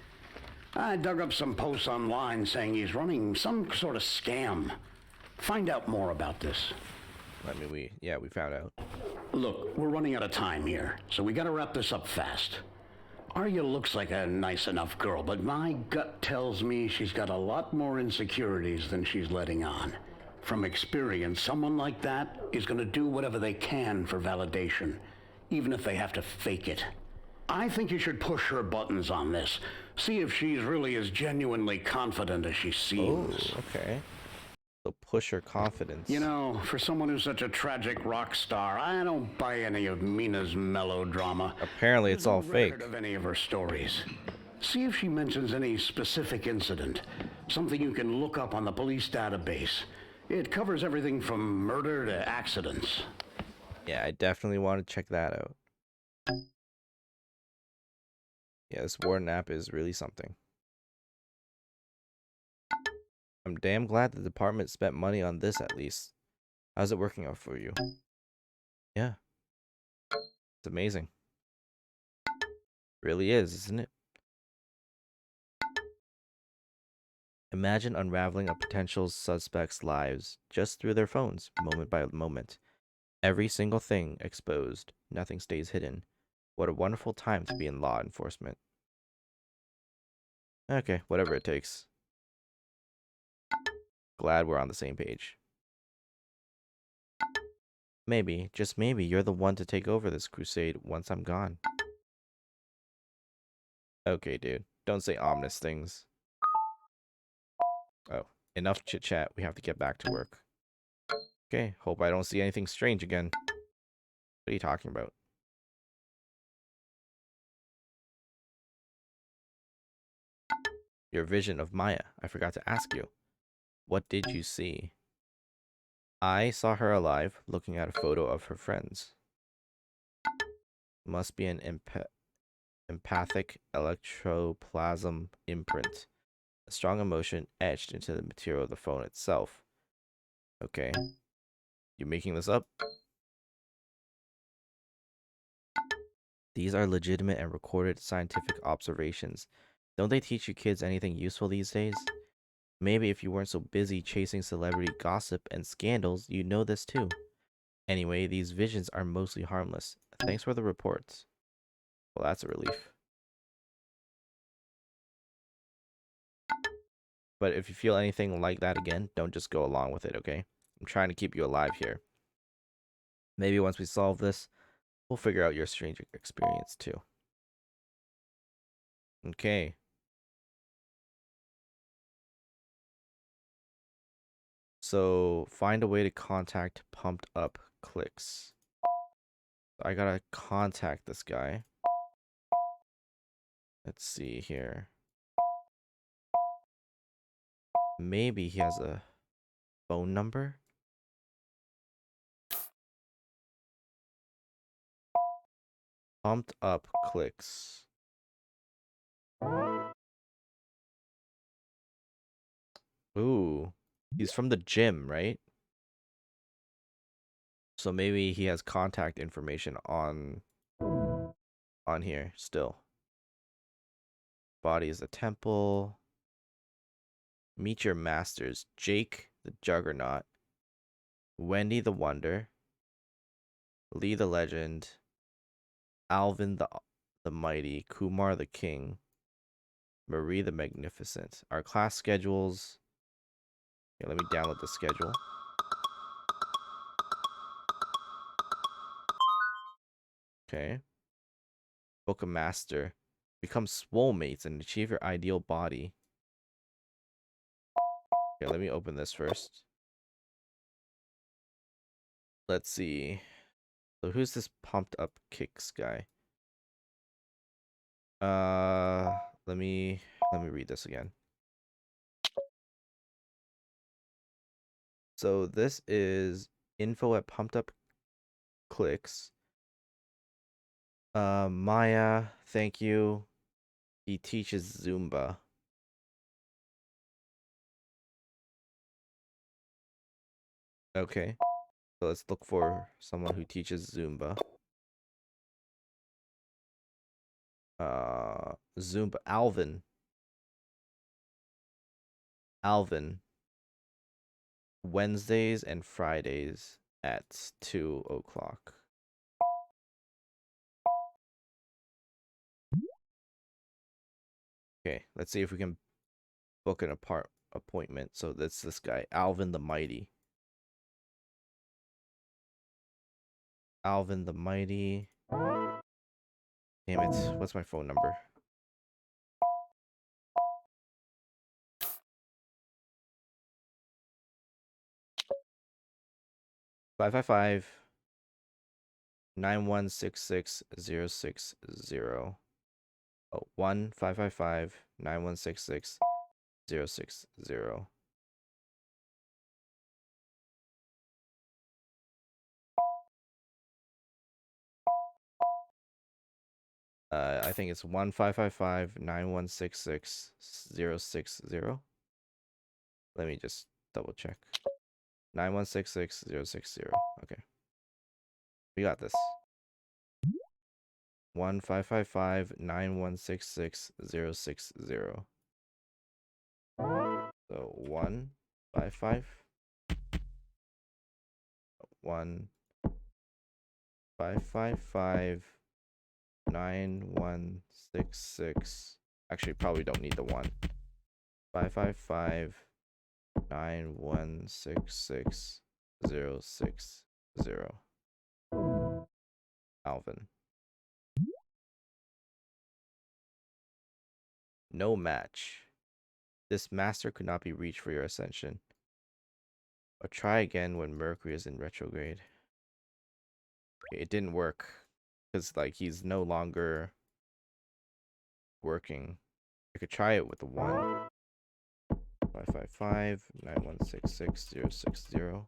I dug up some posts online saying he's running some sort of scam. Find out more about this. I mean, we found out. Look, we're running out of time here, so we gotta wrap this up fast. Arya looks like a nice enough girl, but my gut tells me she's got a lot more insecurities than she's letting on. From experience, someone like that is gonna do whatever they can for validation, even if they have to fake it. I think you should push her buttons on this. See if she's really as genuinely confident as she seems. Oh, okay. So push her confidence. You know, for someone who's such a tragic rock star, I don't buy any of Mina's melodrama. Apparently it's all fake. Of any of her stories. See if she mentions any specific incident. Something you can look up on the police database. It covers everything from murder to accidents. Yeah, I definitely want to check that out. Yeah, this Warden app is really something. I'm damn glad the department spent money on this at least. How's it working out for you? Yeah. It's amazing. Really is, isn't it? Imagine unraveling a potential suspect's lives just through their phones, moment by moment. Every single thing exposed. Nothing stays hidden. What a wonderful time to be in law enforcement. Okay, whatever it takes. Glad we're on the same page. Maybe, just maybe, you're the one to take over this crusade once I'm gone. Okay, dude. Don't say ominous things. Oh, enough chit-chat. We have to get back to work. Okay, hope I don't see anything strange again. What are you talking about? Your vision of Maya. I forgot to ask you. What did you see? I saw her alive, looking at a photo of her friends. Must be an empathic electroplasm imprint. A strong emotion etched into the material of the phone itself. Okay. You making this up? These are legitimate and recorded scientific observations. Don't they teach you kids anything useful these days? Maybe if you weren't so busy chasing celebrity gossip and scandals, you'd know this too. Anyway, these visions are mostly harmless. Thanks for the reports. Well, that's a relief. But if you feel anything like that again, don't just go along with it, okay? I'm trying to keep you alive here. Maybe once we solve this, we'll figure out your strange experience too. Okay. So, find a way to contact pumped up clicks. I gotta contact this guy. Let's see here. Maybe he has a phone number? Pumped up clicks. Ooh. He's from the gym, right? So maybe he has contact information on here still. Body is a temple. Meet your masters. Jake the Juggernaut. Wendy the Wonder. Lee the Legend. Alvin the Mighty. Kumar the King. Marie the Magnificent. Our class schedules. Okay, let me download the schedule. Okay. Book a master. Become swole mates and achieve your ideal body. Okay, let me open this first. Let's see. So who's this pumped up kicks guy? Let me read this again. So this is info at pumped up clicks. Maya, thank you. He teaches Zumba. Okay. So let's look for someone who teaches Zumba. Zumba. Alvin. Wednesdays and Fridays at 2 o'clock. Okay, let's see if we can book an appointment. So that's this guy, Alvin the Mighty. Alvin the Mighty. Damn it, what's my phone number? Five 9166 060. Oh, 1-555-9166-060. I think it's 1-555-9166-060. Let me just double check. 9166-060. Okay. We got this. 1-555-9166-060. So 1-555-9166. Actually, probably don't need the 1. 555-9166-060. Alvin. No match. This master could not be reached for your ascension. But try again when Mercury is in retrograde. It didn't work. Because, like, he's no longer working. I could try it with the 1. 555-9166-060.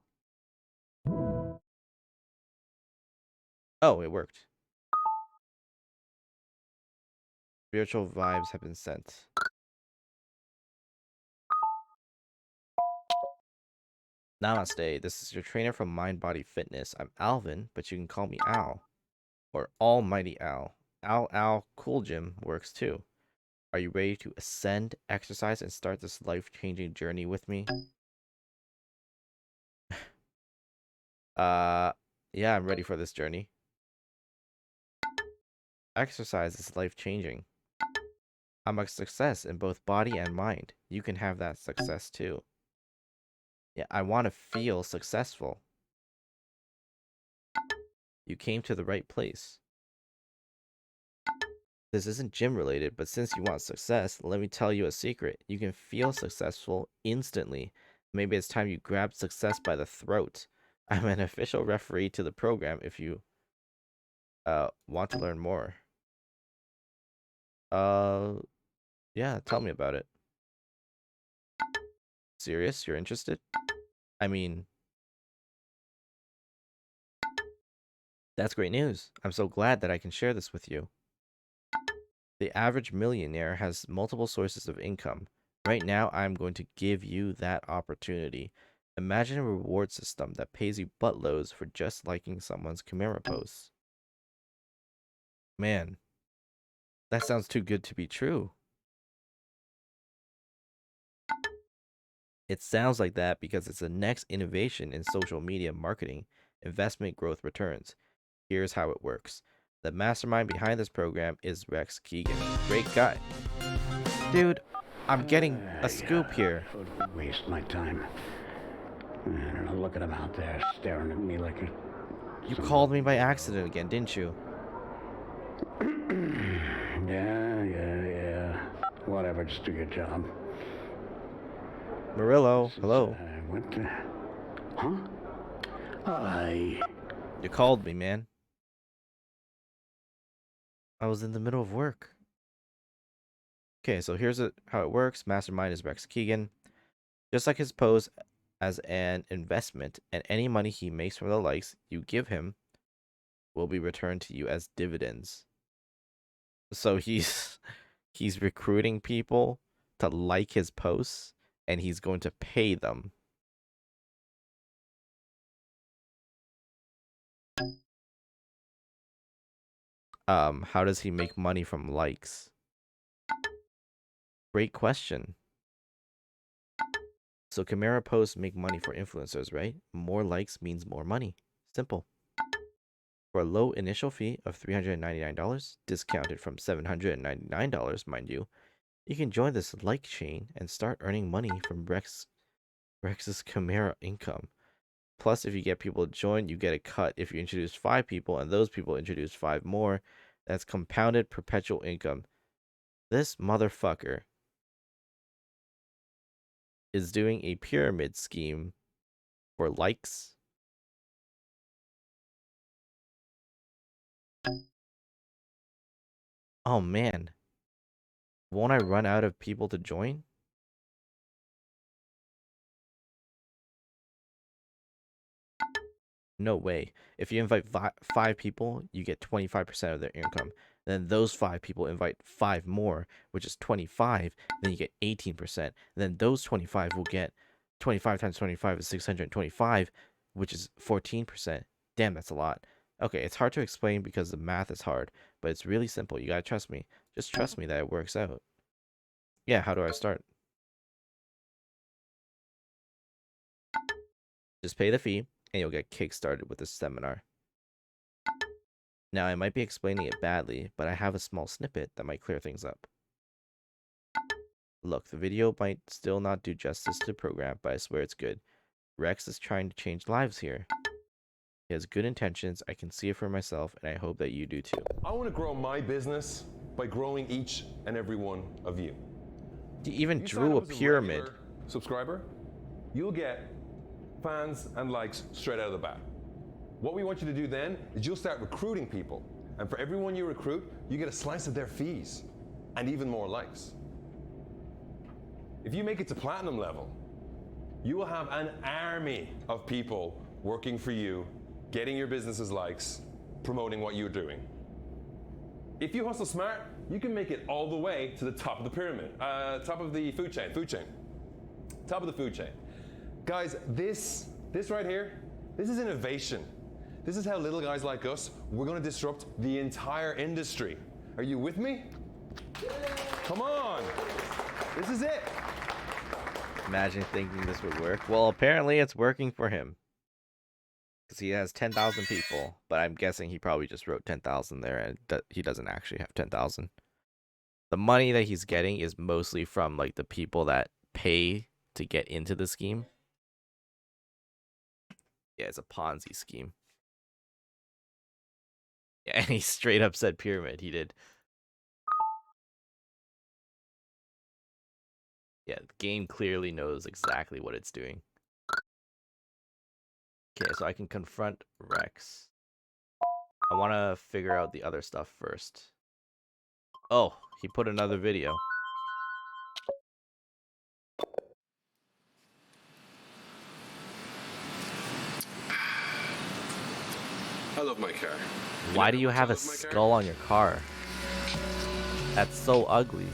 Oh, it worked. Spiritual vibes have been sent. Namaste, this is your trainer from Mind Body Fitness. I'm Alvin, but you can call me Al. Or Almighty Al. Al Cool Gym works too. Are you ready to ascend, exercise, and start this life-changing journey with me? Yeah, I'm ready for this journey. Exercise is life-changing. I'm a success in both body and mind. You can have that success too. Yeah, I want to feel successful. You came to the right place. This isn't gym related, but since you want success, let me tell you a secret. You can feel successful instantly. Maybe it's time you grab success by the throat. I'm an official referee to the program if you want to learn more. Yeah, tell me about it. Serious? You're interested? I mean, that's great news. I'm so glad that I can share this with you. The average millionaire has multiple sources of income. Right now, I'm going to give you that opportunity. Imagine a reward system that pays you buttloads for just liking someone's camera posts. Man, that sounds too good to be true. It sounds like that because it's the next innovation in social media marketing, investment growth returns. Here's how it works. The mastermind behind this program is Rex Keegan. Great guy. Dude, I'm getting a scoop here. Waste my time. I don't know, look at him out there staring at me like a... You called me by accident again, didn't you? Yeah. Whatever, just do your job. Murillo, hello. What the... Huh? Hi. You called me, man. I was in the middle of work. Okay, so here's how it works. Mastermind is Rex Keegan. Just like his pose as an investment, and any money he makes from the likes you give him will be returned to you as dividends. So he's recruiting people to like his posts, and he's going to pay them. How does he make money from likes? Great question. So Camera posts make money for influencers, right? More likes means more money. Simple. For a low initial fee of $399, discounted from $799, mind you, you can join this like chain and start earning money from Rex's Camera income. Plus, if you get people to join, you get a cut. If you introduce 5 people and those people introduce 5 more, that's compounded perpetual income. This motherfucker is doing a pyramid scheme for likes. Oh man. Won't I run out of people to join? No way. If you invite 5 people, you get 25% of their income. Then those 5 people invite 5 more, which is 25. Then you get 18%. Then those 25 will get 25 times 25 is 625, which is 14%. Damn, that's a lot. Okay, it's hard to explain because the math is hard, but it's really simple. You gotta trust me. Just trust me that it works out. Yeah, how do I start? Just pay the fee, and you'll get kickstarted with this seminar. Now, I might be explaining it badly, but I have a small snippet that might clear things up. Look, the video might still not do justice to the program, but I swear it's good. Rex is trying to change lives here. He has good intentions, I can see it for myself, and I hope that you do too. I want to grow my business by growing each and every one of you. He even drew a pyramid. Subscriber, you'll get fans and likes straight out of the bat. What we want you to do then is you'll start recruiting people. And for everyone you recruit, you get a slice of their fees and even more likes. If you make it to platinum level, you will have an army of people working for you, getting your business's likes, promoting what you're doing. If you hustle smart, you can make it all the way to the top of the pyramid, top of the food chain, top of the food chain. Guys, this right here, this is innovation. This is how little guys like us, we're gonna disrupt the entire industry. Are you with me? Come on, this is it. Imagine thinking this would work. Well, apparently it's working for him. Because he has 10,000 people, but I'm guessing he probably just wrote 10,000 there, and he doesn't actually have 10,000. The money that he's getting is mostly from like the people that pay to get into the scheme. Yeah, it's a Ponzi scheme. Yeah, and he straight up said pyramid. He did. Yeah, the game clearly knows exactly what it's doing. Okay, so I can confront Rex. I want to figure out the other stuff first. Oh, he put another video. I love my car. Why do you have a skull on your car? That's so ugly.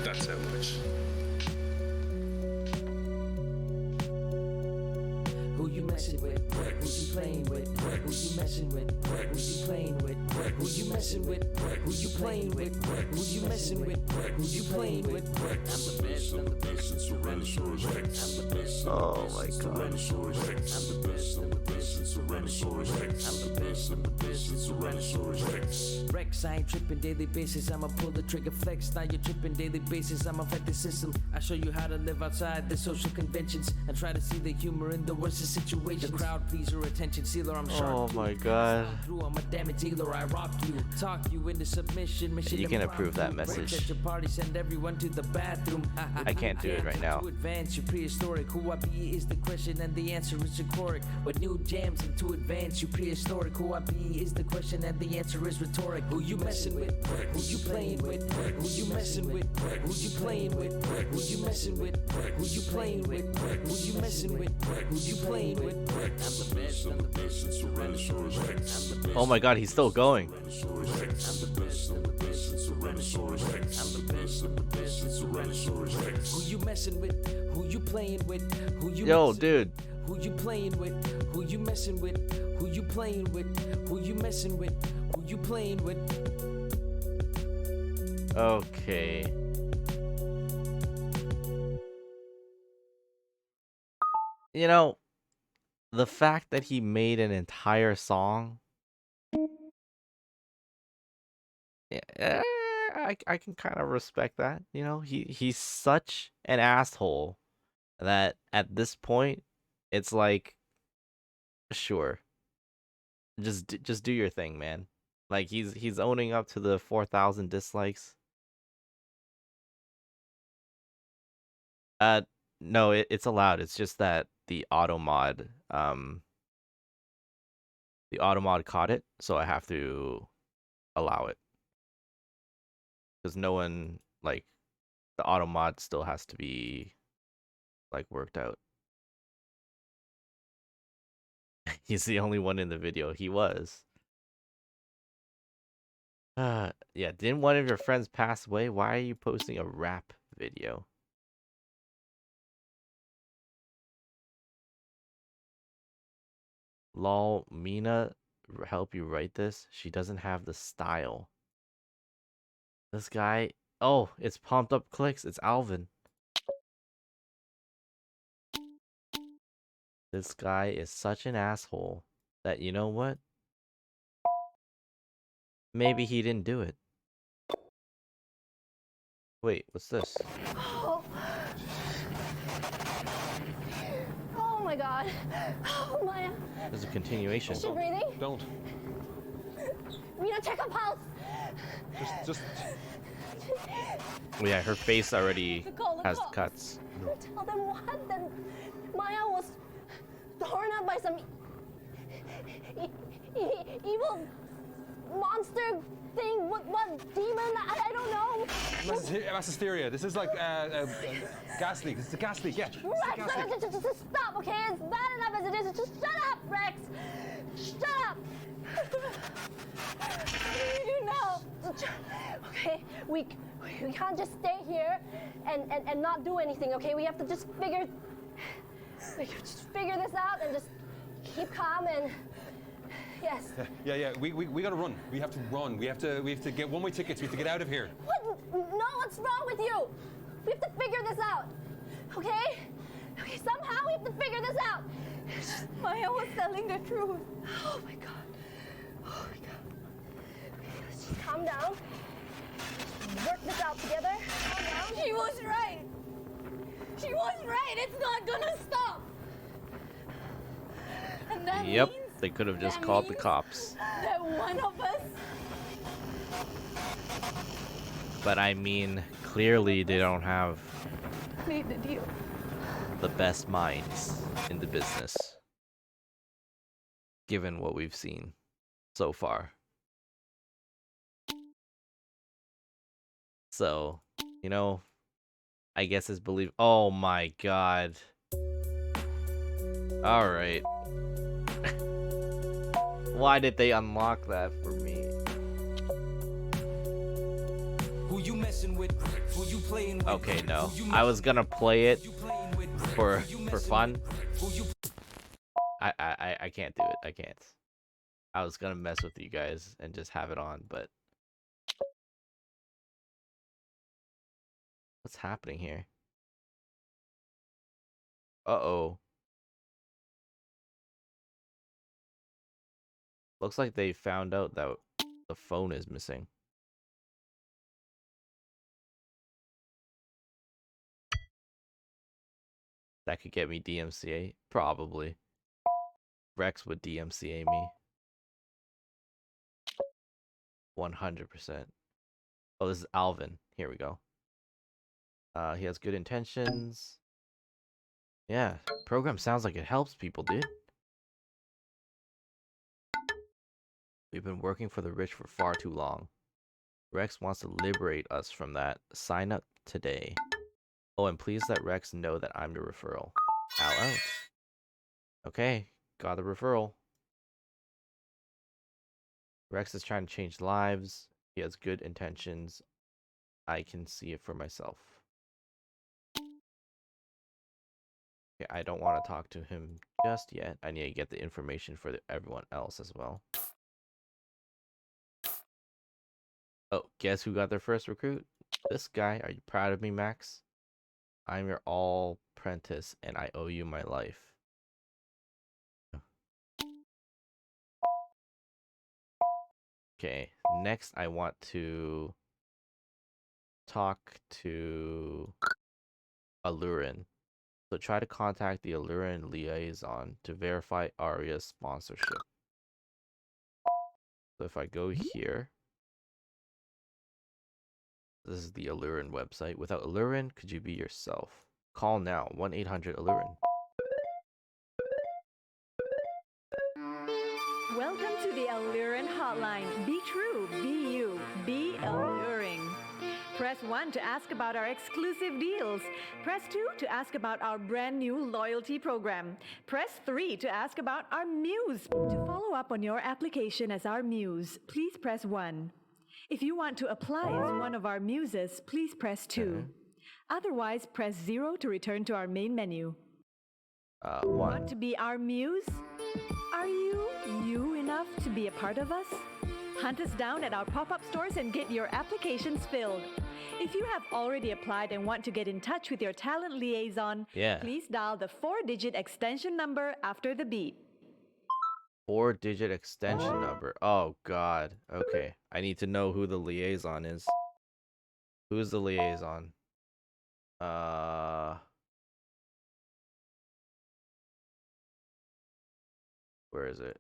That's how much. Who you messing with? Who you playing with? Who you messing with? Who you playing with? Who you messing with? Who you playing with? Who you messing with? Who you playing with? I'm the best. I'm the best since Tyrannosaurus Rex. I'm the best. Oh my god. Tyrannosaurus Rex. I'm the best. I'm the best since Tyrannosaurus Rex. I'm the best. I'm the best since Tyrannosaurus Rex. Rex, I ain't tripping daily basis. I'ma pull the trigger flex. Now you're tripping daily basis. I'ma fight the system. I show you how to live outside the social conventions and try to see the humor in the worst of situations. The crowd pleaser, attention sealer. I'm sharp. Oh my god. I'm a damage dealer. I rock you, talk you into submission. Mission You can approve that message. At your party, send everyone to the bathroom. I can't do it right now. To advance your prehistoric. Who I be is the question, and the answer is rhetoric. With new jams and to advance your prehistoric. Who I be is the question, and the answer is rhetoric. Who you messing with? Who you playing with? Who you messing with? Who you playing with? Who you messing with? Who you playing with? Who you messing with? Who you playing with? I'm the best. I'm the best since Tyrannosaurus Rex. I'm the best. Oh my god, he's still going. I'm the best. I'm the best since Tyrannosaurus Rex. I'm the best. I'm the best since Tyrannosaurus Rex. Who you messing with? Who you playing with? Who you Yo, dude. Who you playing with? Who you messing with? Who you playing with? Who you messing with? Who you playing with? Okay. You know, the fact that he made an entire song, yeah, I can kind of respect that. You know, he's such an asshole that at this point, it's like, sure, just do your thing, man. Like he's owning up to the 4,000 dislikes. No, it's allowed. It's just that the auto mod caught it, so I have to allow it. Because no one, like, the auto mod still has to be, like, worked out. He's the only one in the video. He was. Yeah, didn't one of your friends pass away? Why are you posting a rap video? Lol, Mina help you write this? She doesn't have the style. This guy... Oh, it's pumped up clicks. It's Alvin. This guy is such an asshole that, you know what? Maybe he didn't do it. Wait, what's this? Oh. Oh my god. Oh Maya. There's a continuation. Is she breathing? Don't. Mina, check her pulse. Just. Oh, yeah, her face already Call the has cops. cuts. Tell them what? Then Maya was torn up by some evil monster thing? What demon? I don't know. Mass hysteria. This is like gas leak. This is a gas leak. Yeah. Rex, just stop, okay? It's bad enough as it is. Just shut up, Rex. Shut up. What do you do now? Okay, we can't just stay here and not do anything, okay? We have to just figure this out and just keep calm and yes. Yeah. We gotta run. We have to run. We have to get one-way tickets. We have to get out of here. What? No, what's wrong with you? We have to figure this out, okay? Okay, somehow we have to figure this out. Maya was telling the truth. Oh my God. Oh my God. Let's just calm down. Work this out together. Calm down. She was right. She was right. It's not gonna stop. And that Yep, means they could have just called the cops. that one of us. But I mean, clearly they don't have Made the deal. the best minds in the business, given what we've seen so far. So, you know, I guess it's believe. Oh my God. All right. Why did they unlock that for me? Who you messing with? Who you playing with? Okay, no. I was gonna play it for fun. I can't do it. I can't. I was gonna mess with you guys and just have it on, but what's happening here? Uh-oh. Looks like they found out that the phone is missing. That could get me DMCA? Probably. Rex would DMCA me. 100%. Oh, this is Alvin. Here we go. He has good intentions. Yeah, program sounds like it helps people, dude. We've been working for the rich for far too long. Rex wants to liberate us from that. Sign up today. Oh, and please let Rex know that I'm the referral. Out. Okay, got the referral. Rex is trying to change lives. He has good intentions. I can see it for myself. Okay, I don't want to talk to him just yet. I need to get the information for everyone else as well. Oh, guess who got their first recruit? This guy. Are you proud of me, Max? I'm your all-apprentice, and I owe you my life. Okay, next I want to talk to Allurin. So try to contact the Allurin liaison to verify Arya's sponsorship. So if I go here, this is the Allurin website. Without Allurin, could you be yourself? Call now, 1-800-ALLURIN. Welcome to the Allurin Hotline. Be true, be you, be alluring. Press 1 to ask about our exclusive deals. Press 2 to ask about our brand new loyalty program. Press 3 to ask about our Muse. To follow up on your application as our Muse, please press 1. If you want to apply as one of our Muses, please press 2. Otherwise, press 0 to return to our main menu. 1. Want to be our Muse? Are you enough to be a part of us? Hunt us down at our pop-up stores and get your applications filled. If you have already applied and want to get in touch with your talent liaison, please dial the 4-digit extension number after the beep. 4-digit extension number. Oh, God. Okay. I need to know who the liaison is. Who's the liaison? Where is it?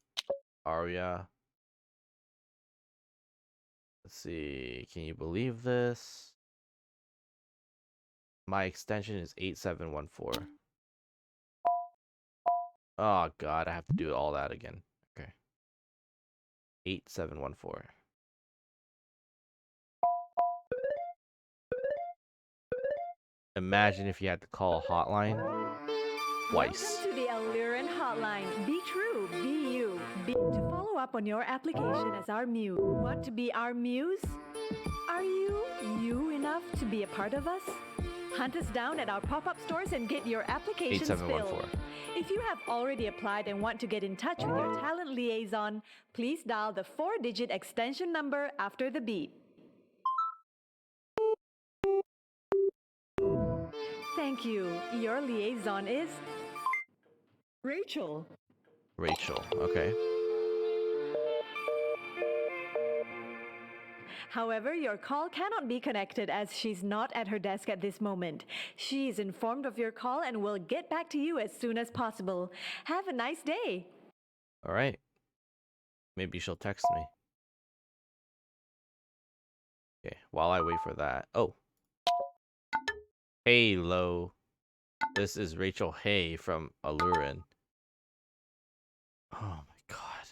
Arya. Let's see. Can you believe this? My extension is 8714. Oh, God. I have to do all that again. Okay. 8714. Imagine if you had to call a hotline twice. Welcome to the Allurin Hotline. Be true, be you. To follow up on your application as our muse. Want to be our muse? Are you enough to be a part of us? Hunt us down at our pop-up stores and get your applications filled. 8714. If you have already applied and want to get in touch with your talent liaison, please dial the 4-digit extension number after the beep. Thank you. Your liaison is Rachel. Rachel, okay. However, your call cannot be connected as she's not at her desk at this moment. She is informed of your call and will get back to you as soon as possible. Have a nice day. All right. Maybe she'll text me. Okay, while I wait for that. Oh. Hello. This is Rachel Hay from Allurin. Oh my god.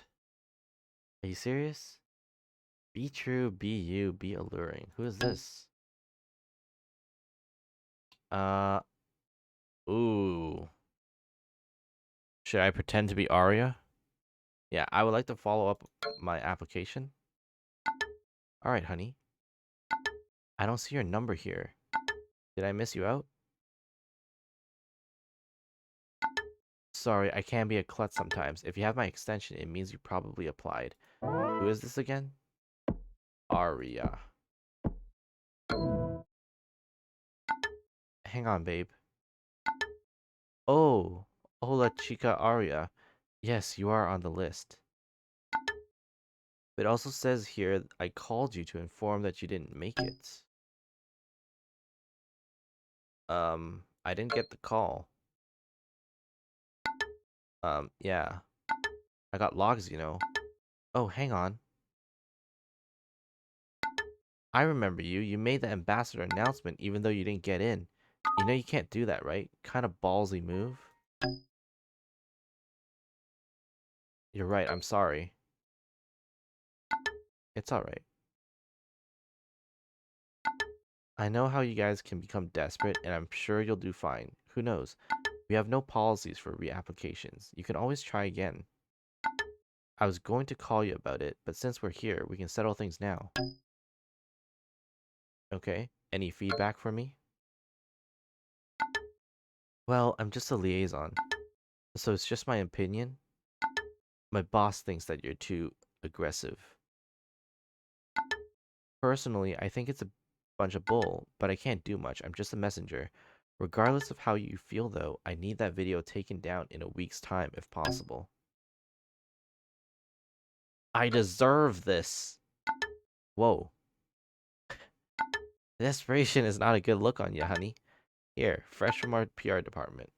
Are you serious? Be true, be you, be alluring. Who is this? Ooh. Should I pretend to be Arya? Yeah, I would like to follow up my application. Alright, honey. I don't see your number here. Did I miss you out? Sorry, I can be a klutz sometimes. If you have my extension, it means you probably applied. Who is this again? Arya. Hang on, babe. Oh, hola chica Arya. Yes, you are on the list. It also says here I called you to inform that you didn't make it. I didn't get the call. Yeah. I got logs, you know. Oh, hang on. I remember you. You made the ambassador announcement even though you didn't get in. You know you can't do that, right? Kind of ballsy move. You're right, I'm sorry. It's alright. I know how you guys can become desperate, and I'm sure you'll do fine. Who knows? We have no policies for reapplications. You can always try again. I was going to call you about it, but since we're here, we can settle things now. Okay, any feedback for me? Well, I'm just a liaison, so it's just my opinion. My boss thinks that you're too aggressive. Personally, I think it's a bunch of bull, but I can't do much. I'm just a messenger. Regardless of how you feel, though, I need that video taken down in a week's time if possible. I deserve this. Whoa. Desperation is not a good look on you, honey. Here, fresh from our PR department.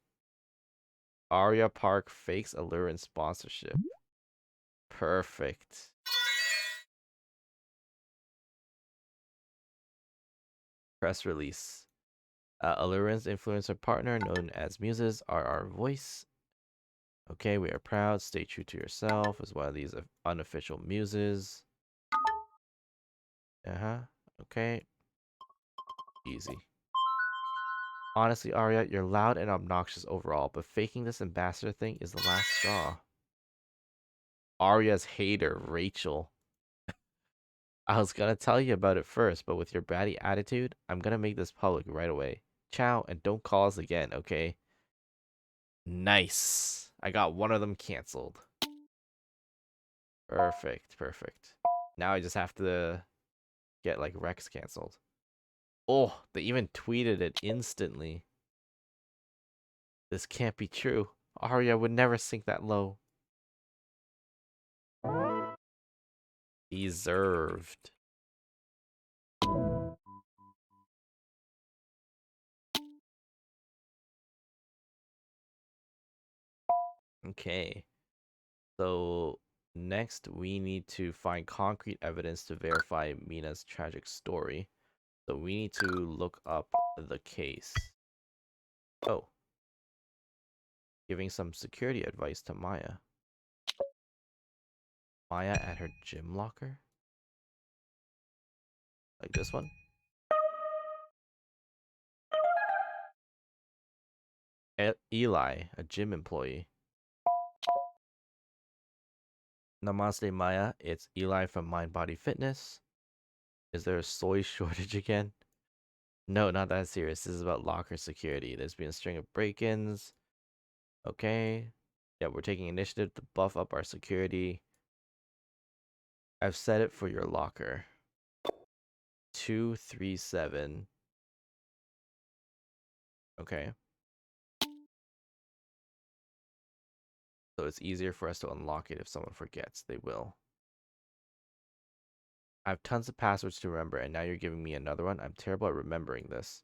Arya Park fakes Allurin sponsorship. Perfect. Press release. Allurin's influencer partner, known as Muses, are our voice. Okay, we are proud. Stay true to yourself as one of these unofficial muses. Okay. Easy. Honestly, Arya, you're loud and obnoxious overall, but faking this ambassador thing is the last straw. Arya's hater, Rachel. I was gonna tell you about it first, but with your bratty attitude, I'm gonna make this public right away. Ciao, and don't call us again, okay? Nice. I got one of them canceled. Perfect. Now I just have to get, like, Rex canceled. Oh, they even tweeted it instantly. This can't be true. Arya would never sink that low. Deserved. Okay. So next we need to find concrete evidence to verify Mina's tragic story. So we need to look up the case. Oh. Giving some security advice to Maya. Maya at her gym locker? Like this one? Eli, a gym employee. Namaste, Maya. It's Eli from Mind Body Fitness. Is there a soy shortage again? No, not that serious. This is about locker security. There's been a string of break-ins. Okay. Yeah, we're taking initiative to buff up our security. I've set it for your locker. 237. Okay. So it's easier for us to unlock it if someone forgets. They will. I have tons of passwords to remember, and now you're giving me another one. I'm terrible at remembering this.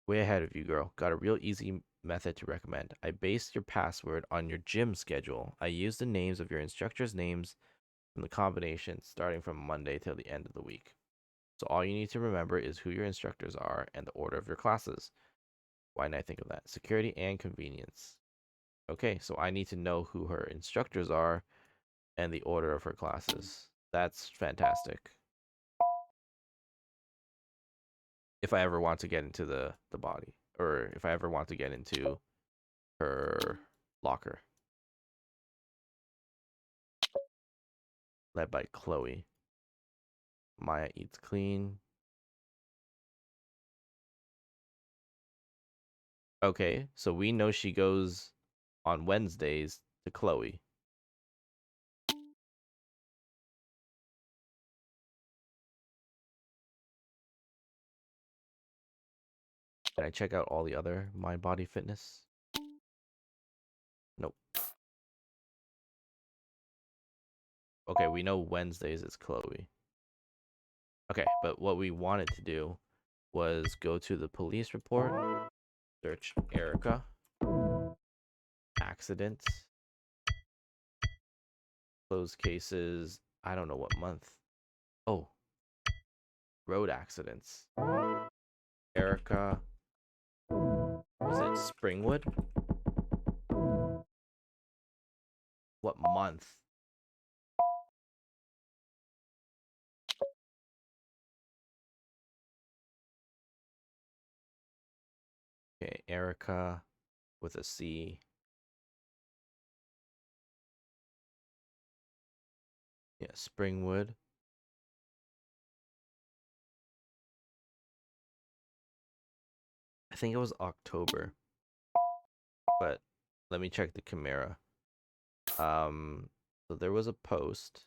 Way ahead of you, girl. Got a real easy method to recommend. I based your password on your gym schedule. I used the names of your instructors' names from the combination starting from Monday till the end of the week. So all you need to remember is who your instructors are and the order of your classes. Why didn't I think of that? Security and convenience. Okay, so I need to know who her instructors are and the order of her classes. That's fantastic. If I ever want to get into the body, or if I ever want to get into her locker. Led by Chloe. Maya eats clean. Okay, so we know she goes on Wednesdays to Chloe. Can I check out all the other Mind Body Fitness? Nope. Okay, we know Wednesdays is Chloe. Okay, but what we wanted to do was go to the police report, search Erica, accidents, closed cases, I don't know what month. Oh, road accidents. Erica, was it Springwood? What month? Okay, Erica with a C. Yeah, Springwood. I think it was October. But let me check the Chimera. So there was a post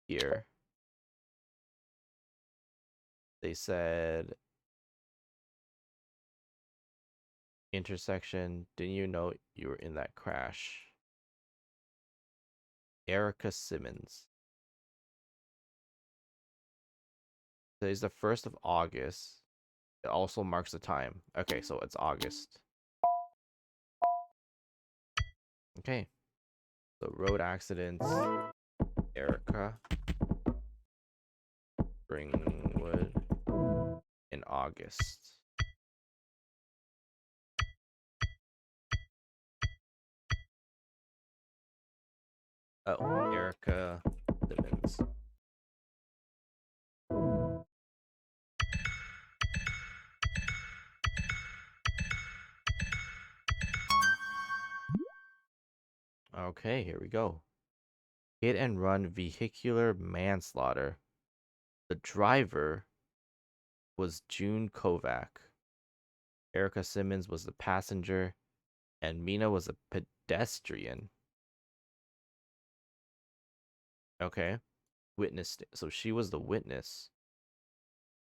here. They said intersection, didn't you know you were in that crash? Erica Simmons. Today's the 1st of August. It also marks the time. Okay, so it's August. Okay. So road accidents, Erica, Springwood, in August. Oh, Erica Simmons. Okay, here we go. Hit and run vehicular manslaughter. The driver was June Kovac. Erica Simmons was the passenger, and Mina was a pedestrian. Okay. Witness. So she was the witness.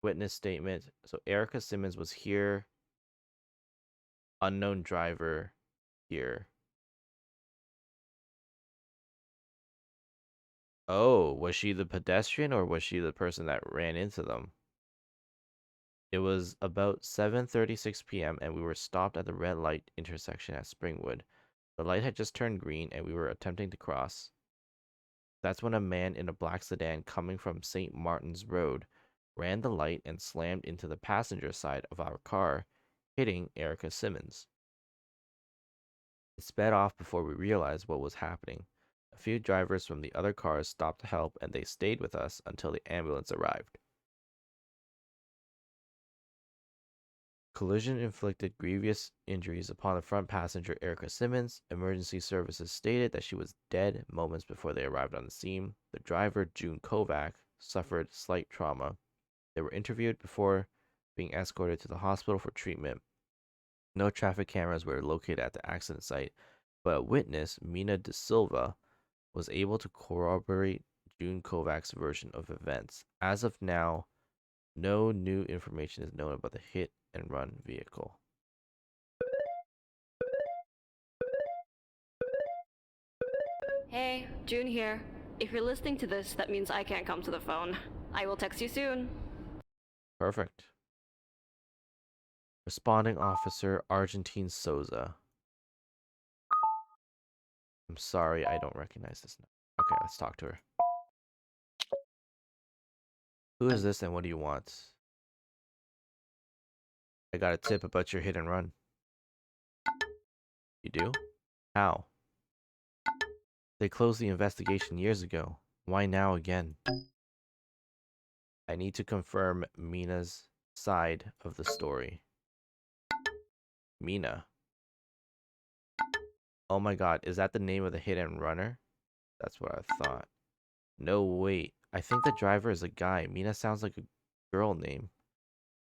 Witness statement. So Erica Simmons was here. Unknown driver here. Oh, was she the pedestrian or was she the person that ran into them? It was about 7:36 p.m. and we were stopped at the red light intersection at Springwood. The light had just turned green and we were attempting to cross. That's when a man in a black sedan coming from St. Martin's Road ran the light and slammed into the passenger side of our car, hitting Erica Simmons. It sped off before we realized what was happening. A few drivers from the other cars stopped to help and they stayed with us until the ambulance arrived. collision inflicted grievous injuries upon the front passenger Erica Simmons. Emergency services stated that she was dead moments before they arrived on the scene. The driver, June Kovac, suffered slight trauma. They were interviewed before being escorted to the hospital for treatment. No traffic cameras were located at the accident site, but a witness, Mina De Silva, was able to corroborate June Kovac's version of events. As of now, no new information is known about the hit and run vehicle. Hey, June here. If you're listening to this, that means I can't come to the phone. I will text you soon. Perfect. Responding officer Argentine Souza. I'm sorry, I don't recognize this number. Okay, let's talk to her. Who is this and what do you want? I got a tip about your hit and run. You do? How? They closed the investigation years ago. Why now again? I need to confirm Mina's side of the story. Mina. Oh my god, is that the name of the hit and runner? That's what I thought. No, wait. I think the driver is a guy. Mina sounds like a girl name.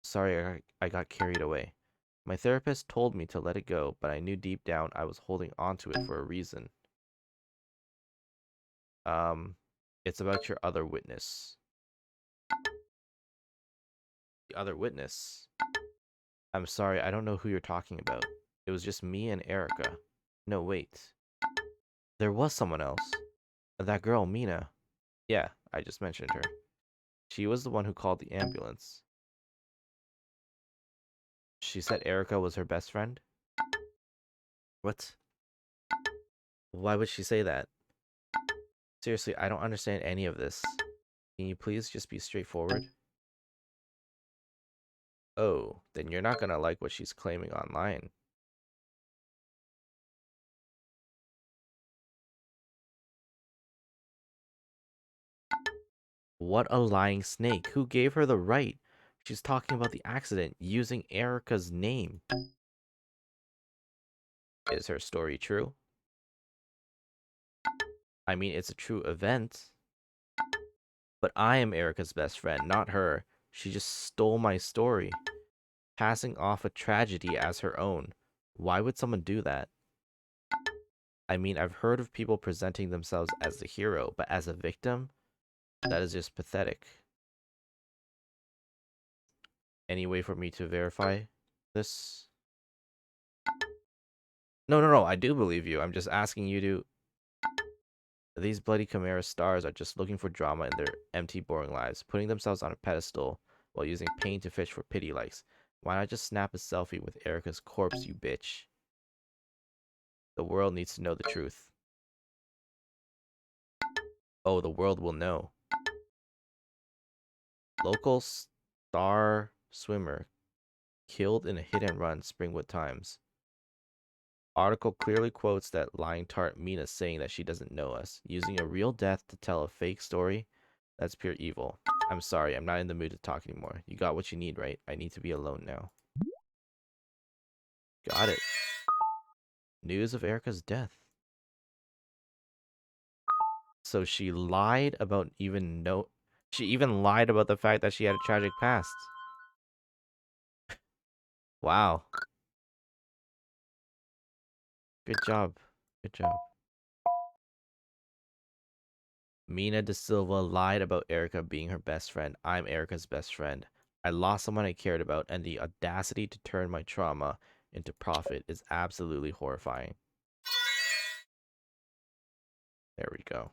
Sorry, I got carried away. My therapist told me to let it go, but I knew deep down I was holding on to it for a reason. It's about your other witness. The other witness? I'm sorry, I don't know who you're talking about. It was just me and Erica. No, wait. There was someone else. That girl, Mina. Yeah, I just mentioned her. She was the one who called the ambulance. She said Erica was her best friend? What? Why would she say that? Seriously, I don't understand any of this. Can you please just be straightforward? Oh, then you're not gonna like what she's claiming online. What a lying snake. Who gave her the right? She's talking about the accident using Erica's name. Is her story true? I mean, it's a true event. But I am Erica's best friend, not her. She just stole my story, passing off a tragedy as her own. Why would someone do that? I mean, I've heard of people presenting themselves as the hero, but as a victim? That is just pathetic. Any way for me to verify this? No, I do believe you. I'm just asking you to... These bloody Chimera stars are just looking for drama in their empty, boring lives, putting themselves on a pedestal while using pain to fish for pity likes. Why not just snap a selfie with Erica's corpse, you bitch? The world needs to know the truth. Oh, the world will know. Local star swimmer killed in a hit and run, Springwood Times. Article clearly quotes that lying tart Mina saying that she doesn't know us, using a real death to tell a fake story. That's pure evil. I'm sorry, I'm not in the mood to talk anymore. You got what you need, right? I need to be alone now. Got it. News of Erica's death. So she lied about she even lied about the fact that she had a tragic past. Wow. Good job. Good job. Mina De Silva lied about Erica being her best friend. I'm Erica's best friend. I lost someone I cared about, and the audacity to turn my trauma into profit is absolutely horrifying. There we go.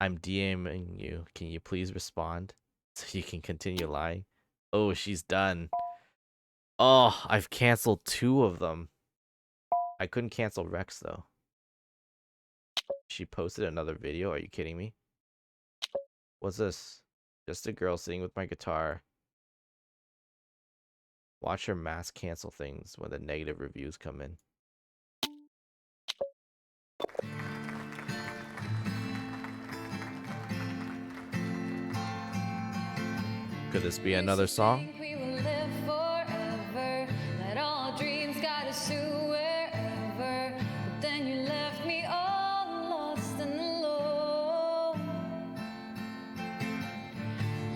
I'm DMing you. Can you please respond so you can continue lying? Oh, she's done. Oh, I've canceled 2 of them. I couldn't cancel Rex, though. She posted another video. Are you kidding me? What's this? Just a girl sitting with my guitar. Watch her mass cancel things when the negative reviews come in. Could this be another song? We will live forever. Let all dreams guide us to wherever. But then you left me all lost and alone.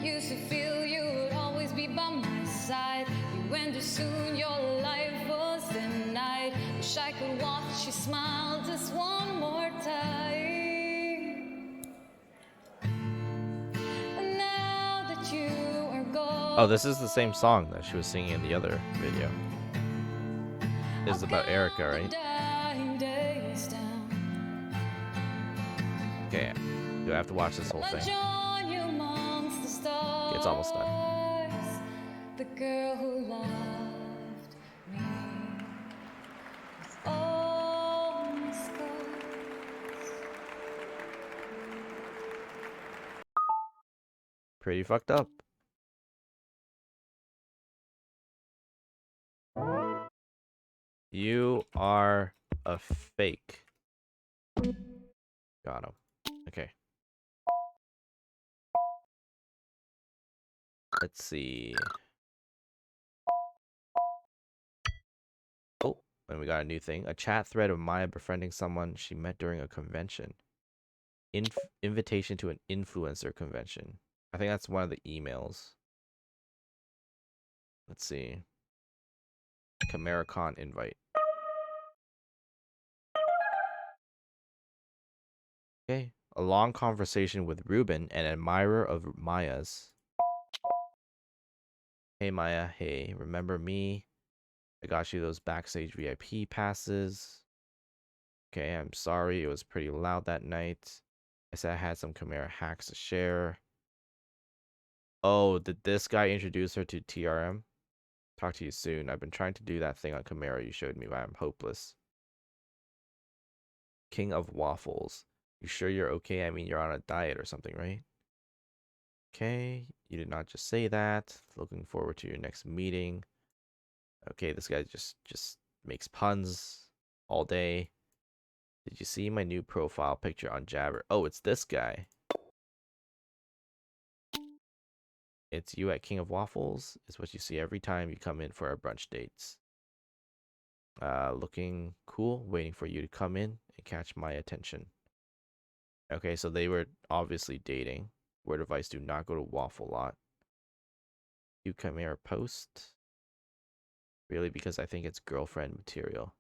Used to feel you would always be by my side. You went too soon, your life was denied. Wish I could watch you smile just one more time. But now that you are gone. Oh, this is the same song that she was singing in the other video. This is about Erica, right? Okay, do I have to watch this whole thing? Okay, it's almost done. The girl who loved me with all my scars. Pretty fucked up. You are a fake. Got him. Okay. Let's see. Oh, and we got a new thing. A chat thread of Maya befriending someone she met during a convention. Invitation to an influencer convention. I think that's one of the emails. Let's see. ChimeraCon invite. Okay. A long conversation with Ruben, an admirer of Maya's. Hey Maya, hey, remember me? I got you those backstage VIP passes. Okay, I'm sorry, it was pretty loud that night. I said I had some Chimera hacks to share. Oh, did this guy introduce her to TRM? Talk to you soon. I've been trying to do that thing on Chimera you showed me, but I'm hopeless. King of Waffles. You sure you're okay? I mean, you're on a diet or something, right? Okay, you did not just say that. Looking forward to your next meeting. Okay, this guy just makes puns all day. Did you see my new profile picture on Jabber? Oh, it's this guy. It's you at King of Waffles. It's what you see every time you come in for our brunch dates. Looking cool, waiting for you to come in and catch my attention. Okay, so they were obviously dating. Word advice, do not go to Waffle Lot. You come here post. Really, because I think it's girlfriend material.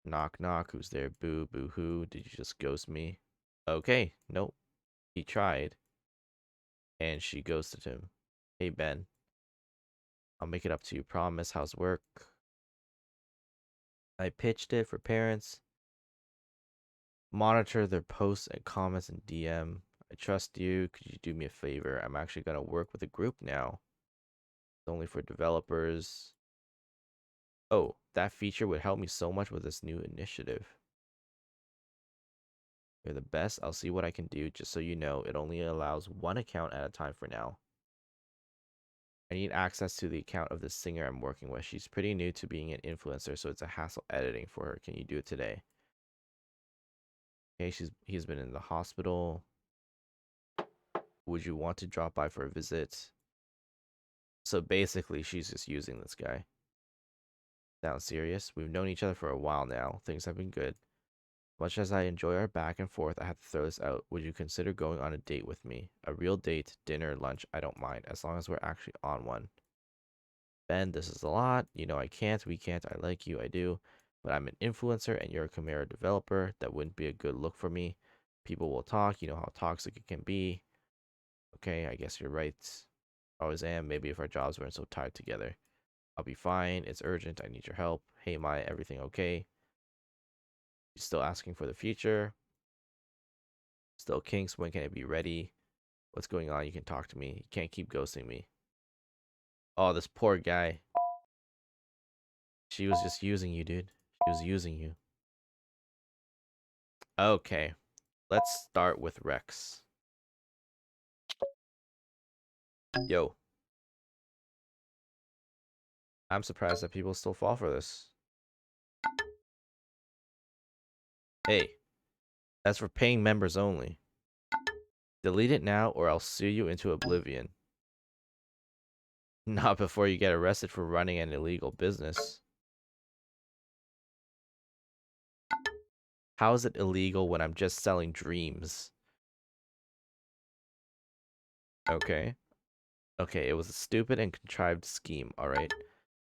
Knock knock, who's there? Boo boo hoo. Did you just ghost me? Okay, nope. He tried. And she ghosted him. Hey Ben. I'll make it up to you, promise. How's work? I pitched it for parents. Monitor their posts and comments and DM. I trust you. Could you do me a favor? I'm actually going to work with a group now. It's only for developers. Oh, that feature would help me so much with this new initiative. You're the best. I'll see what I can do. Just so you know, it only allows one account at a time for now. I need access to the account of the singer I'm working with. She's pretty new to being an influencer, so it's a hassle editing for her. Can you do it today? Okay, he's been in the hospital. Would you want to drop by for a visit? So basically, she's just using this guy. Sounds serious. We've known each other for a while now. Things have been good. Much as I enjoy our back and forth, I have to throw this out. Would you consider going on a date with me? A real date, dinner, lunch, I don't mind, as long as we're actually on one. Ben, this is a lot. You know I can't, we can't, I like you, I do. But I'm an influencer and you're a Chimera developer. That wouldn't be a good look for me. People will talk, you know how toxic it can be. Okay, I guess you're right. Always am. Maybe if our jobs weren't so tied together. I'll be fine. It's urgent. I need your help. Hey, Maya, everything okay? You still asking for the future? Still kinks. When can it be ready? What's going on? You can talk to me. You can't keep ghosting me. Oh, this poor guy. She was just using you, dude. She was using you. Okay. Let's start with Rex. Yo. I'm surprised that people still fall for this. Hey. That's for paying members only. Delete it now or I'll sue you into oblivion. Not before you get arrested for running an illegal business. How is it illegal when I'm just selling dreams? Okay. Okay, it was a stupid and contrived scheme, alright?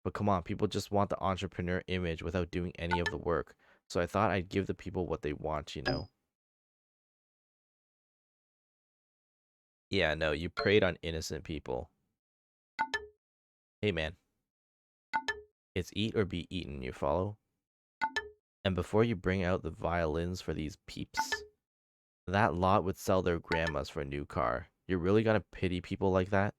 But come on, people just want the entrepreneur image without doing any of the work. So I thought I'd give the people what they want, you know? Yeah, no, you preyed on innocent people. Hey, man. It's eat or be eaten, you follow? And before you bring out the violins for these peeps, that lot would sell their grandmas for a new car. You're really gonna pity people like that?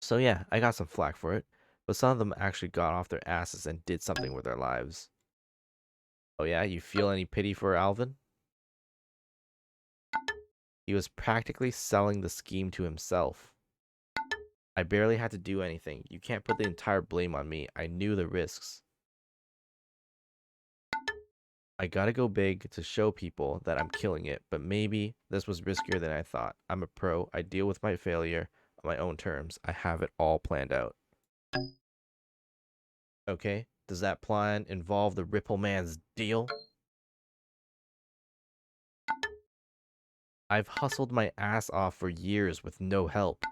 So yeah, I got some flack for it, but some of them actually got off their asses and did something with their lives. Oh yeah, you feel any pity for Alvin? He was practically selling the scheme to himself. I barely had to do anything. You can't put the entire blame on me. I knew the risks. I gotta go big to show people that I'm killing it, but maybe this was riskier than I thought. I'm a pro. I deal with my failure on my own terms. I have it all planned out. Okay, does that plan involve the Ripple Man's deal? I've hustled my ass off for years with no help.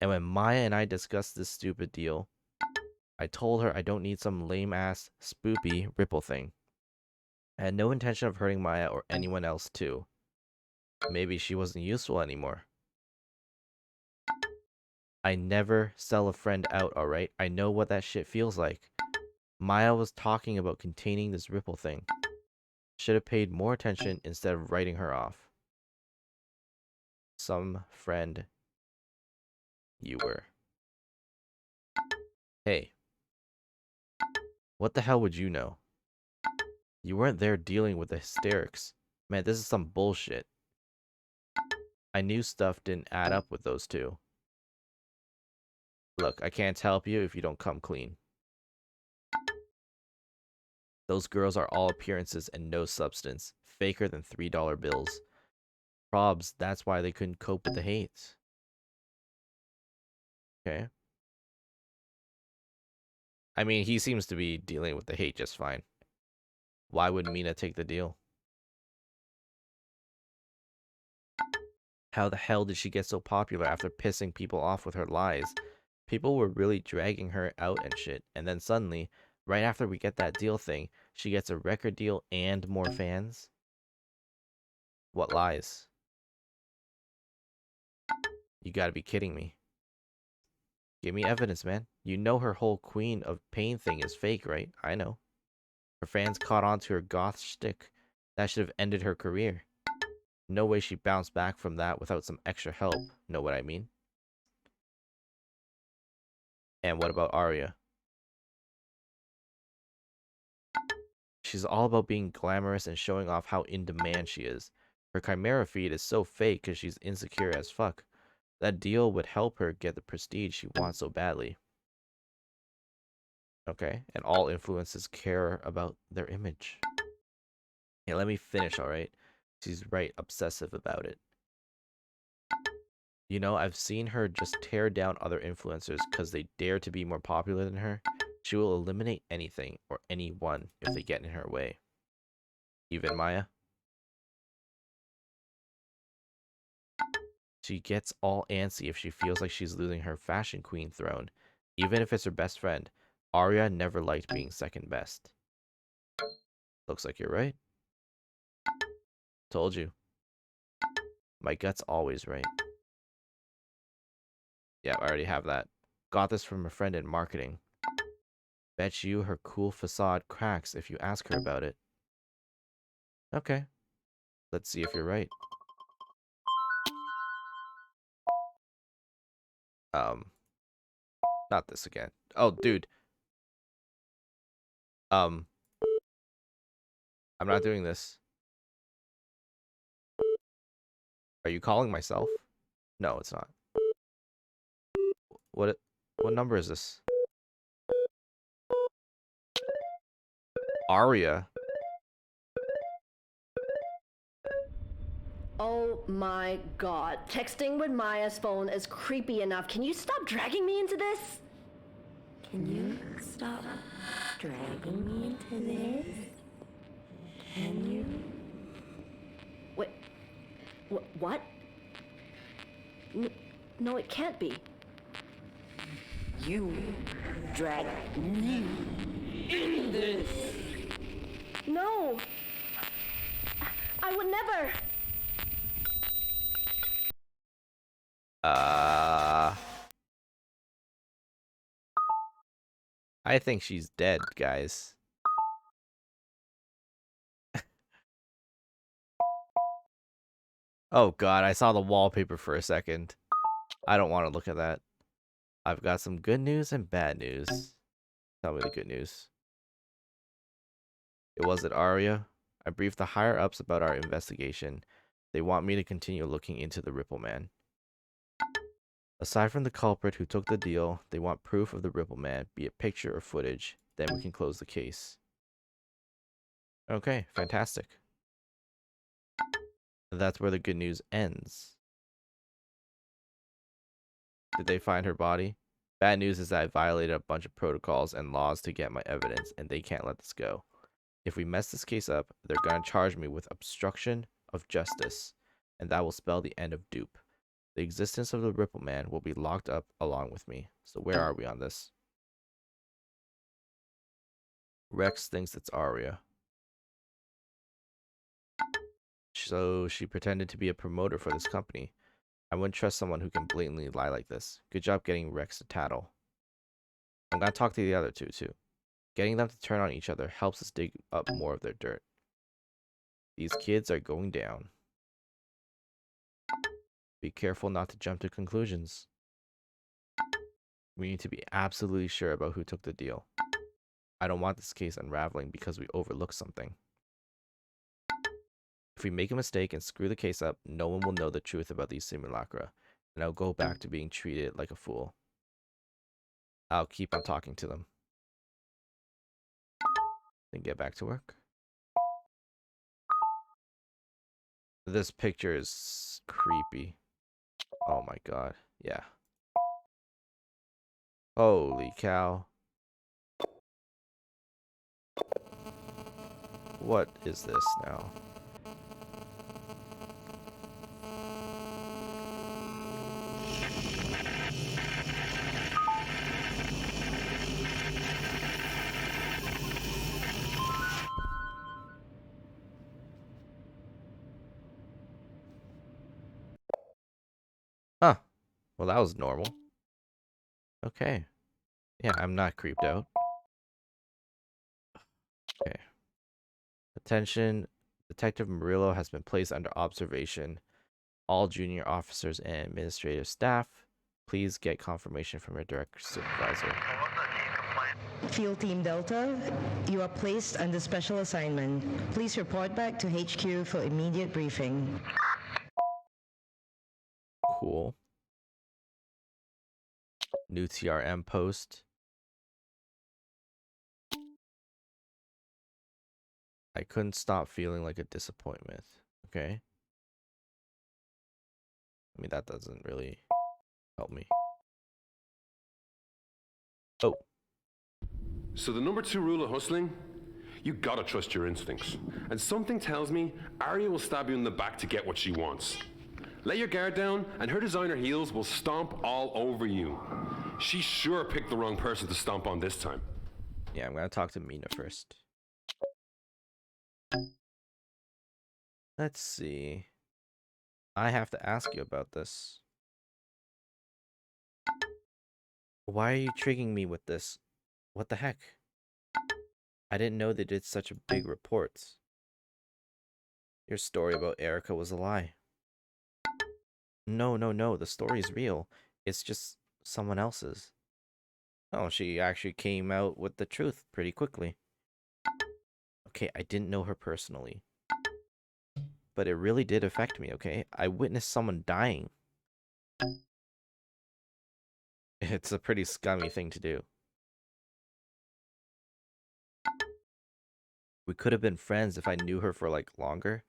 And when Maya and I discussed this stupid deal, I told her I don't need some lame-ass, spoopy Ripple thing. I had no intention of hurting Maya or anyone else too. Maybe she wasn't useful anymore. I never sell a friend out, alright? I know what that shit feels like. Maya was talking about containing this Ripple thing. Should have paid more attention instead of writing her off. Some friend you were. Hey. What the hell would you know? You weren't there dealing with the hysterics. Man, this is some bullshit. I knew stuff didn't add up with those two. Look, I can't help you if you don't come clean. Those girls are all appearances and no substance. Faker than $3 bills. Probs, that's why they couldn't cope with the hate. Okay. I mean, he seems to be dealing with the hate just fine. Why would Mina take the deal? How the hell did she get so popular after pissing people off with her lies? People were really dragging her out and shit. And then suddenly, right after we get that deal thing, she gets a record deal and more fans? What lies? You gotta be kidding me. Give me evidence, man. You know her whole Queen of Pain thing is fake, right? I know. Her fans caught on to her goth shtick. That should have ended her career. No way she bounced back from that without some extra help. Know what I mean? And what about Arya? She's all about being glamorous and showing off how in demand she is. Her Chimera feed is so fake because she's insecure as fuck. That deal would help her get the prestige she wants so badly. Okay, and all influencers care about their image. Yeah, let me finish, alright? She's right, obsessive about it. You know, I've seen her just tear down other influencers because they dare to be more popular than her. She will eliminate anything or anyone if they get in her way. Even Maya? She gets all antsy if she feels like she's losing her fashion queen throne. Even if it's her best friend, Arya never liked being second best. Looks like you're right. Told you. My gut's always right. Yeah, I already have that. Got this from a friend in marketing. Bet you her cool facade cracks if you ask her about it. Okay. Let's see if you're right. Not this again. Oh, dude. I'm not doing this. Are you calling myself? No, it's not. What number is this? Arya. Oh my god. Texting with Maya's phone is creepy enough. Can you stop dragging me into this? Can you stop dragging me into this? Can you? Wait. What? No, it can't be. You drag me in this. No! I would never! I think she's dead, guys. Oh god, I saw the wallpaper for a second. I don't want to look at that. I've got some good news and bad news. Tell me the good news. It wasn't Arya. I briefed the higher ups about our investigation. They want me to continue looking into the Ripple Man. Aside from the culprit who took the deal, they want proof of the Ripple Man, be it picture or footage. Then we can close the case. Okay, fantastic. That's where the good news ends. Did they find her body? Bad news is that I violated a bunch of protocols and laws to get my evidence, and they can't let this go. If we mess this case up, they're gonna charge me with obstruction of justice, and that will spell the end of Dupe. The existence of the Ripple Man will be locked up along with me. So where are we on this? Rex thinks it's Arya. So she pretended to be a promoter for this company. I wouldn't trust someone who can blatantly lie like this. Good job getting Rex to tattle. I'm gonna talk to the other two too. Getting them to turn on each other helps us dig up more of their dirt. These kids are going down. Be careful not to jump to conclusions. We need to be absolutely sure about who took the deal. I don't want this case unraveling because we overlooked something. If we make a mistake and screw the case up, no one will know the truth about these simulacra, and I'll go back to being treated like a fool. I'll keep on talking to them. Then get back to work. This picture is creepy. Oh my god. Yeah. Holy cow. What is this now? Huh. Well, that was normal. Okay. Yeah, I'm not creeped out. Okay. Attention. Detective Murillo has been placed under observation. All junior officers and administrative staff, please get confirmation from your direct supervisor. Field Team Delta, you are placed under special assignment. Please report back to HQ for immediate briefing. Cool. New TRM post. I couldn't stop feeling like a disappointment. Okay. I mean, that doesn't really help me. Oh. So the number 2 rule of hustling? You gotta trust your instincts. And something tells me Arya will stab you in the back to get what she wants. Lay your guard down, and her designer heels will stomp all over you. She sure picked the wrong person to stomp on this time. Yeah, I'm gonna talk to Mina first. Let's see. I have to ask you about this. Why are you triggering me with this? What the heck? I didn't know they did such a big report. Your story about Erica was a lie. No, the story is real. It's just someone else's. Oh, she actually came out with the truth pretty quickly. Okay, I didn't know her personally. But it really did affect me, okay? I witnessed someone dying. It's a pretty scummy thing to do. We could have been friends if I knew her for, like, longer.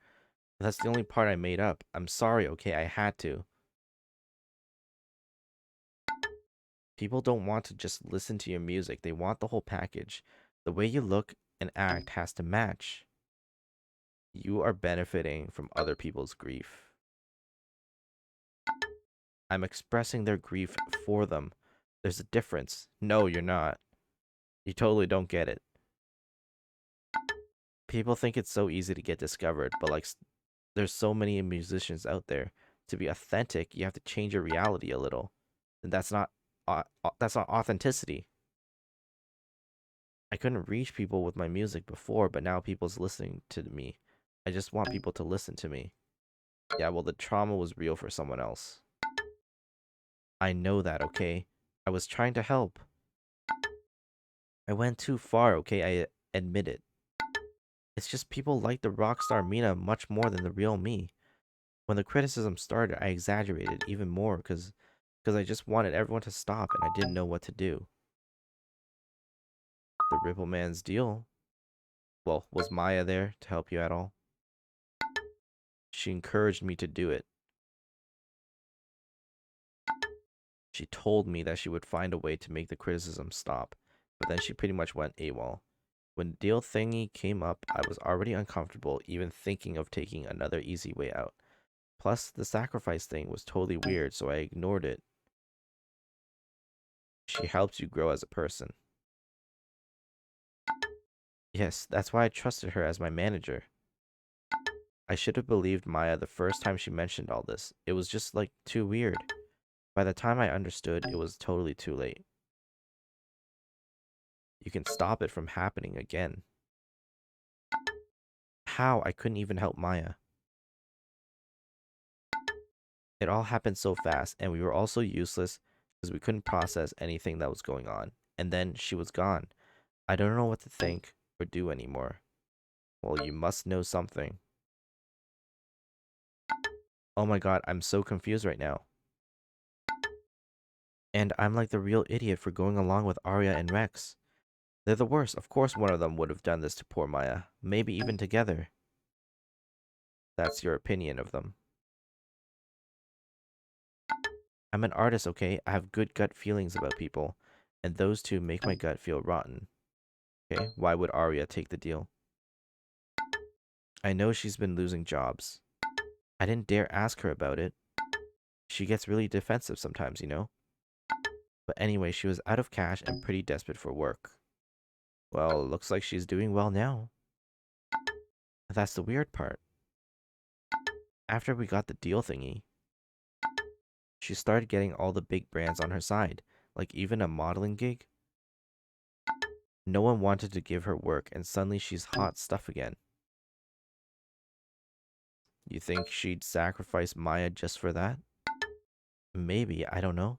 That's the only part I made up. I'm sorry, okay? I had to. People don't want to just listen to your music. They want the whole package. The way you look and act has to match. You are benefiting from other people's grief. I'm expressing their grief for them. There's a difference. No, you're not. You totally don't get it. People think it's so easy to get discovered, but like, there's so many musicians out there. To be authentic, you have to change your reality a little, and that's not authenticity. I couldn't reach people with my music before, but now people's listening to me. I just want people to listen to me. Yeah, well, the trauma was real for someone else. I know that, okay? I was trying to help. I went too far, okay? I admit it. It's just people like the rockstar Mina much more than the real me. When the criticism started, I exaggerated even more because I just wanted everyone to stop and I didn't know what to do. The Ripple Man's deal. Well, was Maya there to help you at all? She encouraged me to do it. She told me that she would find a way to make the criticism stop, but then she pretty much went AWOL. When the deal thingy came up, I was already uncomfortable even thinking of taking another easy way out. Plus, the sacrifice thing was totally weird, so I ignored it. She helps you grow as a person. Yes, that's why I trusted her as my manager. I should have believed Maya the first time she mentioned all this. It was just, like, too weird. By the time I understood, it was totally too late. You can stop it from happening again. How? I couldn't even help Maya. It all happened so fast, and we were all so useless because we couldn't process anything that was going on. And then she was gone. I don't know what to think or do anymore. Well, you must know something. Oh my god, I'm so confused right now. And I'm like the real idiot for going along with Arya and Rex. They're the worst. Of course one of them would have done this to poor Maya. Maybe even together. That's your opinion of them. I'm an artist, okay? I have good gut feelings about people. And those two make my gut feel rotten. Okay, why would Arya take the deal? I know she's been losing jobs. I didn't dare ask her about it. She gets really defensive sometimes, you know? But anyway, she was out of cash and pretty desperate for work. Well, looks like she's doing well now. That's the weird part. After we got the deal thingy, she started getting all the big brands on her side, like even a modeling gig. No one wanted to give her work, and suddenly she's hot stuff again. You think she'd sacrifice Maya just for that? Maybe, I don't know.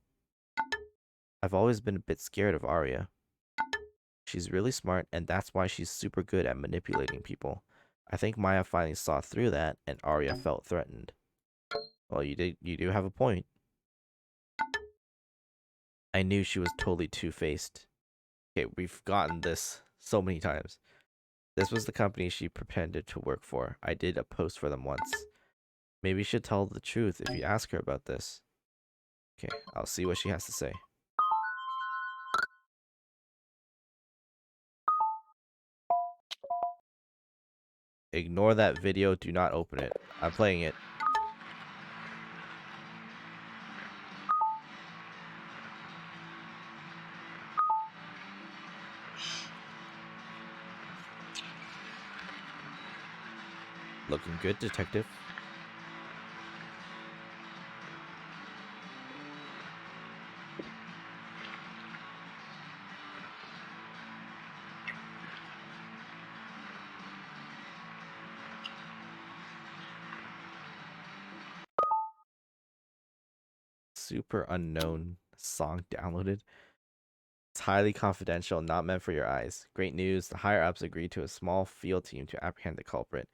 I've always been a bit scared of Arya. She's really smart, and that's why she's super good at manipulating people. I think Maya finally saw through that, and Arya felt threatened. Well, you do have a point. I knew she was totally two-faced. Okay, we've gotten this so many times. This was the company she pretended to work for. I did a post for them once. Maybe you should tell the truth if you ask her about this. Okay, I'll see what she has to say. Ignore that video. Do not open it. I'm playing it. Looking good, detective. Super unknown song downloaded. It's highly confidential, not meant for your eyes. Great news. The higher ups agreed to a small field team to apprehend the culprit.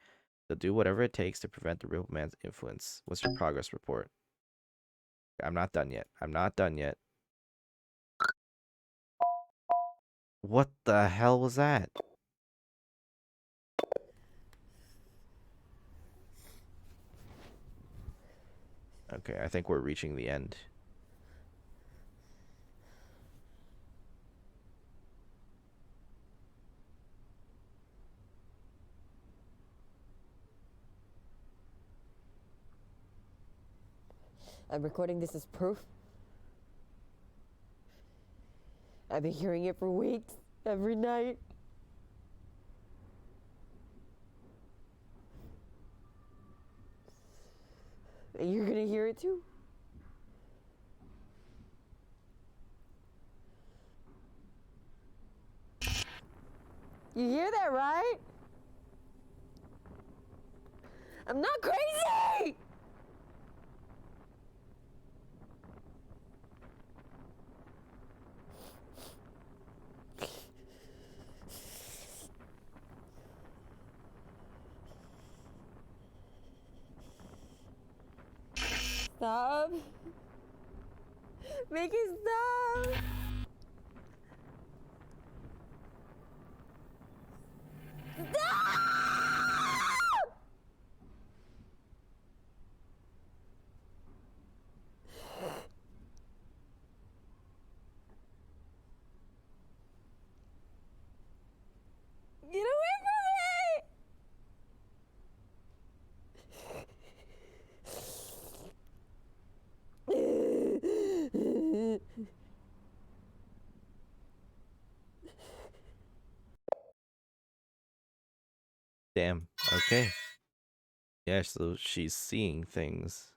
They'll do whatever it takes to prevent the real man's influence. What's your progress report? I'm not done yet. I'm not done yet. What the hell was that? Okay, I think we're reaching the end. I'm recording this as proof. I've been hearing it for weeks, every night. And you're gonna hear it too. You hear that, right? I'm not crazy! Stop. Make it stop. Stop! Get away from me! Damn. Okay. Yeah, so she's seeing things.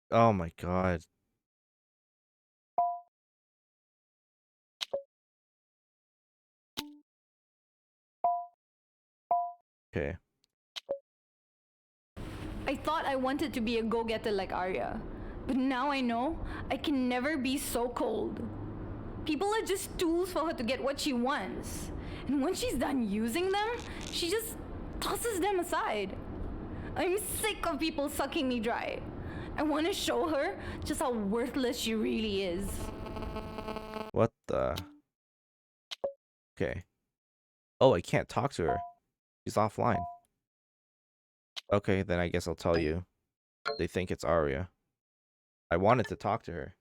Oh my god. Okay. I thought I wanted to be a go-getter like Arya, but now I know I can never be so cold. People are just tools for her to get what she wants. And when she's done using them, she just tosses them aside. I'm sick of people sucking me dry. I want to show her just how worthless she really is. What the? Okay. Oh, I can't talk to her. She's offline. Okay, then I guess I'll tell you. They think it's Arya. I wanted to talk to her.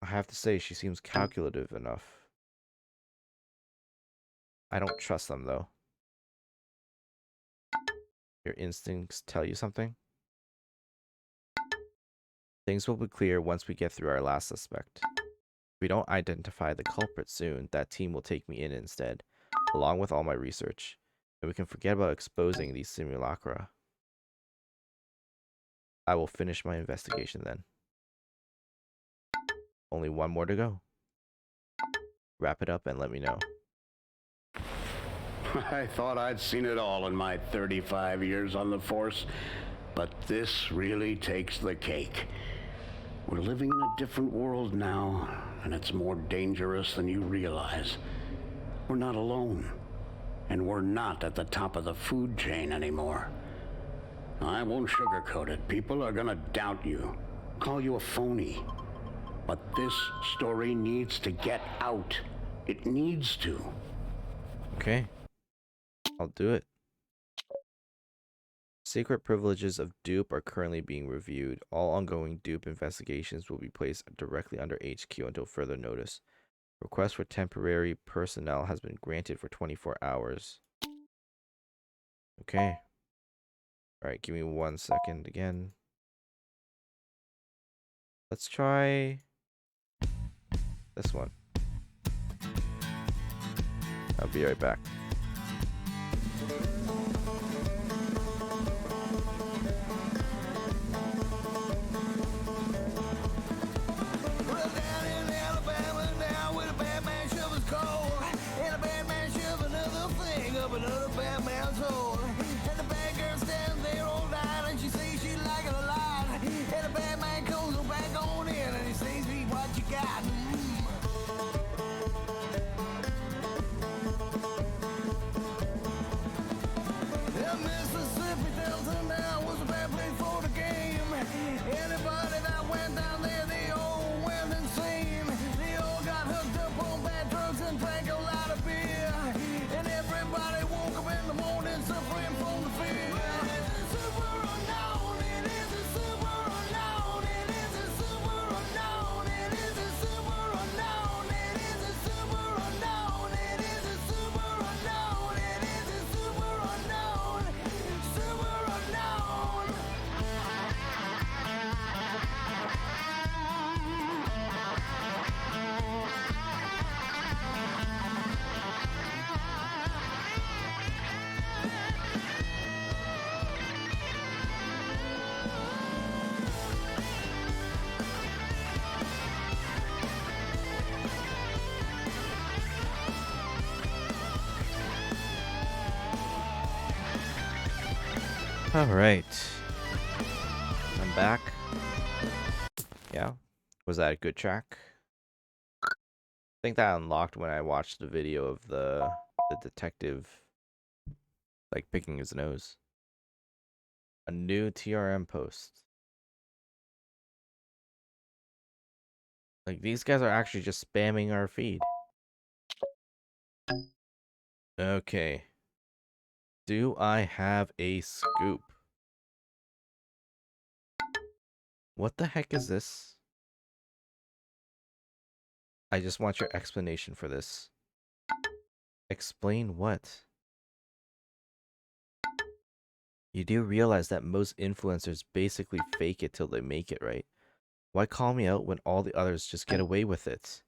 I have to say, she seems calculative enough. I don't trust them, though. Your instincts tell you something? Things will be clear once we get through our last suspect. If we don't identify the culprit soon, that team will take me in instead, along with all my research. And we can forget about exposing these simulacra. I will finish my investigation then. Only one more to go. Wrap it up and let me know. I thought I'd seen it all in my 35 years on the force, but this really takes the cake. We're living in a different world now, and it's more dangerous than you realize. We're not alone, and we're not at the top of the food chain anymore. I won't sugarcoat it. People are gonna doubt you, call you a phony. But this story needs to get out. It needs to. Okay. I'll do it. Secret privileges of dupe are currently being reviewed. All ongoing dupe investigations will be placed directly under HQ until further notice. Request for temporary personnel has been granted for 24 hours. Okay. Alright, give me 1 second again. Let's try this one. I'll be right back. Alright. I'm back. Yeah. Was that a good track? I think that unlocked when I watched the video of the detective like picking his nose. A new TRM post. Like these guys are actually just spamming our feed. Okay. Do I have a scoop? What the heck is this? I just want your explanation for this. Explain what? You do realize that most influencers basically fake it till they make it, right? Why call me out when all the others just get away with it?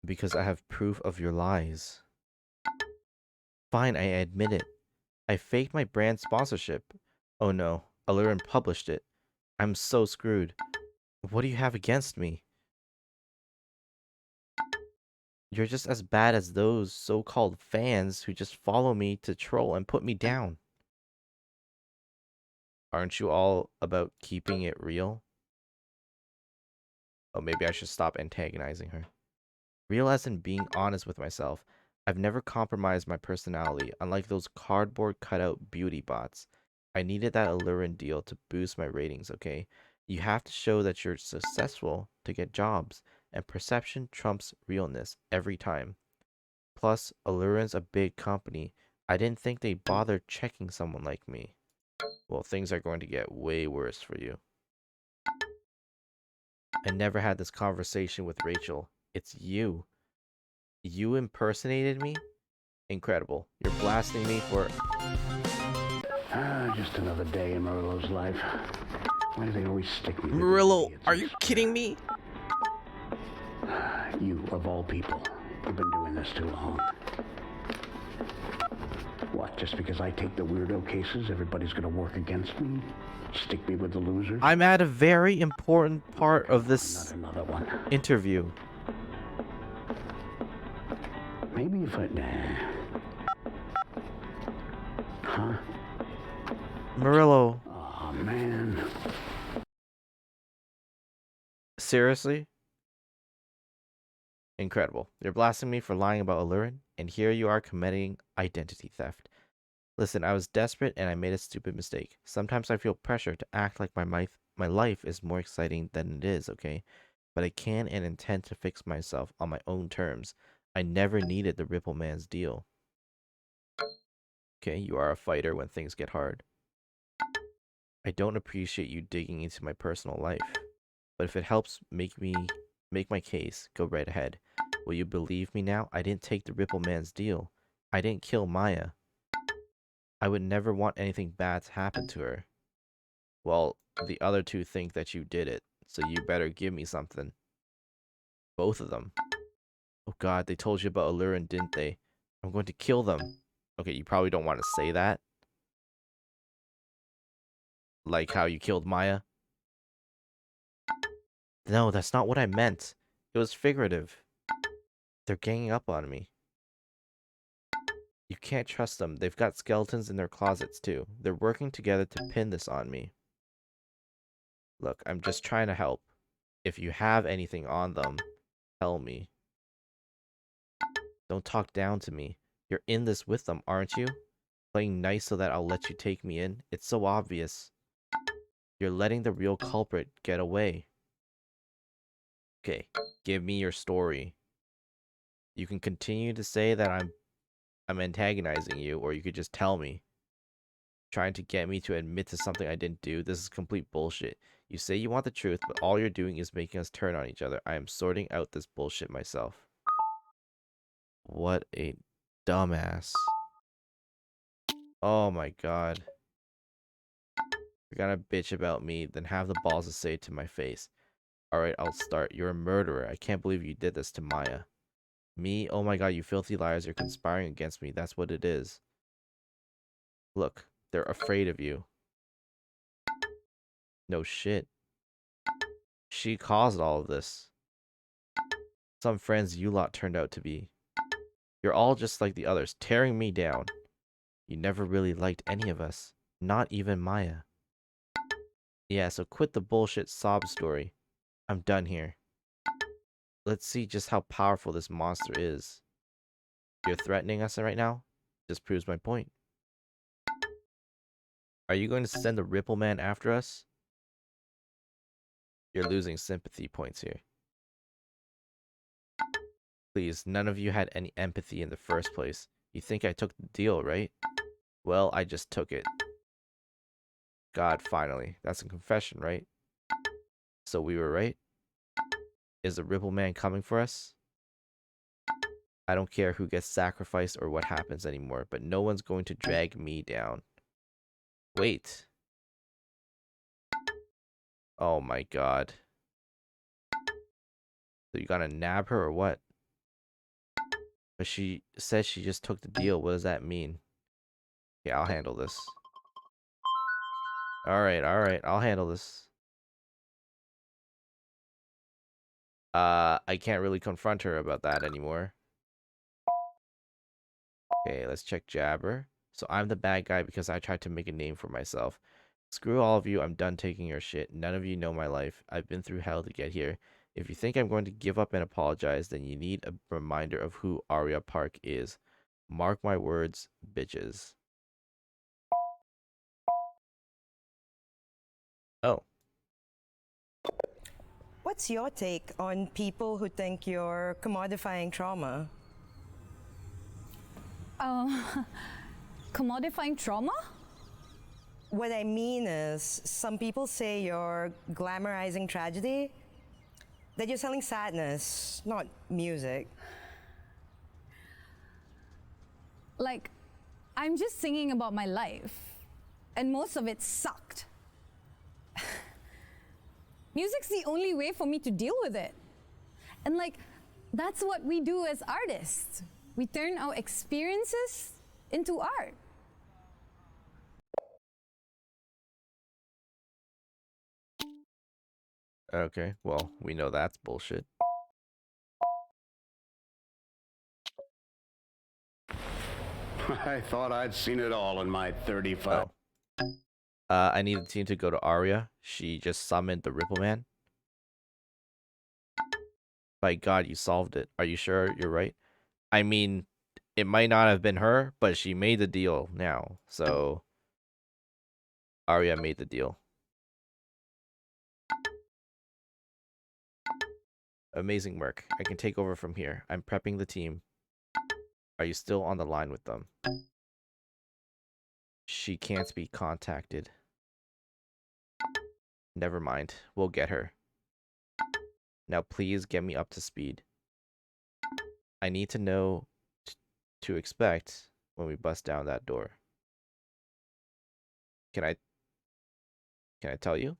Because I have proof of your lies. Fine, I admit it. I faked my brand sponsorship. Oh no, Allurin published it. I'm so screwed. What do you have against me? You're just as bad as those so-called fans who just follow me to troll and put me down. Aren't you all about keeping it real? Oh, maybe I should stop antagonizing her. Real as in being honest with myself. I've never compromised my personality, unlike those cardboard cutout beauty bots. I needed that Allurin deal to boost my ratings, okay? You have to show that you're successful to get jobs, and perception trumps realness every time. Plus, Allurin's a big company. I didn't think they'd bother checking someone like me. Well, things are going to get way worse for you. I never had this conversation with Rachel. It's you. You impersonated me? Incredible. You're blasting me for... Just another day in Murillo's life. Why do they always stick me with Murillo, are you kidding me? You, of all people. You've been doing this too long. What, just because I take the weirdo cases, everybody's gonna work against me? Stick me with the losers? I'm at a very important part of this Not another one. interview. Maybe if I... Huh? Murillo. Aw, man. Seriously? Incredible. You're blasting me for lying about Allurin, and here you are committing identity theft. Listen, I was desperate and I made a stupid mistake. Sometimes I feel pressure to act like my life is more exciting than it is, okay? But I can and intend to fix myself on my own terms. I never needed the Ripple Man's deal. Okay, you are a fighter when things get hard. I don't appreciate you digging into my personal life. But if it helps make my case, go right ahead. Will you believe me now? I didn't take the Ripple Man's deal. I didn't kill Maya. I would never want anything bad to happen to her. Well, the other two think that you did it, so you better give me something. Both of them. Oh god, they told you about Allurin, didn't they? I'm going to kill them. Okay, you probably don't want to say that. Like how you killed Maya. No, that's not what I meant. It was figurative. They're ganging up on me. You can't trust them. They've got skeletons in their closets too. They're working together to pin this on me. Look, I'm just trying to help. If you have anything on them, tell me. Don't talk down to me. You're in this with them, aren't you? Playing nice so that I'll let you take me in? It's so obvious. You're letting the real culprit get away. Okay, give me your story. You can continue to say that I'm antagonizing you, or you could just tell me. Trying to get me to admit to something I didn't do. This is complete bullshit. You say you want the truth, but all you're doing is making us turn on each other. I am sorting out this bullshit myself. What a dumbass. Oh my god. You're gonna bitch about me, then have the balls to say it to my face. Alright, I'll start. You're a murderer. I can't believe you did this to Maya. Me? Oh my god, you filthy liars. You're conspiring against me. That's what it is. Look, they're afraid of you. No shit. She caused all of this. Some friends you lot turned out to be. You're all just like the others, tearing me down. You never really liked any of us. Not even Maya. Yeah, so quit the bullshit sob story. I'm done here. Let's see just how powerful this monster is. You're threatening us right now? This proves my point. Are you going to send the Ripple Man after us? You're losing sympathy points here. Please, none of you had any empathy in the first place. You think I took the deal, right? Well, I just took it. God, finally. That's a confession, right? So we were right? Is the Ripple Man coming for us? I don't care who gets sacrificed or what happens anymore, but no one's going to drag me down. Wait. Oh my god. So you gonna nab her or what? But she says she just took the deal. What does that mean? Yeah, I'll handle this. Alright, I'll handle this. I can't really confront her about that anymore. Okay, let's check Jabber. So I'm the bad guy because I tried to make a name for myself. Screw all of you, I'm done taking your shit. None of you know my life. I've been through hell to get here. If you think I'm going to give up and apologize, then you need a reminder of who Arya Park is. Mark my words, bitches. Oh. What's your take on people who think you're commodifying trauma? Commodifying trauma? What I mean is, some people say you're glamorizing tragedy, that you're selling sadness, not music. Like, I'm just singing about my life, and most of it sucked. Music's the only way for me to deal with it. And like, that's what we do as artists. We turn our experiences into art. Okay, well, we know that's bullshit. I thought I'd seen it all in my 35. Oh. I need the team to go to Arya. She just summoned the Ripple Man. By God, you solved it. Are you sure you're right? I mean, it might not have been her, but she made the deal now. So, Arya made the deal. Amazing work. I can take over from here. I'm prepping the team. Are you still on the line with them? She can't be contacted. Never mind. We'll get her. Now please get me up to speed. I need to know to expect when we bust down that door. Can I tell you?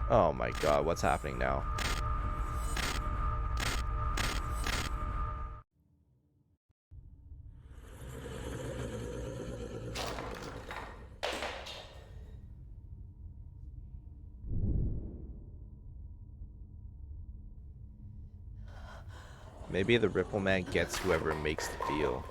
Oh my god, what's happening now? Maybe the Ripple Man gets whoever makes the deal.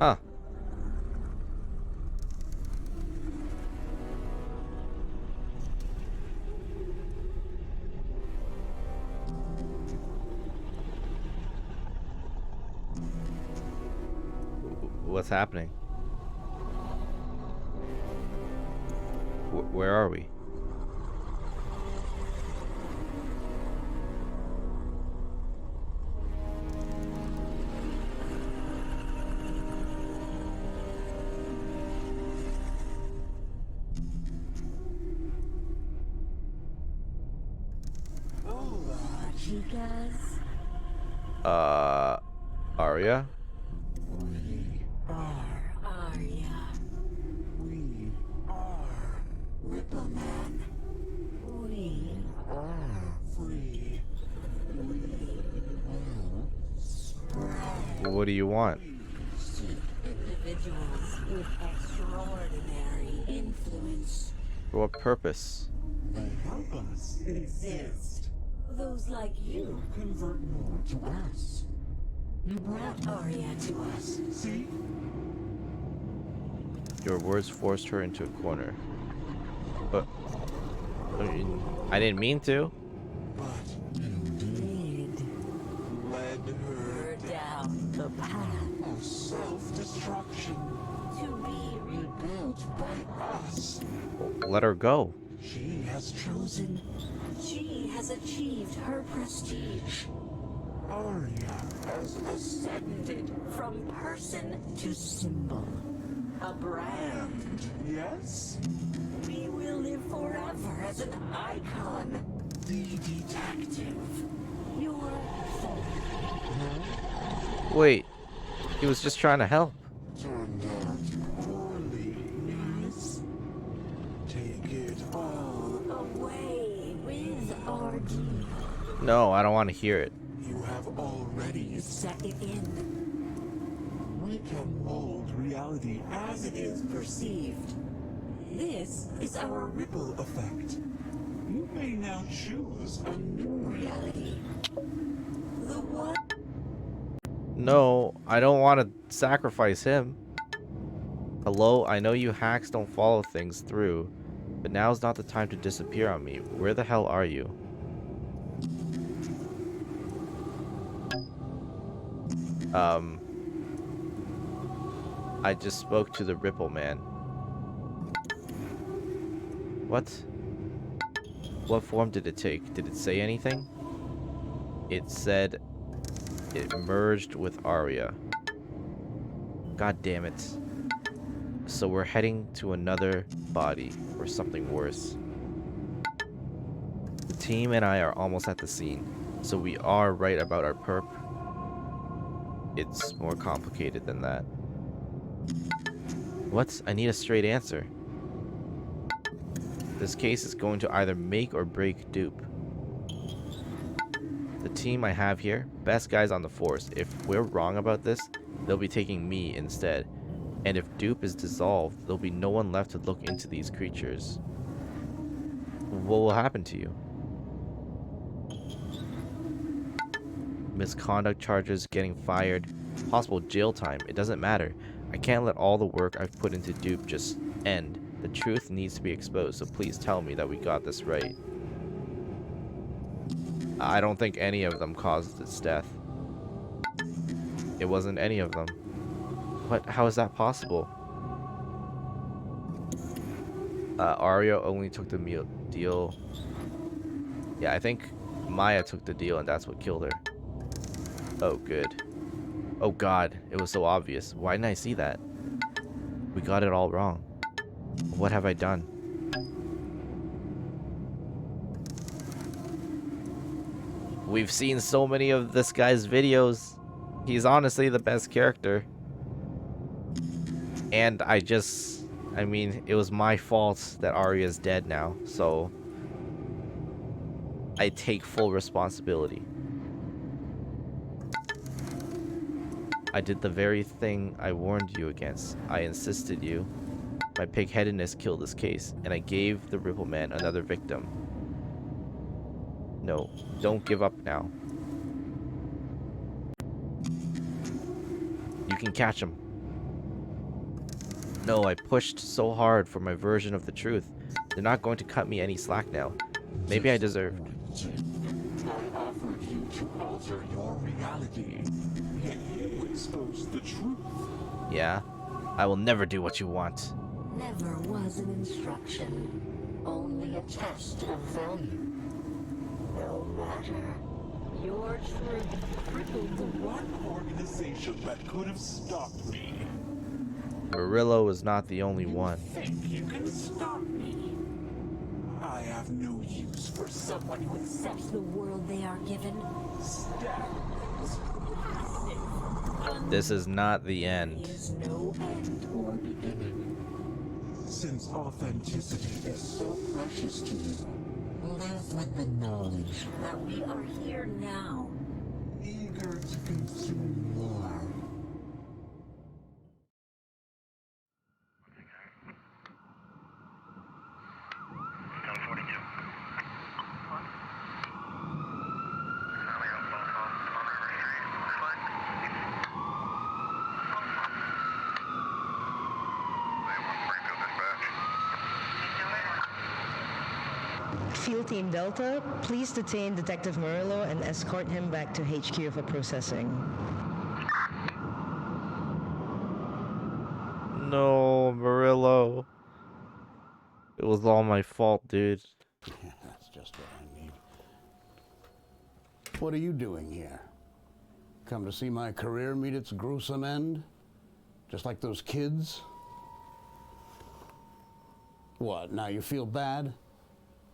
Huh. What's happening? Where are we? chicas? Arya? Arya. We are Ripple Man. We are free. What do you want? Individuals with extraordinary influence. For what purpose? They help us exist. Those like you convert more to us. You brought Arya to us, see? Your words forced her into a corner. But I didn't mean to. But you did. Led her down the path of self-destruction to be rebuilt by us. Let her go. She has chosen. She has achieved her prestige. Arya has ascended from person to symbol. A brand, yes? We will live forever as an icon. The detective. Your Wait, he was just trying to help. turned out poorly, yes? Take it all away with our deal. No, I don't want to hear it. You have already set it in. We can mold reality as it is perceived. This is our ripple effect. You may now choose a new reality. The one. No, I don't want to sacrifice him. Hello, I know you hacks don't follow things through, but now's not the time to disappear on me. Where the hell are you? I just spoke to the Ripple Man. What? What form did it take? Did it say anything? It said it merged with Arya. God damn it. So we're heading to another body or something worse. The team and I are almost at the scene, so we are right about our perp. It's more complicated than that. What? I need a straight answer. This case is going to either make or break Dupe. The team I have here, best guys on the force. If we're wrong about this, they'll be taking me instead. And if Dupe is dissolved, there'll be no one left to look into these creatures. What will happen to you? Misconduct charges, getting fired, possible jail time. It doesn't matter. I can't let all the work I've put into Dupe just end. The truth needs to be exposed, so please tell me that we got this right. I don't think any of them caused its death. It wasn't any of them. What? How is that possible? Arya only took the deal. Yeah, I think Maya took the deal and that's what killed her. Oh, good. Oh god, it was so obvious. Why didn't I see that? We got it all wrong. What have I done? We've seen so many of this guy's videos. He's honestly the best character. And I mean, it was my fault that Arya's dead now, so I take full responsibility. I did the very thing I warned you against. I insisted you. My pig-headedness killed this case, and I gave the Ripple Man another victim. No, don't give up now. You can catch him. No, I pushed so hard for my version of the truth. They're not going to cut me any slack now. Maybe I deserved. I offered you to alter your reality, yet you exposed the truth. Yeah, I will never do what you want. Never was an instruction, only a test of value. No matter. Your truth crippled the one organization that could have stopped me. Murillo was not the only one. Think you can stop me? I have have no use for someone who accepts the world they are given. This is not the There end. is no end or beginning. Since authenticity is so precious to you, live with the knowledge that we are here now, eager to consume more. Field Team Delta, please detain Detective Murillo and escort him back to HQ for processing. No, Murillo. It was all my fault, dude. That's just what I need. What are you doing here? Come to see my career meet its gruesome end? Just like those kids? What, now you feel bad?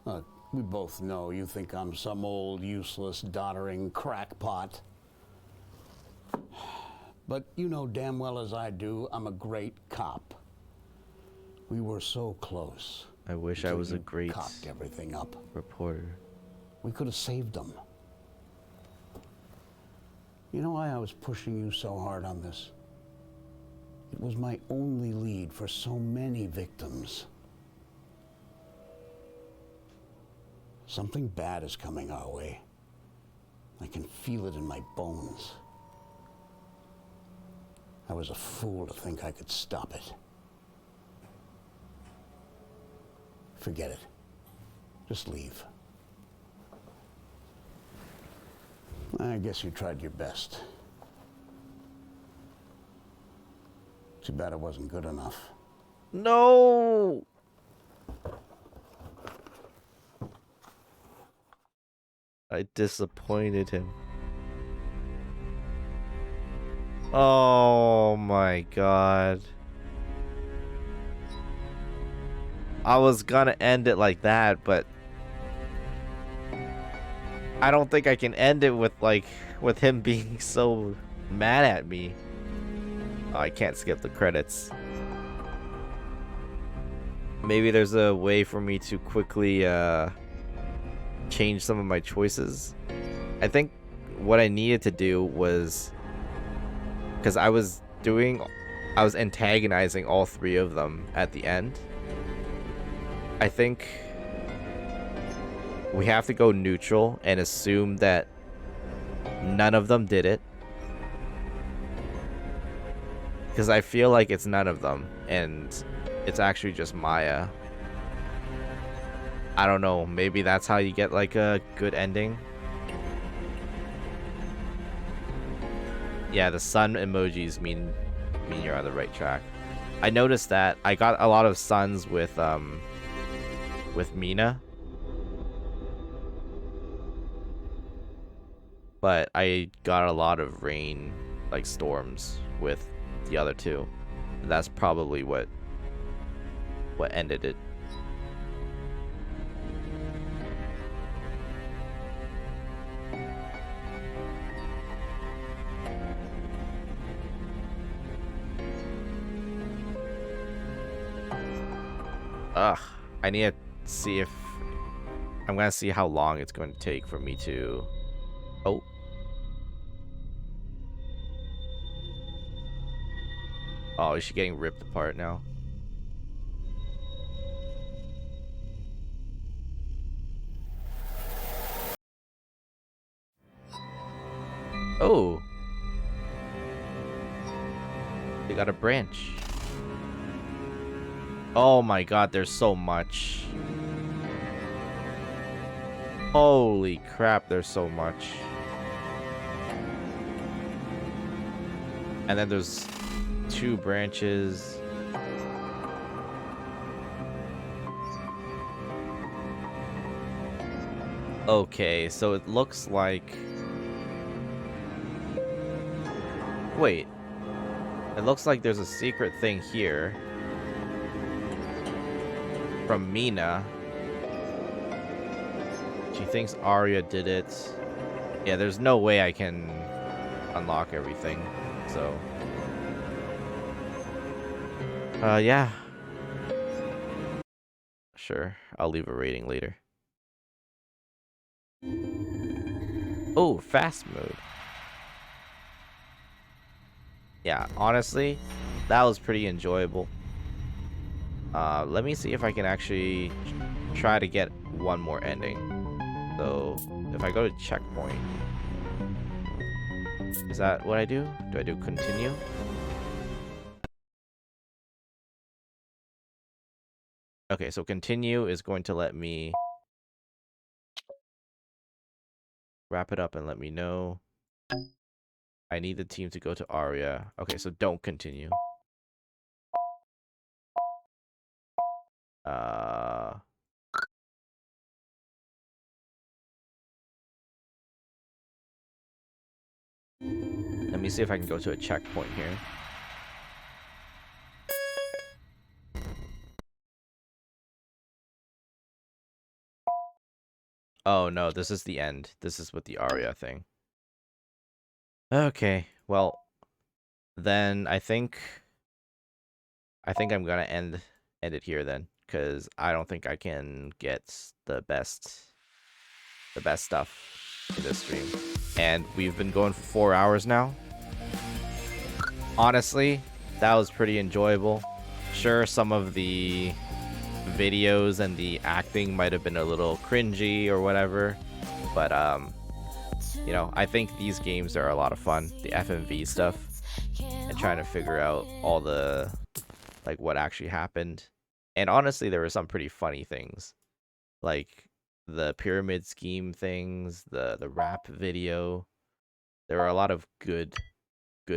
Look, we both know you think I'm some old, useless, doddering crackpot. But you know damn well as I do, I'm a great cop. We were so close. I wish I was a great cocked everything up. reporter. We could have saved them. You know why I was pushing you so hard on this? It was my only lead for so many victims. Something bad is coming our way. I can feel it in my bones. I was a fool to think I could stop it. Forget it. Just leave. I guess you tried your best. Too bad it wasn't good enough. No! I disappointed him. Oh my god. I was gonna end it like that, but I don't think I can end it with him being so mad at me. Oh, I can't skip the credits. Maybe there's a way for me to quickly change some of my choices. I think what I needed to do was, because I was antagonizing all three of them at the end. I think we have to go neutral and assume that none of them did it. Because I feel like it's none of them, and it's actually just Maya. I don't know, maybe that's how you get like a good ending. Yeah, the sun emojis mean you're on the right track. I noticed that I got a lot of suns with Mina. But I got a lot of rain, like storms, with the other two. And that's probably what ended it. Ugh, I need to see if I'm gonna see how long it's going to take for me to. Oh. Oh, is she getting ripped apart now? Oh. They got a branch. Oh my god, there's so much. Holy crap, there's so much. And then there's 2 branches. Okay, so it looks like... Wait. It looks like there's a secret thing here. From Mina. She thinks Arya did it. Yeah, there's no way I can unlock everything. So, yeah. Sure, I'll leave a rating later. Oh, fast mode. Yeah, honestly, that was pretty enjoyable. Let me see if I can actually try to get one more ending. So, if I go to checkpoint, is that what I do? Do I do continue? Okay, so continue is going to let me wrap it up and let me know. I need the team to go to Arya. Okay, so don't continue. Let me see if I can go to a checkpoint here. Oh no, this is the end. This is with the Arya thing. Okay, well, then I think I'm gonna end it here then, because I don't think I can get the best stuff in this stream. And we've been going for 4 hours now. Honestly, that was pretty enjoyable. Sure, some of the videos and the acting might have been a little cringy or whatever, but you know, I think these games are a lot of fun, the FMV stuff, and trying to figure out all the, like, what actually happened. And honestly, there were some pretty funny things, like the pyramid scheme things, the rap video. There were a lot of good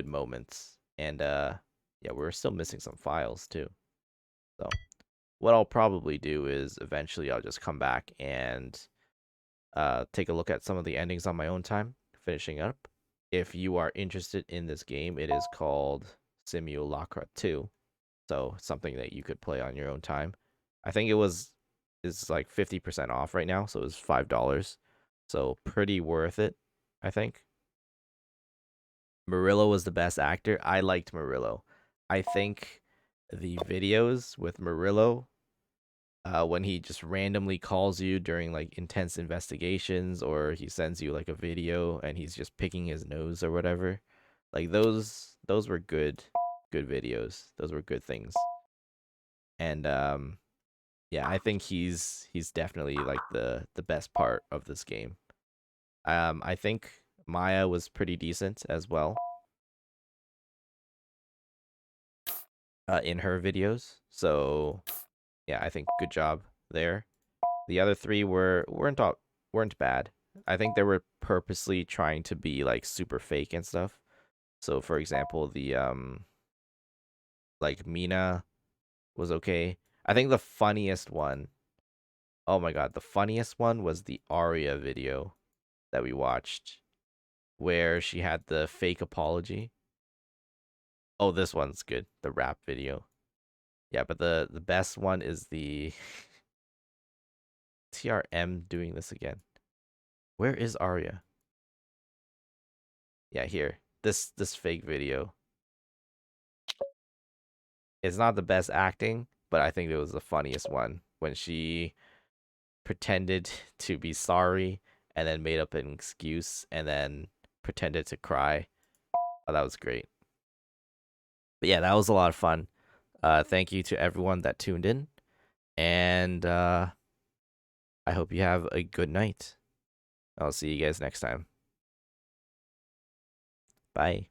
moments, and yeah, we're still missing some files too. So what I'll probably do is eventually I'll just come back and take a look at some of the endings on my own time, finishing up. If you are interested in this game, it is called SIMULACRA 2. So something that you could play on your own time. I think it's like 50% off right now, so it's $5. So pretty worth it, I think. Murillo was the best actor. I liked Murillo. I think the videos with Murillo, when he just randomly calls you during like intense investigations, or he sends you like a video and he's just picking his nose or whatever, like those were good videos. Those were good things. And yeah, I think he's definitely like the best part of this game. I think Maya was pretty decent as well in her videos. So yeah, I think good job there. The other three weren't bad. I think they were purposely trying to be like super fake and stuff. So for example, the like Mina was okay. I think the funniest one, oh my god, the funniest one was the Arya video that we watched, where she had the fake apology. Oh, this one's good, the rap video. Yeah, but the best one is the TRM doing this again. Where is Arya? Yeah, here. This fake video. It's not the best acting, but I think it was the funniest one when she pretended to be sorry and then made up an excuse and then pretended to cry. Oh, that was great. But yeah, that was a lot of fun. Thank you to everyone that tuned in, and I hope you have a good night. I'll see you guys next time. Bye.